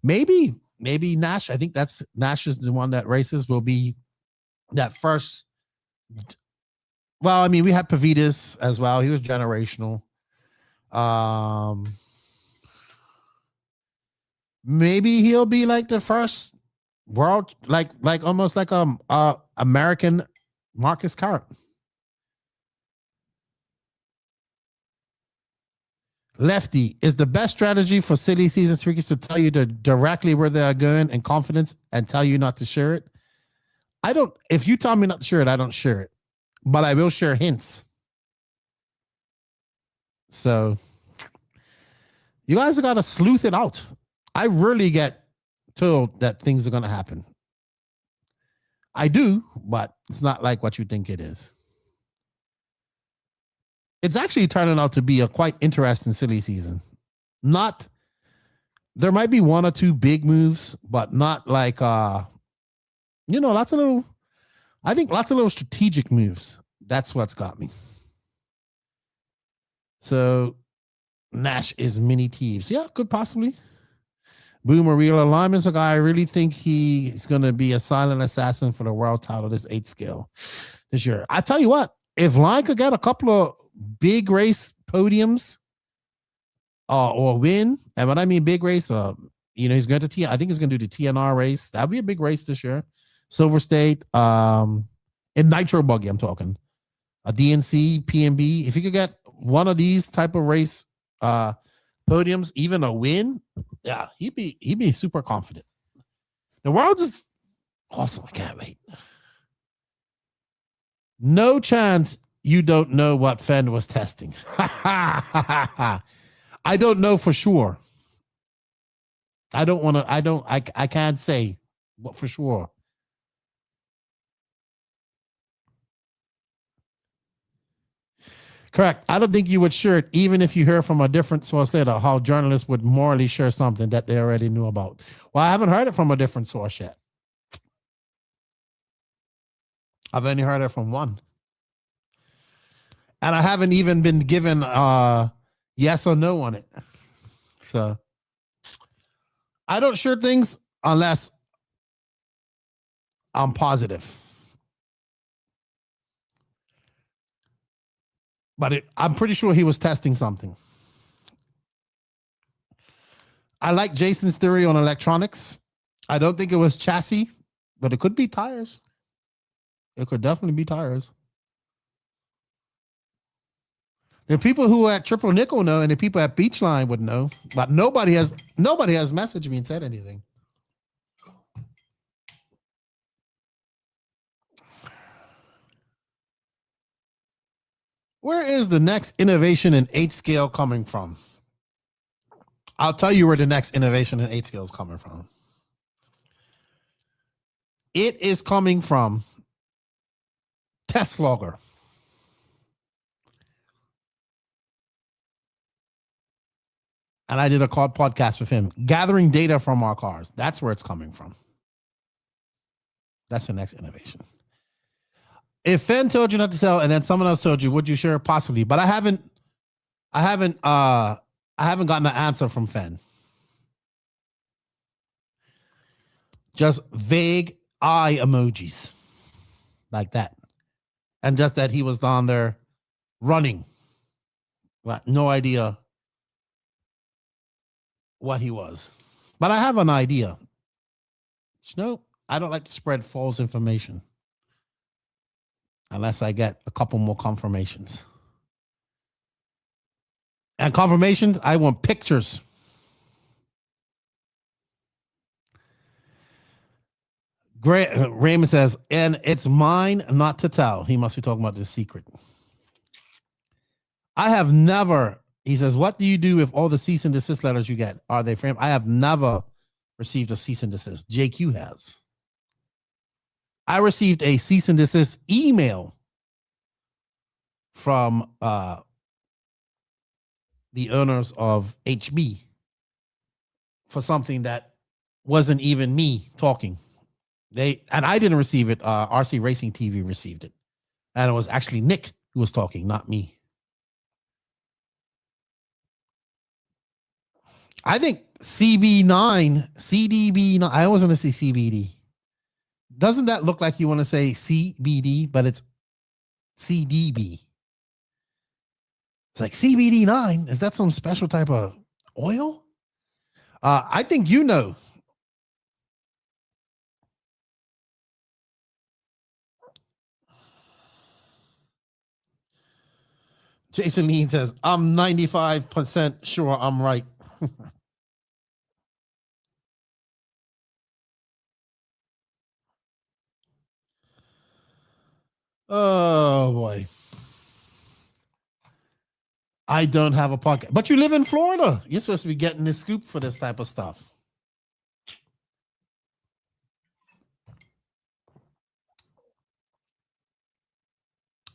Nash, I think that's Nash is the one that races, will be that first. Well, I mean, we had Pavitas as well. He was generational. Maybe he'll be like the first world, like almost like American Marcus Carrot. Lefty, is the best strategy for silly season streakers to tell you directly where they are going in confidence and tell you not to share it? If you tell me not to share it, I don't share it, but I will share hints. So you guys have got to sleuth it out. I really get told that things are going to happen. I do, but it's not like what you think it is. It's actually turning out to be a quite interesting silly season. There might be one or two big moves, but not like, lots of little strategic moves. That's what's got me. So Nash is mini Teeves. Yeah, could possibly. Boomer Real Alignment's a guy I really think he's going to be a silent assassin for the world title, this 8 scale this year. I tell you what, if Line could get a couple of big race podiums or win, and when I mean big race, he's going to I think he's going to do the TNR race. That'd be a big race this year. Silver State, in Nitro Buggy, I'm talking. A DNC, PMB. If you could get one of these type of race podiums, even a win, yeah, he'd be super confident. The world is awesome. I can't wait. No chance you don't know what Fenn was testing. I don't know for sure. I can't say what for sure. Correct. I don't think you would share it, even if you hear from a different source later, how journalists would morally share something that they already knew about. Well, I haven't heard it from a different source yet. I've only heard it from one. And I haven't even been given yes or no on it. So I don't share things unless I'm positive. But I'm pretty sure he was testing something. I like Jason's theory on electronics. I don't think it was chassis, but it could be tires. It could definitely be tires. The people who are at Triple Nickel know, and the people at Beachline would know, but nobody has messaged me and said anything. Where is the next innovation in 8 scale coming from? I'll tell you where the next innovation in 8 scale is coming from. It is coming from Test Logger. And I did a podcast with him, gathering data from our cars. That's where it's coming from. That's the next innovation. If Fenn told you not to sell and then someone else told you, would you share? Possibly, but I haven't gotten an answer from Fenn. Just vague eye emojis like that. And just that he was down there running. But no idea what he was. But I have an idea. No, I don't like to spread false information unless I get a couple more confirmations. And confirmations, I want pictures. Raymond says, and it's mine not to tell. He must be talking about the secret. I have never, he says, what do you do with all the cease and desist letters you get? Are they framed? I have never received a cease and desist. JQ has. I received a cease and desist email from the owners of HB for something that wasn't even me talking. And I didn't receive it. RC Racing TV received it. And it was actually Nick who was talking, not me. I think CDB9, I always want to say CBD. Doesn't that look like you want to say CBD, but it's CDB? It's like CBD9. Is that some special type of oil? I think you know. Jason Lean says, I'm 95% sure I'm right. Oh, boy. I don't have a podcast. But you live in Florida. You're supposed to be getting the scoop for this type of stuff.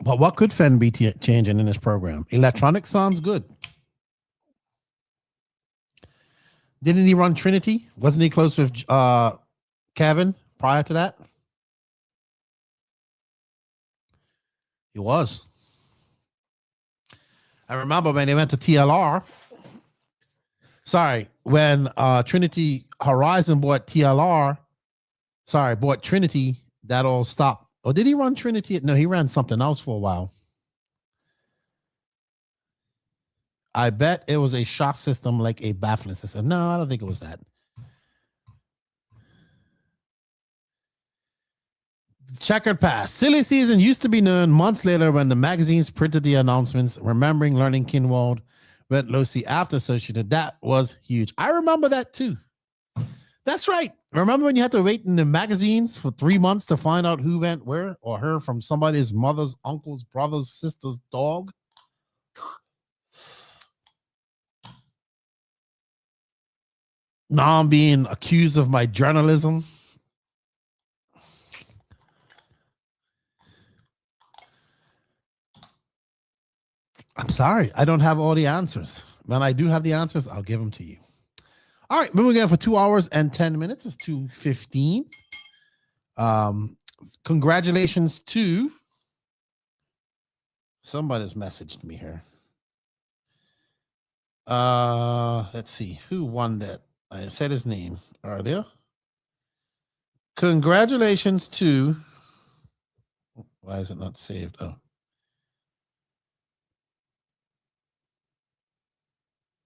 But what could Fenn be changing in this program? Electronics sounds good. Didn't he run Trinity? Wasn't he close with Kevin prior to that? He was. I remember when they went to TLR. Sorry, when Trinity Horizon bought TLR. Sorry, bought Trinity. That all stopped. Or did he run Trinity? No, he ran something else for a while. I bet it was a shock system like a baffling system. No, I don't think it was that. Checkered past. Silly season used to be known months later when the magazines printed the announcements. Remembering learning Kinwald with Lucy after Associated. That was huge. I remember that too. That's right. Remember when you had to wait in the magazines for 3 months to find out who went where or heard from somebody's mother's, uncle's, brother's, sister's dog? Now I'm being accused of my journalism. I'm sorry. I don't have all the answers. When I do have the answers, I'll give them to you. All right. Moving on for 2 hours and 10 minutes. It's 2:15. Congratulations to somebody's messaged me here. Let's see. Who won that? I said his name earlier. Congratulations to... Why is it not saved?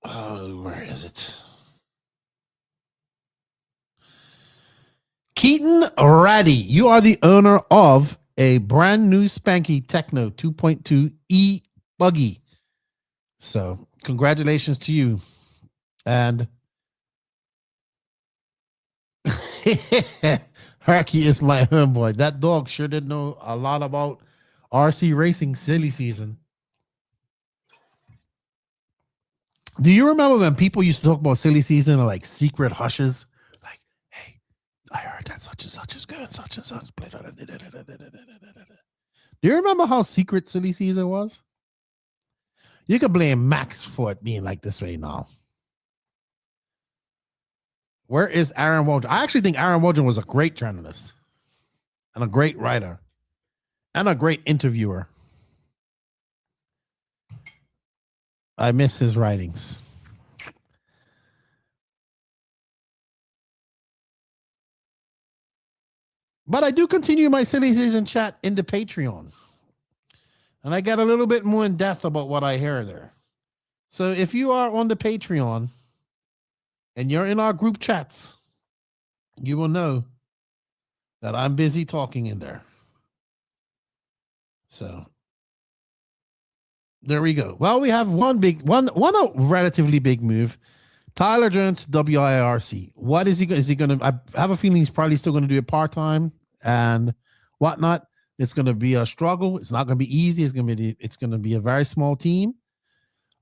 Oh, where is it? Keaton Raddy, you are the owner of a brand new spanky Tekno 2.2 E-Buggy. So, congratulations to you. And Harky is my homeboy. That dog sure did know a lot about RC racing silly season. Do you remember when people used to talk about silly season or like secret hushes? Like, hey, I heard that such and such is good, such and such. Do you remember how secret silly season was? You could blame Max for it being like this right now. Where is Aaron Waldron? I actually think Aaron Waldron was a great journalist and a great writer and a great interviewer. I miss his writings. But I do continue my silly season chat in the Patreon. And I get a little bit more in depth about what I hear there. So if you are on the Patreon and you're in our group chats, you will know that I'm busy talking in there. So there we go. Well, we have one relatively big move. Tyler Jones, WIRC. What is he going to? I have a feeling he's probably still going to do it part-time and whatnot. It's going to be a struggle. It's not going to be easy. It's going to be a very small team.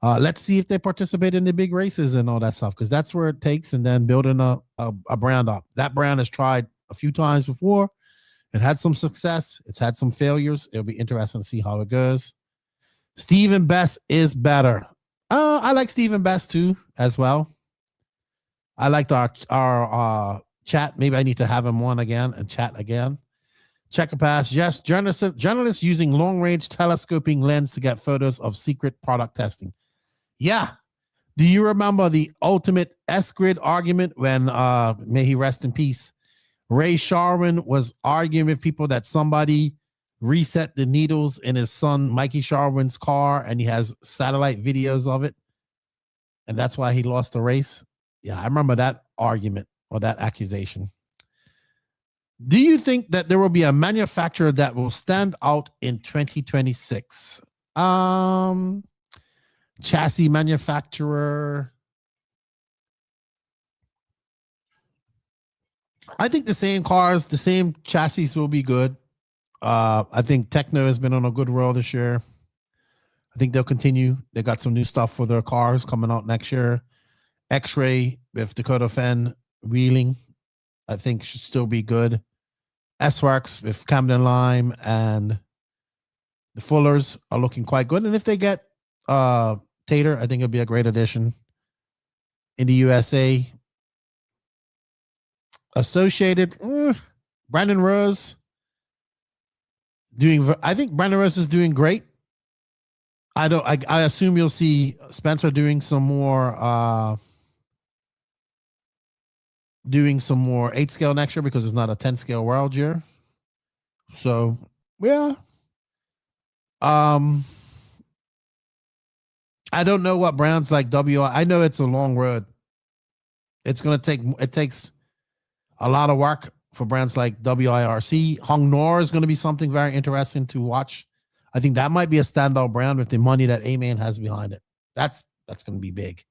Let's see if they participate in the big races and all that stuff, because that's where it takes, and then building a brand up. That brand has tried a few times before. It had some success. It's had some failures. It'll be interesting to see how it goes. Stephen Best is better. I like Stephen Best too, as well. I liked our chat. Maybe I need to have him on again and chat again. Check a pass. Yes, journalists using long-range telescoping lens to get photos of secret product testing. Yeah. Do you remember the ultimate S-grid argument when, may he rest in peace, Ray Sharwin was arguing with people that somebody reset the needles in his son Mikey Sharwin's car, and he has satellite videos of it, and that's why he lost the race? Yeah, I remember that argument or that accusation. Do you think that there will be a manufacturer that will stand out in 2026? Chassis manufacturer. I think the same cars, the same chassis will be good. I think Tekno has been on a good roll this year. I think they'll continue. They got some new stuff for their cars coming out next year. X-Ray with Dakota Fen wheeling, I think should still be good. S-Works with Camden Lime and the Fullers are looking quite good. And if they get Tater, I think it'll be a great addition. In the USA, Associated, Brandon Rose I think Brandon Rose is doing great. I assume you'll see Spencer doing some more 8 scale next year, because it's not a 10 scale world year. So yeah. I don't know what brands like I know it's a long road. It takes a lot of work for brands like WIRC. Hong Nor is going to be something very interesting to watch. I think that might be a standout brand with the money that A-Man has behind it. That's going to be big.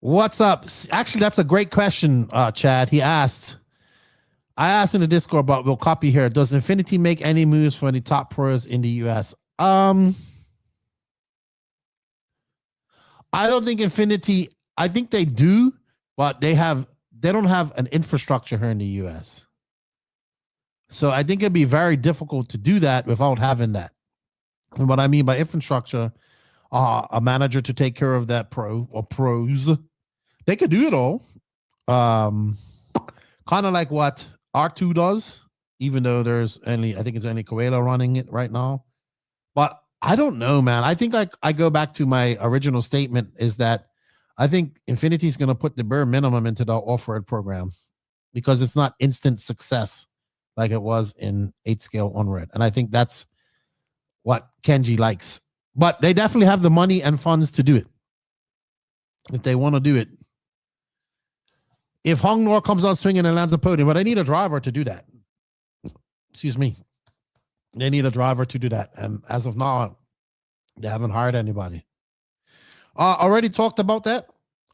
What's up? Actually, that's a great question, Chad. I asked in the Discord, but we'll copy here. Does Infinity make any moves for any top pros in the US? I don't think Infinity, I think they do, but they don't have an infrastructure here in the US. So I think it'd be very difficult to do that without having that. And what I mean by infrastructure, a manager to take care of that pro or pros. They could do it all. Kind of like what R2 does, even though I think it's only Coelho running it right now. But I don't know, man. I think I go back to my original statement is that I think Infinity is going to put the bare minimum into the off-road program because it's not instant success like it was in 8-scale on-road. And I think that's what Kenji likes. But they definitely have the money and funds to do it if they want to do it. If Hong Nor comes out swinging and lands a podium, but I need a driver to do that. Excuse me. They need a driver to do that. And as of now, they haven't hired anybody. Already talked about that.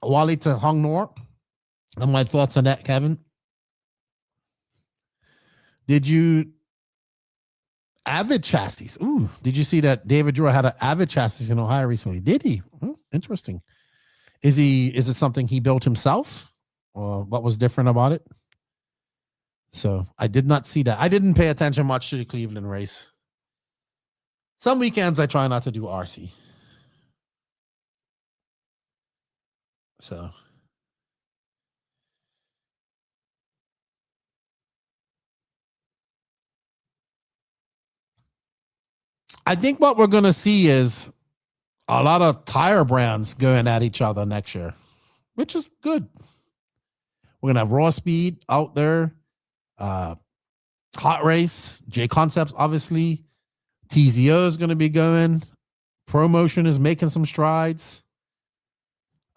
Wally to Hong Nor. And my thoughts on that, Kevin. Did you Avid chassis? Ooh, did you see that David Drew had an Avid chassis in Ohio recently? Did he? Interesting. Is it something he built himself? Or what was different about it? So I did not see that. I didn't pay attention much to the Cleveland race. Some weekends I try not to do RC. So I think what we're going to see is a lot of tire brands going at each other next year, which is good. We're going to have Raw Speed out there, Hot Race, J Concepts, obviously. TZO is going to be going. ProMotion is making some strides.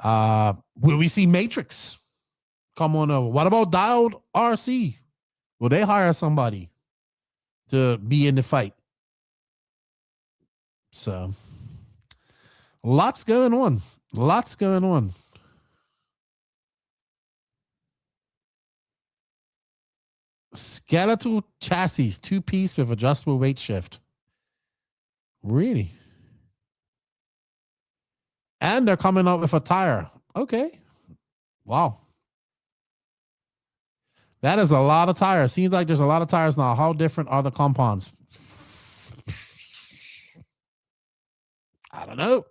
Will we see Matrix come on over? What about Dialed RC? Will they hire somebody to be in the fight? So, lots going on. Lots going on. Skeletal chassis, 2-piece with adjustable weight shift. Really? And they're coming out with a tire. Okay. Wow. That is a lot of tires. Seems like there's a lot of tires now. How different are the compounds? I don't know.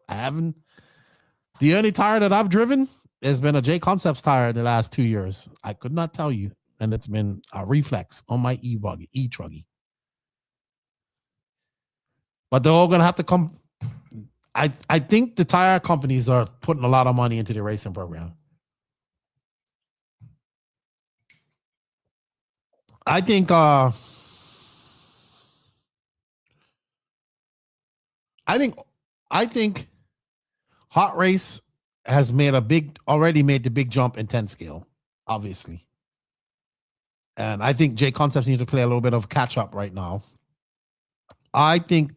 The only tire that I've driven has been a J Concepts tire in the last 2 years. I could not tell you. And it's been a Reflex on my E-Buggy, E-Truggy. But they're all going to have to come. I think the tire companies are putting a lot of money into the racing program. I think Hot Race has already made the big jump in 10 scale, obviously. And I think J Concepts needs to play a little bit of catch up right now. I think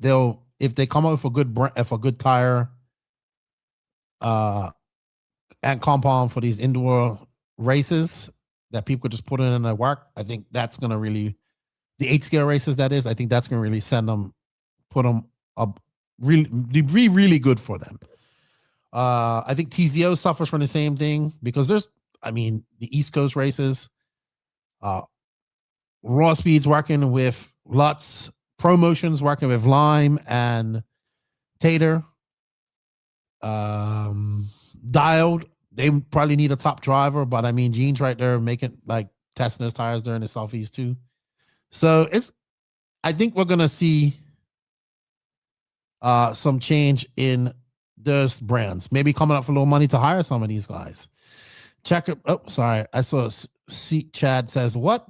if they come up with a good tire and compound for these indoor races that people could just put in their work, I think that's going to really, the 8-scale races that is, I think that's going to really put them up, be really good for them. I think TZO suffers from the same thing because the East Coast races, Raw Speed's working with Lutz, ProMotion's working with Lime and Tater. Dialed, they probably need a top driver, but Gene's right there making testing his tires there in the Southeast too. So I think we're gonna see some change in those brands. Maybe coming up for a little money to hire some of these guys. Check it. Oh, sorry. I saw Chad says, what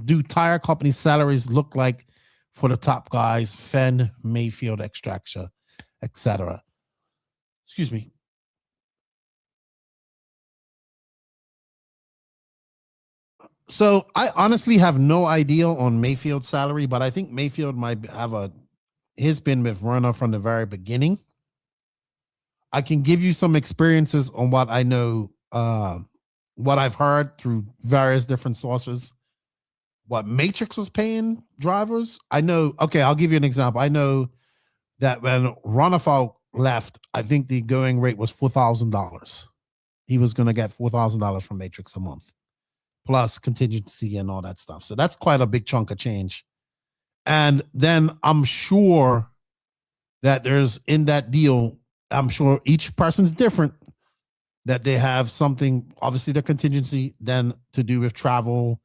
do tire company salaries look like for the top guys? Fenn, Mayfield, Extraction, etc. Excuse me. So I honestly have no idea on Mayfield's salary, but I think Mayfield might have he's been with Runner from the very beginning. I can give you some experiences on what I know, what I've heard through various different sources. What Matrix was paying drivers, I know. Okay, I'll give you an example. I know that when Ronafal left, I think the going rate was $4,000. He was going to get $4,000 from Matrix a month, plus contingency and all that stuff. So that's quite a big chunk of change. And then I'm sure that there's in that deal, I'm sure each person's different, that they have something, obviously their contingency, then to do with travel,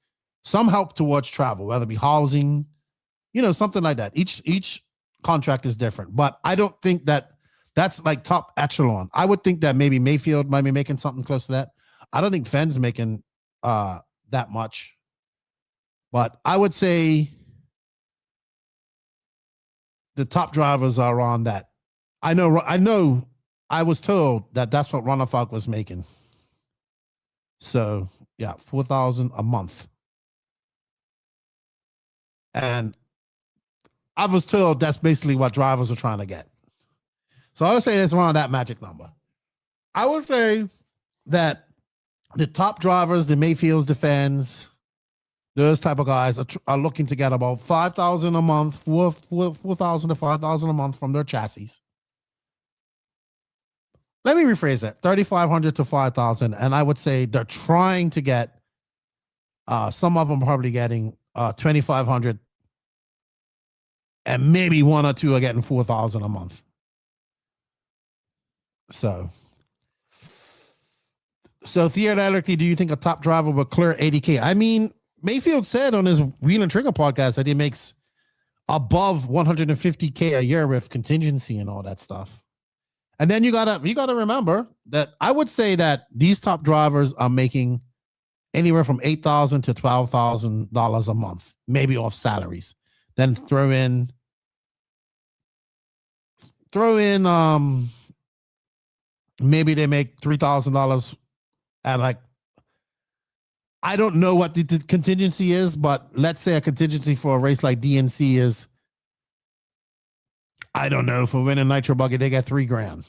some help towards travel, whether it be housing, something like that. Each contract is different, but I don't think that that's like top echelon. I would think that maybe Mayfield might be making something close to that. I don't think Fenn's making that much, but I would say the top drivers are on that. I know I was told that that's what Ronafalk was making. So yeah, $4,000 a month. And I was told that's basically what drivers are trying to get. So I would say it's around that magic number. I would say that the top drivers, the Mayfields, the Fens, those type of guys are looking to get about $5,000 a month, $4,000 to $5,000 a month from their chassis. Let me rephrase that: $3,500 to $5,000, and I would say they're trying to get. Some of them probably getting $2,500, and maybe one or two are getting $4,000 a month. So theoretically, do you think a top driver will clear $80K? I mean, Mayfield said on his Wheel and Trigger podcast that he makes above $150K a year with contingency and all that stuff. And then you gotta remember that I would say that these top drivers are making anywhere from $8,000 to $12,000 a month, maybe off salaries. Then throw in maybe they make $3,000 at, like, I don't know what the contingency is, but let's say a contingency for a race like DNC is, I don't know, for winning Nitro Buggy, they get $3,000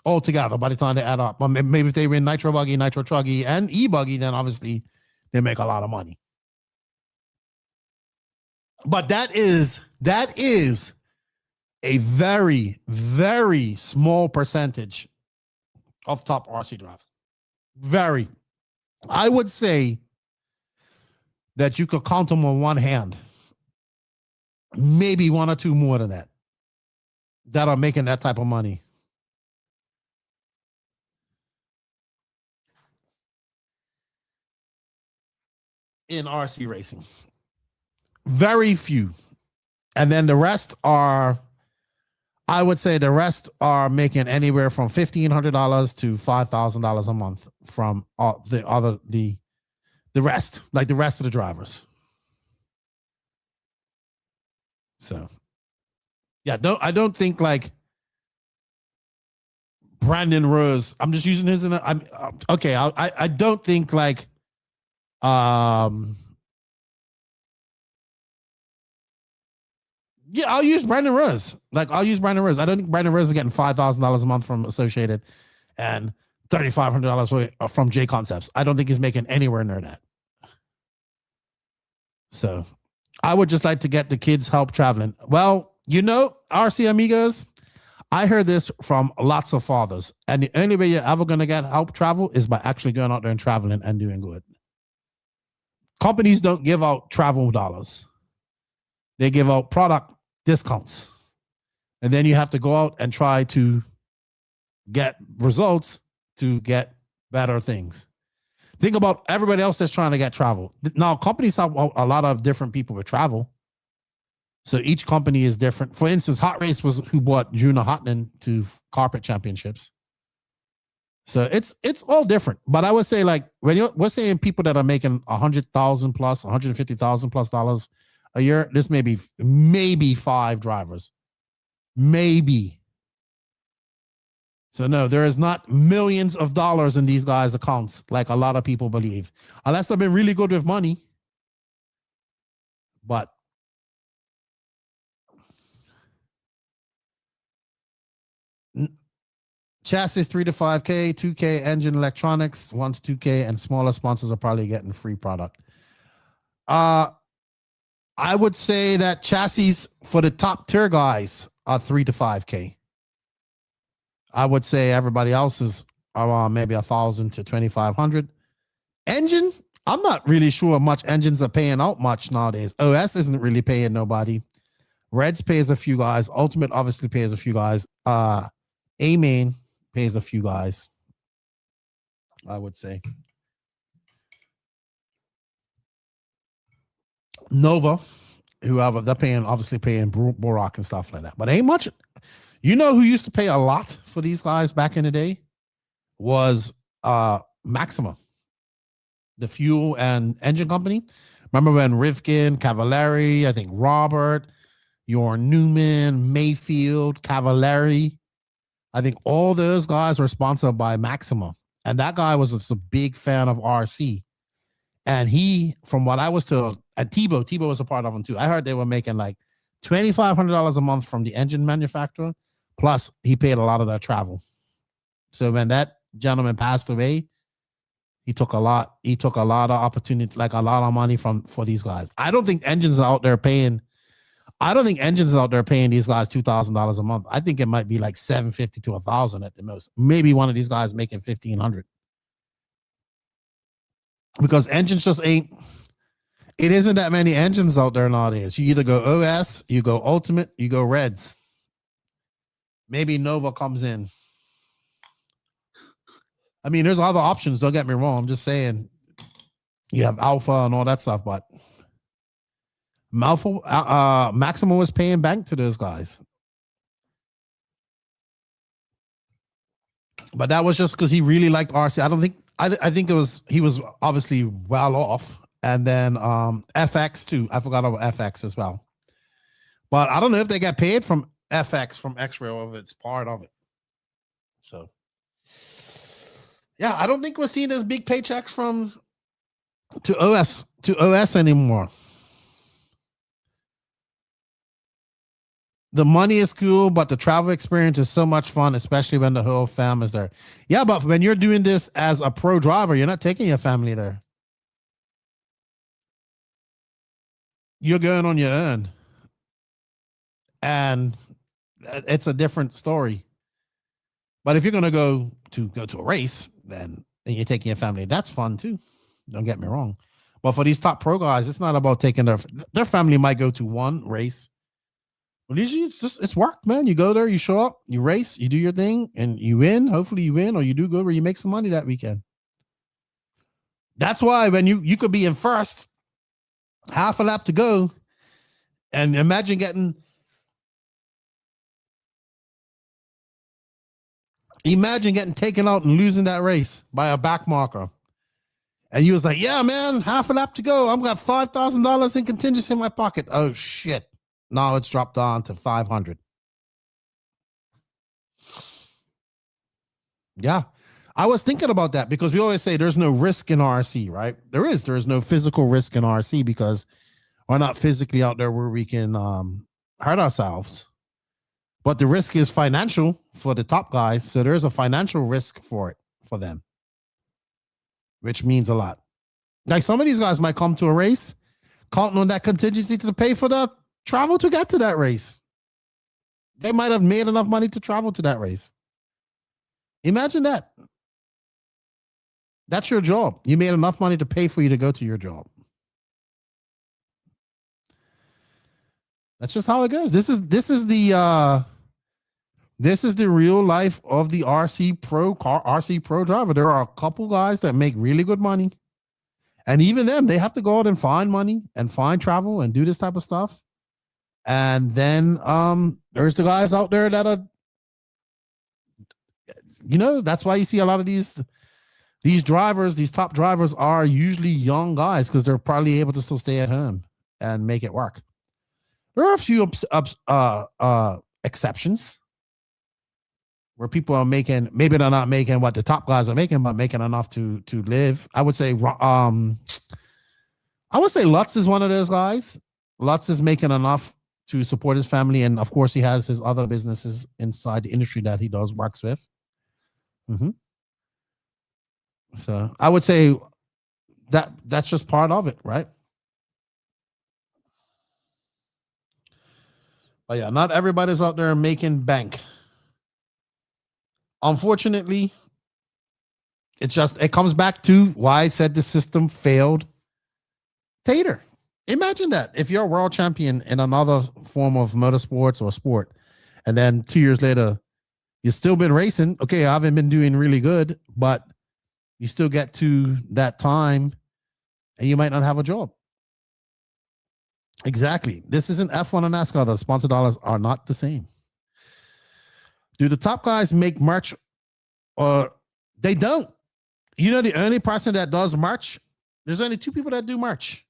altogether by the time they add up. But maybe if they win Nitro Buggy, Nitro Truggy, and E-Buggy, then obviously they make a lot of money. But that is a very, very small percentage of top RC drivers. Very. I would say that you could count them on one hand. Maybe one or two more than that are making that type of money. In RC racing. Very few. And then the rest are, I would say the rest are making anywhere from $1,500 to $5,000 a month from the rest, like the rest of the drivers. So, yeah, I don't think like Brandon Rose. I'm just using his. Okay. I don't think like, yeah, I'll use Brandon Rose. I don't think Brandon Rose is getting $5,000 a month from Associated and $3,500 from J Concepts. I don't think he's making anywhere near that. So I would just like to get the kids help traveling. Well, RC Amigos, I heard this from lots of fathers. And the only way you're ever going to get help travel is by actually going out there and traveling and doing good. Companies don't give out travel dollars. They give out product discounts. And then you have to go out and try to get results to get better things. Think about everybody else that's trying to get travel. Now, companies have a lot of different people with travel. So each company is different. For instance, Hot Race was who brought Juna Hotman to carpet championships. So it's all different. But I would say, like, when we're saying people that are making $100,000 plus, $150,000 plus dollars a year, this may be maybe 5 drivers. Maybe. So no, there is not millions of dollars in these guys' accounts like a lot of people believe. Unless they've been really good with money. But chassis 3 to 5K, 2K engine electronics, 1 to 2K, and smaller sponsors are probably getting free product. I would say that chassis for the top tier guys are 3 to 5K. I would say everybody else is around maybe 1,000 to 2,500. Engine, I'm not really sure much engines are paying out much nowadays. OS isn't really paying nobody. Reds pays a few guys. Ultimate obviously pays a few guys. A-Main pays a few guys, I would say. Nova, whoever, they're paying, obviously paying Borak and stuff like that. But ain't much. You know who used to pay a lot for these guys back in the day? Was Maxima, the fuel and engine company. Remember when Rivkin, Cavallari, I think Robert, Jorn Newman, Mayfield, Cavallari, I think all those guys were sponsored by Maxima. And that guy was just a big fan of RC. And he, from what I was told, and Tebow was a part of them too. I heard they were making like $2,500 a month from the engine manufacturer. Plus, he paid a lot of their travel. So when that gentleman passed away, he took a lot of opportunity, like a lot of money for these guys. I don't think engines are out there paying. I don't think engines out there paying these guys $2,000 a month. I think it might be like $750 to $1,000 at the most. Maybe one of these guys making $1,500. Because engines just ain't. It isn't that many engines out there nowadays. You either go OS, you go Ultimate, you go Reds. Maybe Nova comes in. I mean, there's other options. Don't get me wrong. I'm just saying you have Alpha and all that stuff, but Maxima was paying bank to those guys. But that was just because he really liked RC. I think it was, he was obviously well off. And then FX too. I forgot about FX as well. But I don't know if they get paid from FX, from X-Rail, or if it's part of it. So yeah, I don't think we're seeing those big paychecks to OS anymore. The money is cool, but the travel experience is so much fun, especially when the whole fam is there. Yeah, but when you're doing this as a pro driver, you're not taking your family there. You're going on your own. And it's a different story. But if you're going to go to a race, then you're taking your family. That's fun too. Don't get me wrong. But for these top pro guys, it's not about taking their family might go to one race. But usually it's work, man. You go there, you show up, you race, you do your thing, and you win. Hopefully you win, or you do good where you make some money that weekend. That's why when you could be in first, half a lap to go, and imagine getting taken out and losing that race by a back marker. And you was like, yeah, man, half a lap to go. I've got $5,000 in contingency in my pocket. Oh, shit. Now it's dropped down to 500. Yeah. I was thinking about that because we always say there's no risk in RC, right? There is no physical risk in RC because we're not physically out there where we can hurt ourselves. But the risk is financial for the top guys. So there's a financial risk for them, which means a lot. Like some of these guys might come to a race counting on that contingency to pay for the travel to get to that race. They might have made enough money to travel to that race. Imagine that. That's your job. You made enough money to pay for you to go to your job. That's just how it goes. This is the real life of the RC pro driver. There are a couple guys that make really good money. And even them, they have to go out and find money and find travel and do this type of stuff. And then there's the guys out there that are, that's why you see a lot of these drivers, these top drivers are usually young guys because they're probably able to still stay at home and make it work. There are a few exceptions where people are making, maybe they're not making what the top guys are making, but making enough to live. I would say Lutz is one of those guys. Lutz is making enough to support his family, and of course, he has his other businesses inside the industry that he works with. So I would say that's just part of it, right? But yeah, not everybody's out there making bank. Unfortunately, it comes back to why I said the system failed Tater. Imagine that if you're a world champion in another form of motorsports or sport, and then 2 years later, you've still been racing. Okay, I haven't been doing really good, but you still get to that time and you might not have a job. Exactly. This isn't F1 and NASCAR. The sponsor dollars are not the same. Do the top guys make merch? Or they don't. You know, the only person that does merch, there's only 2 people that do merch.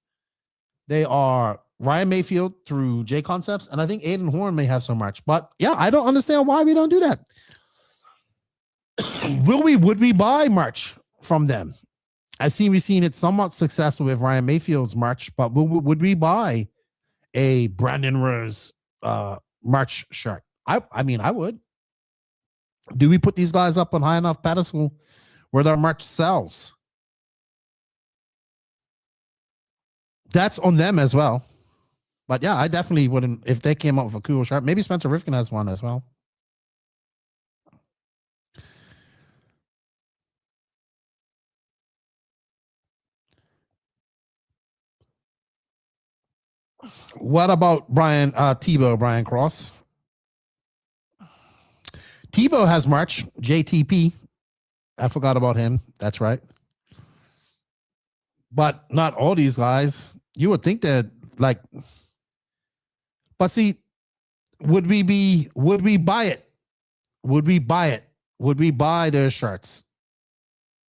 They are Ryan Mayfield through J Concepts, and I think Aiden Horn may have some merch. But yeah, I don't understand why we don't do that. Would we buy merch from them? We've seen it somewhat successful with Ryan Mayfield's merch, but would we buy a Brandon Rose merch shirt? I mean, I would. Do we put these guys up on high enough pedestal where their merch sells? That's on them as well. But yeah, I definitely wouldn't if they came up with a cool shirt. Maybe Spencer Rifkin has one as well. What about Brian Cross? Tebow has merch. JTP. I forgot about him. That's right. But not all these guys. You would think that, like, but see, would we buy it? Would we buy it? Would we buy their shirts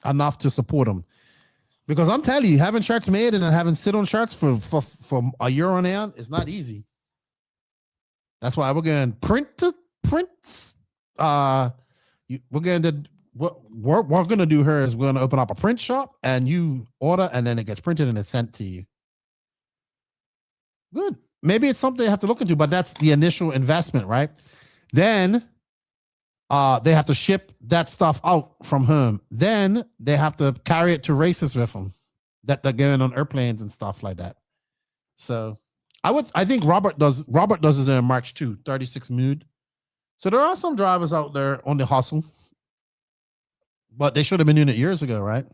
enough to support them? Because I'm telling you, having shirts made and then having sit on shirts for a year on end is not easy. That's why we're going to print. We're going to what we're going to do here is we're going to open up a print shop and you order and then it gets printed and it's sent to you. Good. Maybe it's something they have to look into, but that's the initial investment, right? Then they have to ship that stuff out from home. Then they have to carry it to races with them that they're going on airplanes and stuff like that. So I think Robert does his in March too, 36 Mood. So there are some drivers out there on the hustle, but they should have been doing it years ago, right?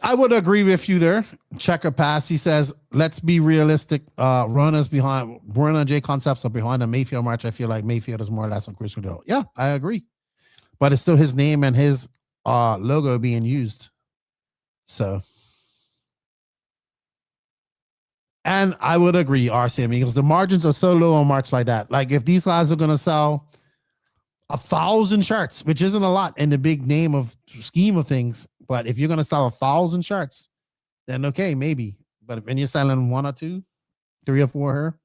I would agree with you there. Checker Pass, he says, let's be realistic. Runners behind, Bruno J Concepts are behind the Mayfield March. I feel like Mayfield is more or less on cruise control. Yeah, I agree. But it's still his name and his logo being used. So. And I would agree, RCM, because the margins are so low on March like that. Like if these guys are going to sell 1,000 shirts, which isn't a lot in the big scheme of things, but if you're going to sell 1,000 shirts, then okay, maybe. But when you're selling 1 or 2, 3 or 4 here,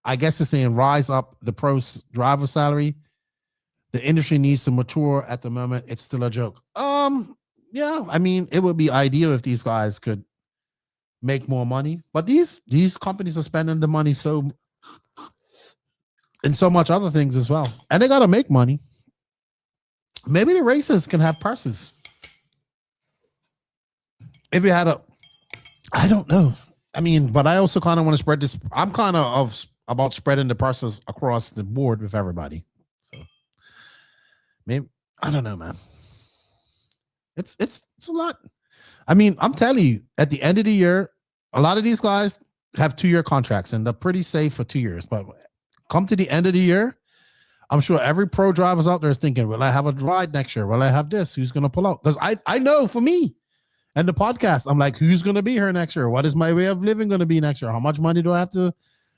I guess it's saying rise up the pro driver salary. The industry needs to mature. At the moment, it's still a joke. Yeah, I mean, it would be ideal if these guys could make more money, but these companies are spending the money so much other things as well, and they got to make money. Maybe the racers can have purses. If you had I don't know. I mean, but I also kind of want to spread this. I'm kind of about spreading the purses across the board with everybody. So maybe, I don't know, man. It's a lot. I mean, I'm telling you, at the end of the year, a lot of these guys have 2-year contracts and they're pretty safe for 2 years. But come to the end of the year, I'm sure every pro driver's out there is thinking, will I have a ride next year? Will I have this? Who's going to pull out? Because I know for me and the podcast, I'm like, who's going to be here next year? What is my way of living going to be next year? How much money do I have to,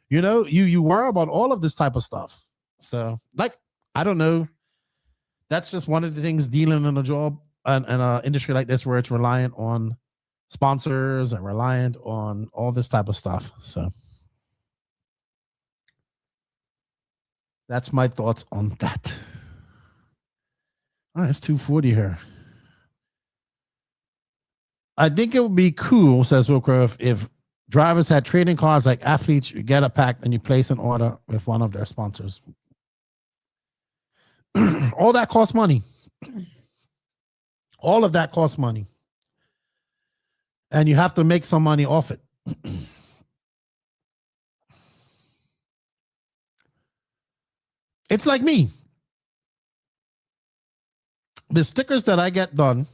you worry about all of this type of stuff. So, like, I don't know. That's just one of the things dealing in a job and an industry like this where it's reliant on sponsors and reliant on all this type of stuff. So That's my thoughts on that. All right, it's 2:40 here. I think it would be cool, says Will Crow, if drivers had trading cards like athletes. You get a pack and you place an order with one of their sponsors. All that costs money. All of that costs money. And you have to make some money off it. It's like me. The stickers that I get done,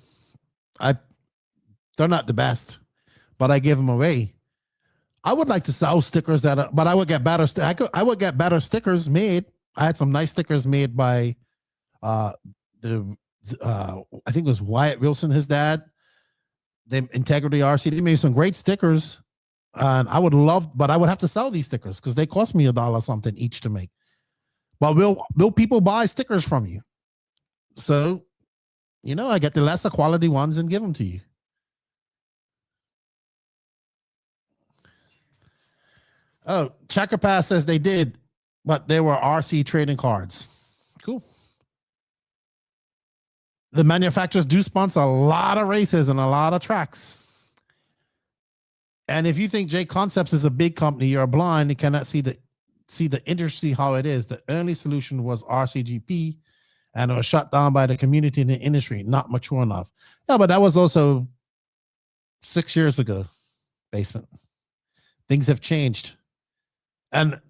they're not the best, but I give them away. I would like to sell stickers but I would get better. I would get better stickers made. I had some nice stickers made by I think it was Wyatt Wilson, his dad. The Integrity RC. They made some great stickers, and I would have to sell these stickers because they cost me $1 something each to make. But will people buy stickers from you? So, I get the lesser quality ones and give them to you. Oh, Checker Pass says they did, but they were RC trading cards. Cool. The manufacturers do sponsor a lot of races and a lot of tracks. And if you think J Concepts is a big company, you're blind and cannot see the industry how it is. The only solution was RCGP, and it was shut down by the community and the industry, not mature enough. Yeah, but that was also 6 years ago, Basement. Things have changed. And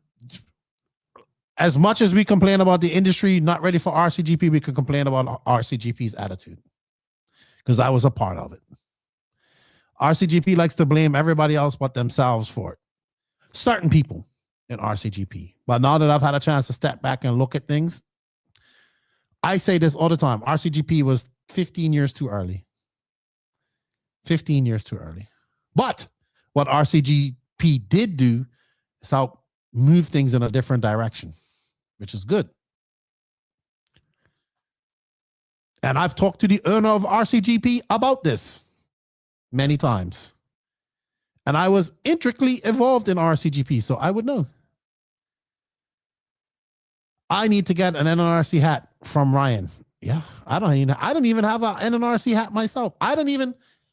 as much as we complain about the industry not ready for RCGP, we can complain about RCGP's attitude, because I was a part of it. RCGP likes to blame everybody else but themselves for it. Certain people in RCGP. But now that I've had a chance to step back and look at things, I say this all the time. RCGP was 15 years too early. 15 years too early. But what RCGP did do is help move things in a different direction, which is good. And I've talked to the owner of RCGP about this many times. And I was intricately involved in RCGP, so I would know. I need to get an NNRC hat from Ryan. Yeah, I don't even have an NNRC hat myself.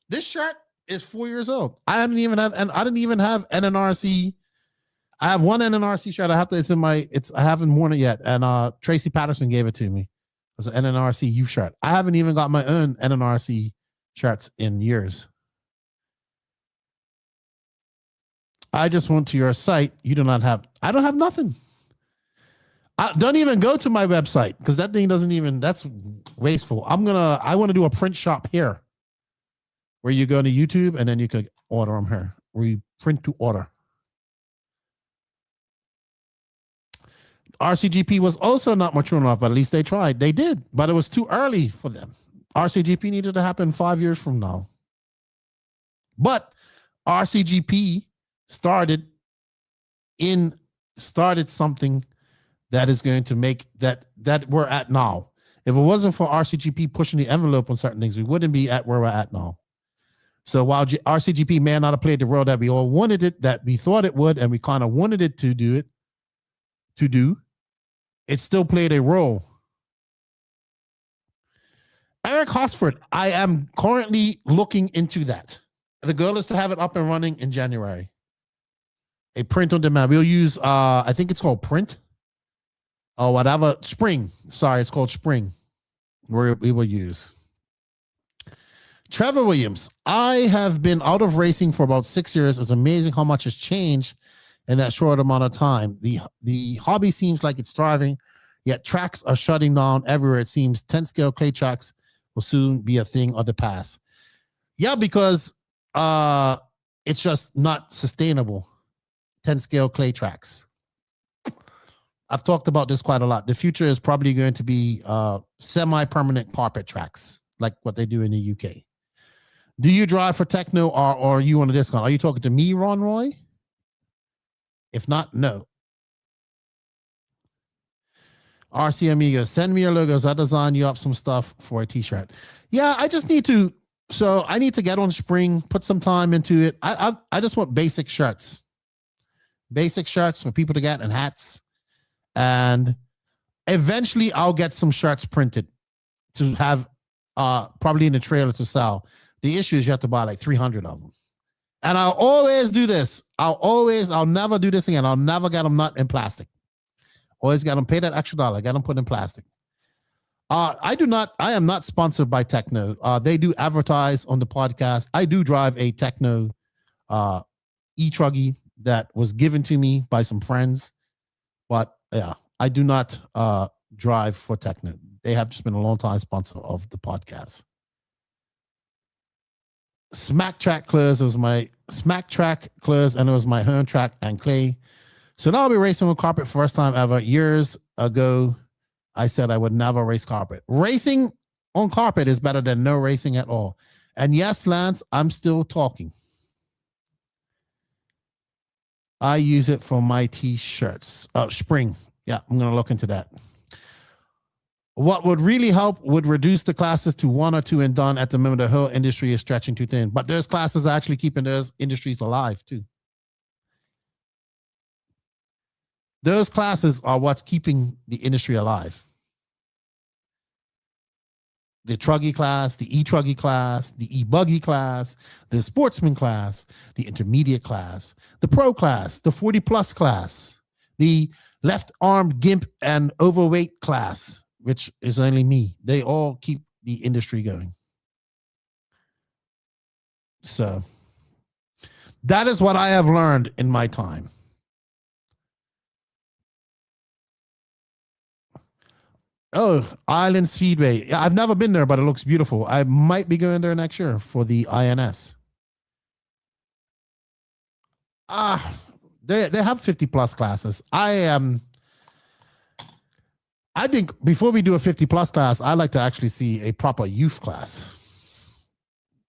This shirt is 4 years old. I didn't even have NNRC. I have one NNRC shirt. I haven't worn it yet. And Tracy Patterson gave it to me. It's an NNRC youth shirt. I haven't even got my own NNRC shirts in years. I just went to your site. I don't have nothing. Don't even go to my website, because that thing that's wasteful. I want to do a print shop here where you go to YouTube and then you could order them here, where you print to order. RCGP was also not mature enough, but at least they tried. They did, but it was too early for them. RCGP needed to happen 5 years from now. But RCGP started something that is going to make that we're at now. If it wasn't for RCGP pushing the envelope on certain things, we wouldn't be at where we're at now. So while RCGP may not have played the role that we all wanted it, that we thought it would, and we kind of wanted it to do, it still played a role. Eric Hosford, I am currently looking into that. The goal is to have it up and running in January. A print on demand. We'll use, I think it's called Print. Or whatever. Spring. Sorry, it's called Spring. We will use. Trevor Williams. I have been out of racing for about 6 years. It's amazing how much has changed in that short amount of time. The hobby seems like it's thriving, yet tracks are shutting down everywhere. It seems 10 scale clay tracks will soon be a thing of the past. Yeah, because it's just not sustainable. 10 scale clay tracks. I've talked about this quite a lot. The future is probably going to be semi-permanent carpet tracks, like what they do in the UK. Do you drive for Tekno, or are you on a discount? Are you talking to me, Ron Roy? If not, no. RC Amigo, send me your logos. I'll design you up some stuff for a t-shirt. Yeah, I just need to. So I need to get on Spring, put some time into it. I just want basic shirts. Basic shirts for people to get, and hats. And Eventually, I'll get some shirts printed to have probably in the trailer to sell. The issue is you have to buy like 300 of them. And I'll always do this. I'll never do this again. I'll never get them not in plastic. Always get them, pay that extra $1, get them put in plastic. I am not sponsored by Tekno. They do advertise on the podcast. I do drive a Tekno e-Truggy that was given to me by some friends. But yeah, I do not drive for Tekno. They have just been a long time sponsor of the podcast. Smack Track Close, and it was my home track and clay. So now I'll be racing on carpet first time ever. Years ago, I said I would never race carpet. Racing on carpet is better than no racing at all. And yes, Lance, I'm still talking. I use it for my t-shirts. Spring. Yeah, I'm going to look into that. What would really help would reduce the classes to 1 or 2 and done. At the moment, the whole industry is stretching too thin. But there's classes actually keeping those industries alive too. Those classes are what's keeping the industry alive. The Truggy class, the E-Truggy class, the E-Buggy class, the Sportsman class, the Intermediate class, the Pro class, the 40-plus class, the left arm gimp and overweight class, which is only me. They all keep the industry going. So that is what I have learned in my time. Oh, Island Speedway. Yeah, I've never been there, but it looks beautiful. I might be going there next year for the INS. They have 50-plus classes. I think before we do a 50-plus class, I like to actually see a proper youth class.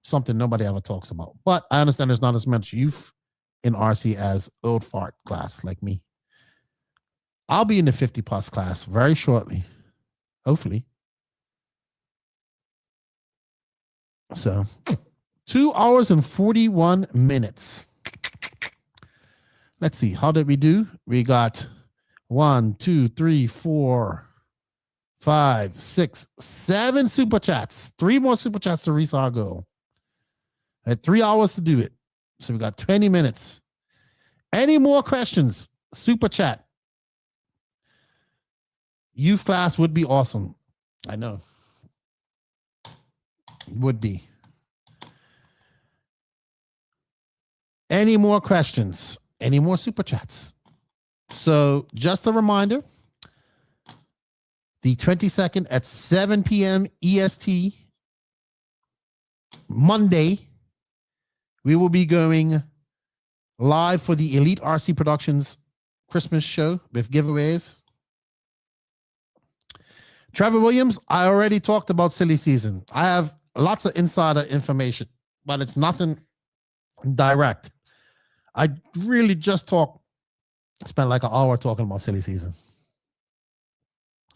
Something nobody ever talks about. But I understand there's not as much youth in RC as old fart class like me. I'll be in the 50-plus class very shortly. Hopefully. So 2 hours and 41 minutes. Let's see. How did we do? We got 1, 2, 3, 4, 5, 6, 7 super chats. 3 more super chats to reach our goal. I had 3 hours to do it. So we got 20 minutes. Any more questions? Super chat. Youth class would be awesome. I know. Would be. Any more questions? Any more super chats? So just a reminder, the 22nd at 7 p.m. EST, Monday, we will be going live for the Elite RC Productions Christmas show with giveaways. Trevor Williams, I already talked about silly season. I have lots of insider information, but it's nothing direct. I really just spent like an hour talking about silly season.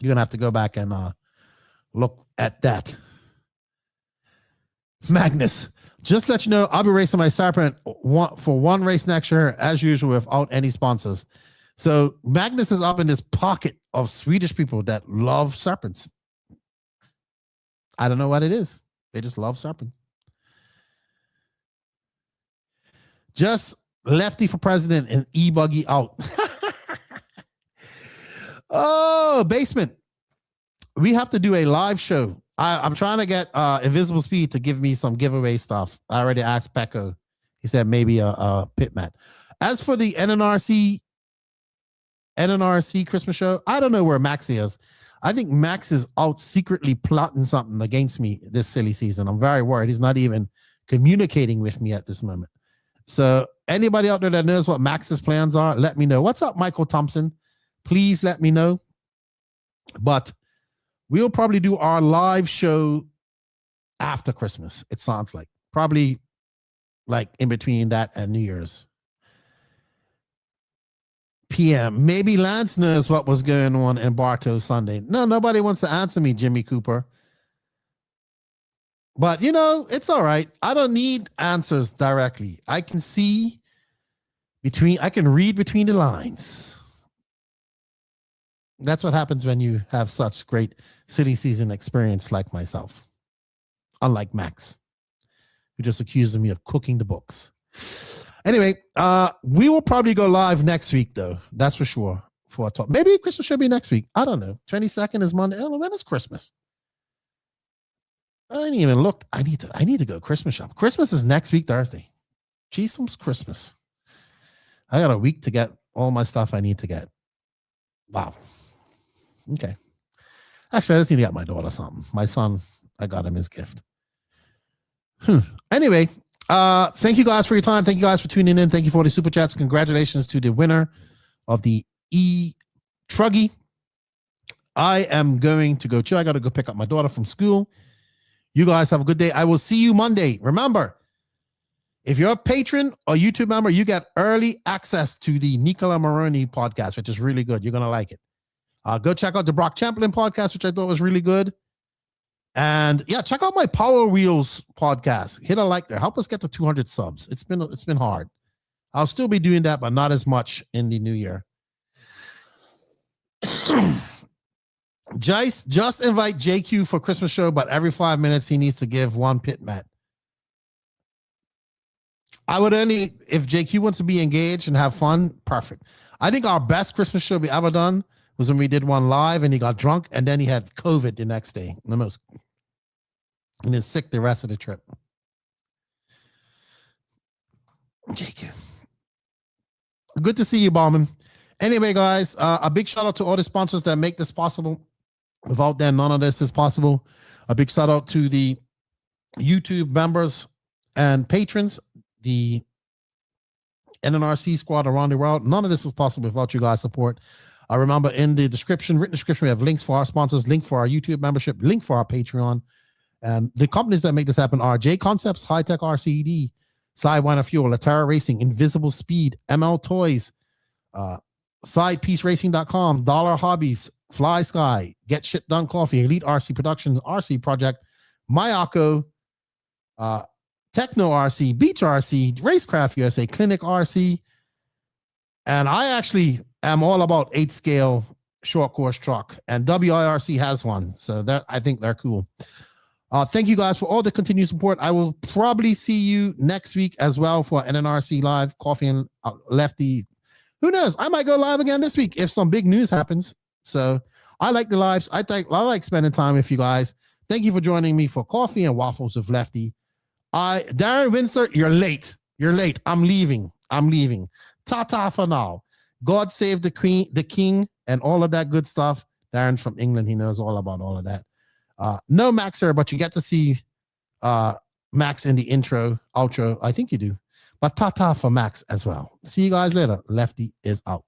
You're going to have to go back and look at that. Magnus, just let you know, I'll be racing my Serpent for one race next year, as usual, without any sponsors. So Magnus is up in this pocket of Swedish people that love Serpents. I don't know what it is. They just love Serpents. Just Lefty for president and E-Buggy out. Oh, basement. We have to do a live show. I'm trying to get Invisible Speed to give me some giveaway stuff. I already asked Pecco. He said maybe a pit mat. As for the NNRC Christmas show, I don't know where Max is. I think Max is out secretly plotting something against me this silly season. I'm very worried. He's not even communicating with me at this moment. So anybody out there that knows what Max's plans are, let me know. What's up, Michael Thompson? Please let me know. But we'll probably do our live show after Christmas, it sounds like. Probably like in between that and New Year's. PM. Maybe Lance knows what was going on in Bartow Sunday. No, nobody wants to answer me, Jimmy Cooper. But, you know, it's all right. I don't need answers directly. I can see I can read between the lines. That's what happens when you have such great silly season experience like myself. Unlike Max, who just accused me of cooking the books. Anyway, we will probably go live next week, though. That's for sure. For a talk. Maybe Christmas should be next week. I don't know. 22nd is Monday. I don't know when is Christmas. I didn't even look. I need to go Christmas shop. Christmas is next week, Thursday. Jesus Christmas. I got a week to get all my stuff I need to get. Wow. Okay. Actually, I just need to get my daughter something. My son, I got him his gift. Anyway, thank you guys for your time. Thank you guys for tuning in. Thank you for the super chats. Congratulations to the winner of the E-Buggy. I am going to go chill. I got to go pick up my daughter from school. You guys have a good day. I will see you Monday. Remember, if you're a patron or YouTube member, you get early access to the Nicola Moroni podcast, which is really good. You're going to like it. Go check out the Brock Champlin podcast, which I thought was really good. And yeah, check out my Power Wheels podcast. Hit a like there. Help us get to 200 subs. It's been hard. I'll still be doing that, but not as much in the new year. Just invite JQ for Christmas show, but every 5 minutes he needs to give one pit mat. I would only, if JQ wants to be engaged and have fun, perfect. I think our best Christmas show we ever done was when we did one live and he got drunk and then he had COVID the next day. And is sick the rest of the trip. JQ. Good to see you, Bauman. Anyway, guys, a big shout out to all the sponsors that make this possible. Without them, none of this is possible. A big shout out to the YouTube members and patrons, the NNRC squad around the world. None of this is possible without you guys' support. Remember, in the description, written description, we have links for our sponsors, link for our YouTube membership, link for our Patreon. And the companies that make this happen are J Concepts, High Tech RCD, Sidewinder Fuel, Latera Racing, Invisible Speed, ML Toys, SidePieceRacing.com, Dollar Hobbies, Fly Sky, Get Shit Done Coffee, Elite RC Productions, RC Project, Mayako, Tekno RC, Beach RC, Racecraft USA, Clinic RC, and I actually am all about 8-scale short course truck, and WIRC has one, so that I think they're cool. Thank you guys for all the continued support. I will probably see you next week as well for NNRC Live, Coffee and Lefty. Who knows? I might go live again this week if some big news happens. So I like the lives. I like spending time with you guys. Thank you for joining me for Coffee and Waffles with Lefty. Darren Windsor, you're late. You're late. I'm leaving. Ta-ta for now. God save the queen, the king, and all of that good stuff. Darren from England, he knows all about all of that. No Max here, but you get to see Max in the outro. I think you do. But ta-ta for Max as well. See you guys later. Lefty is out.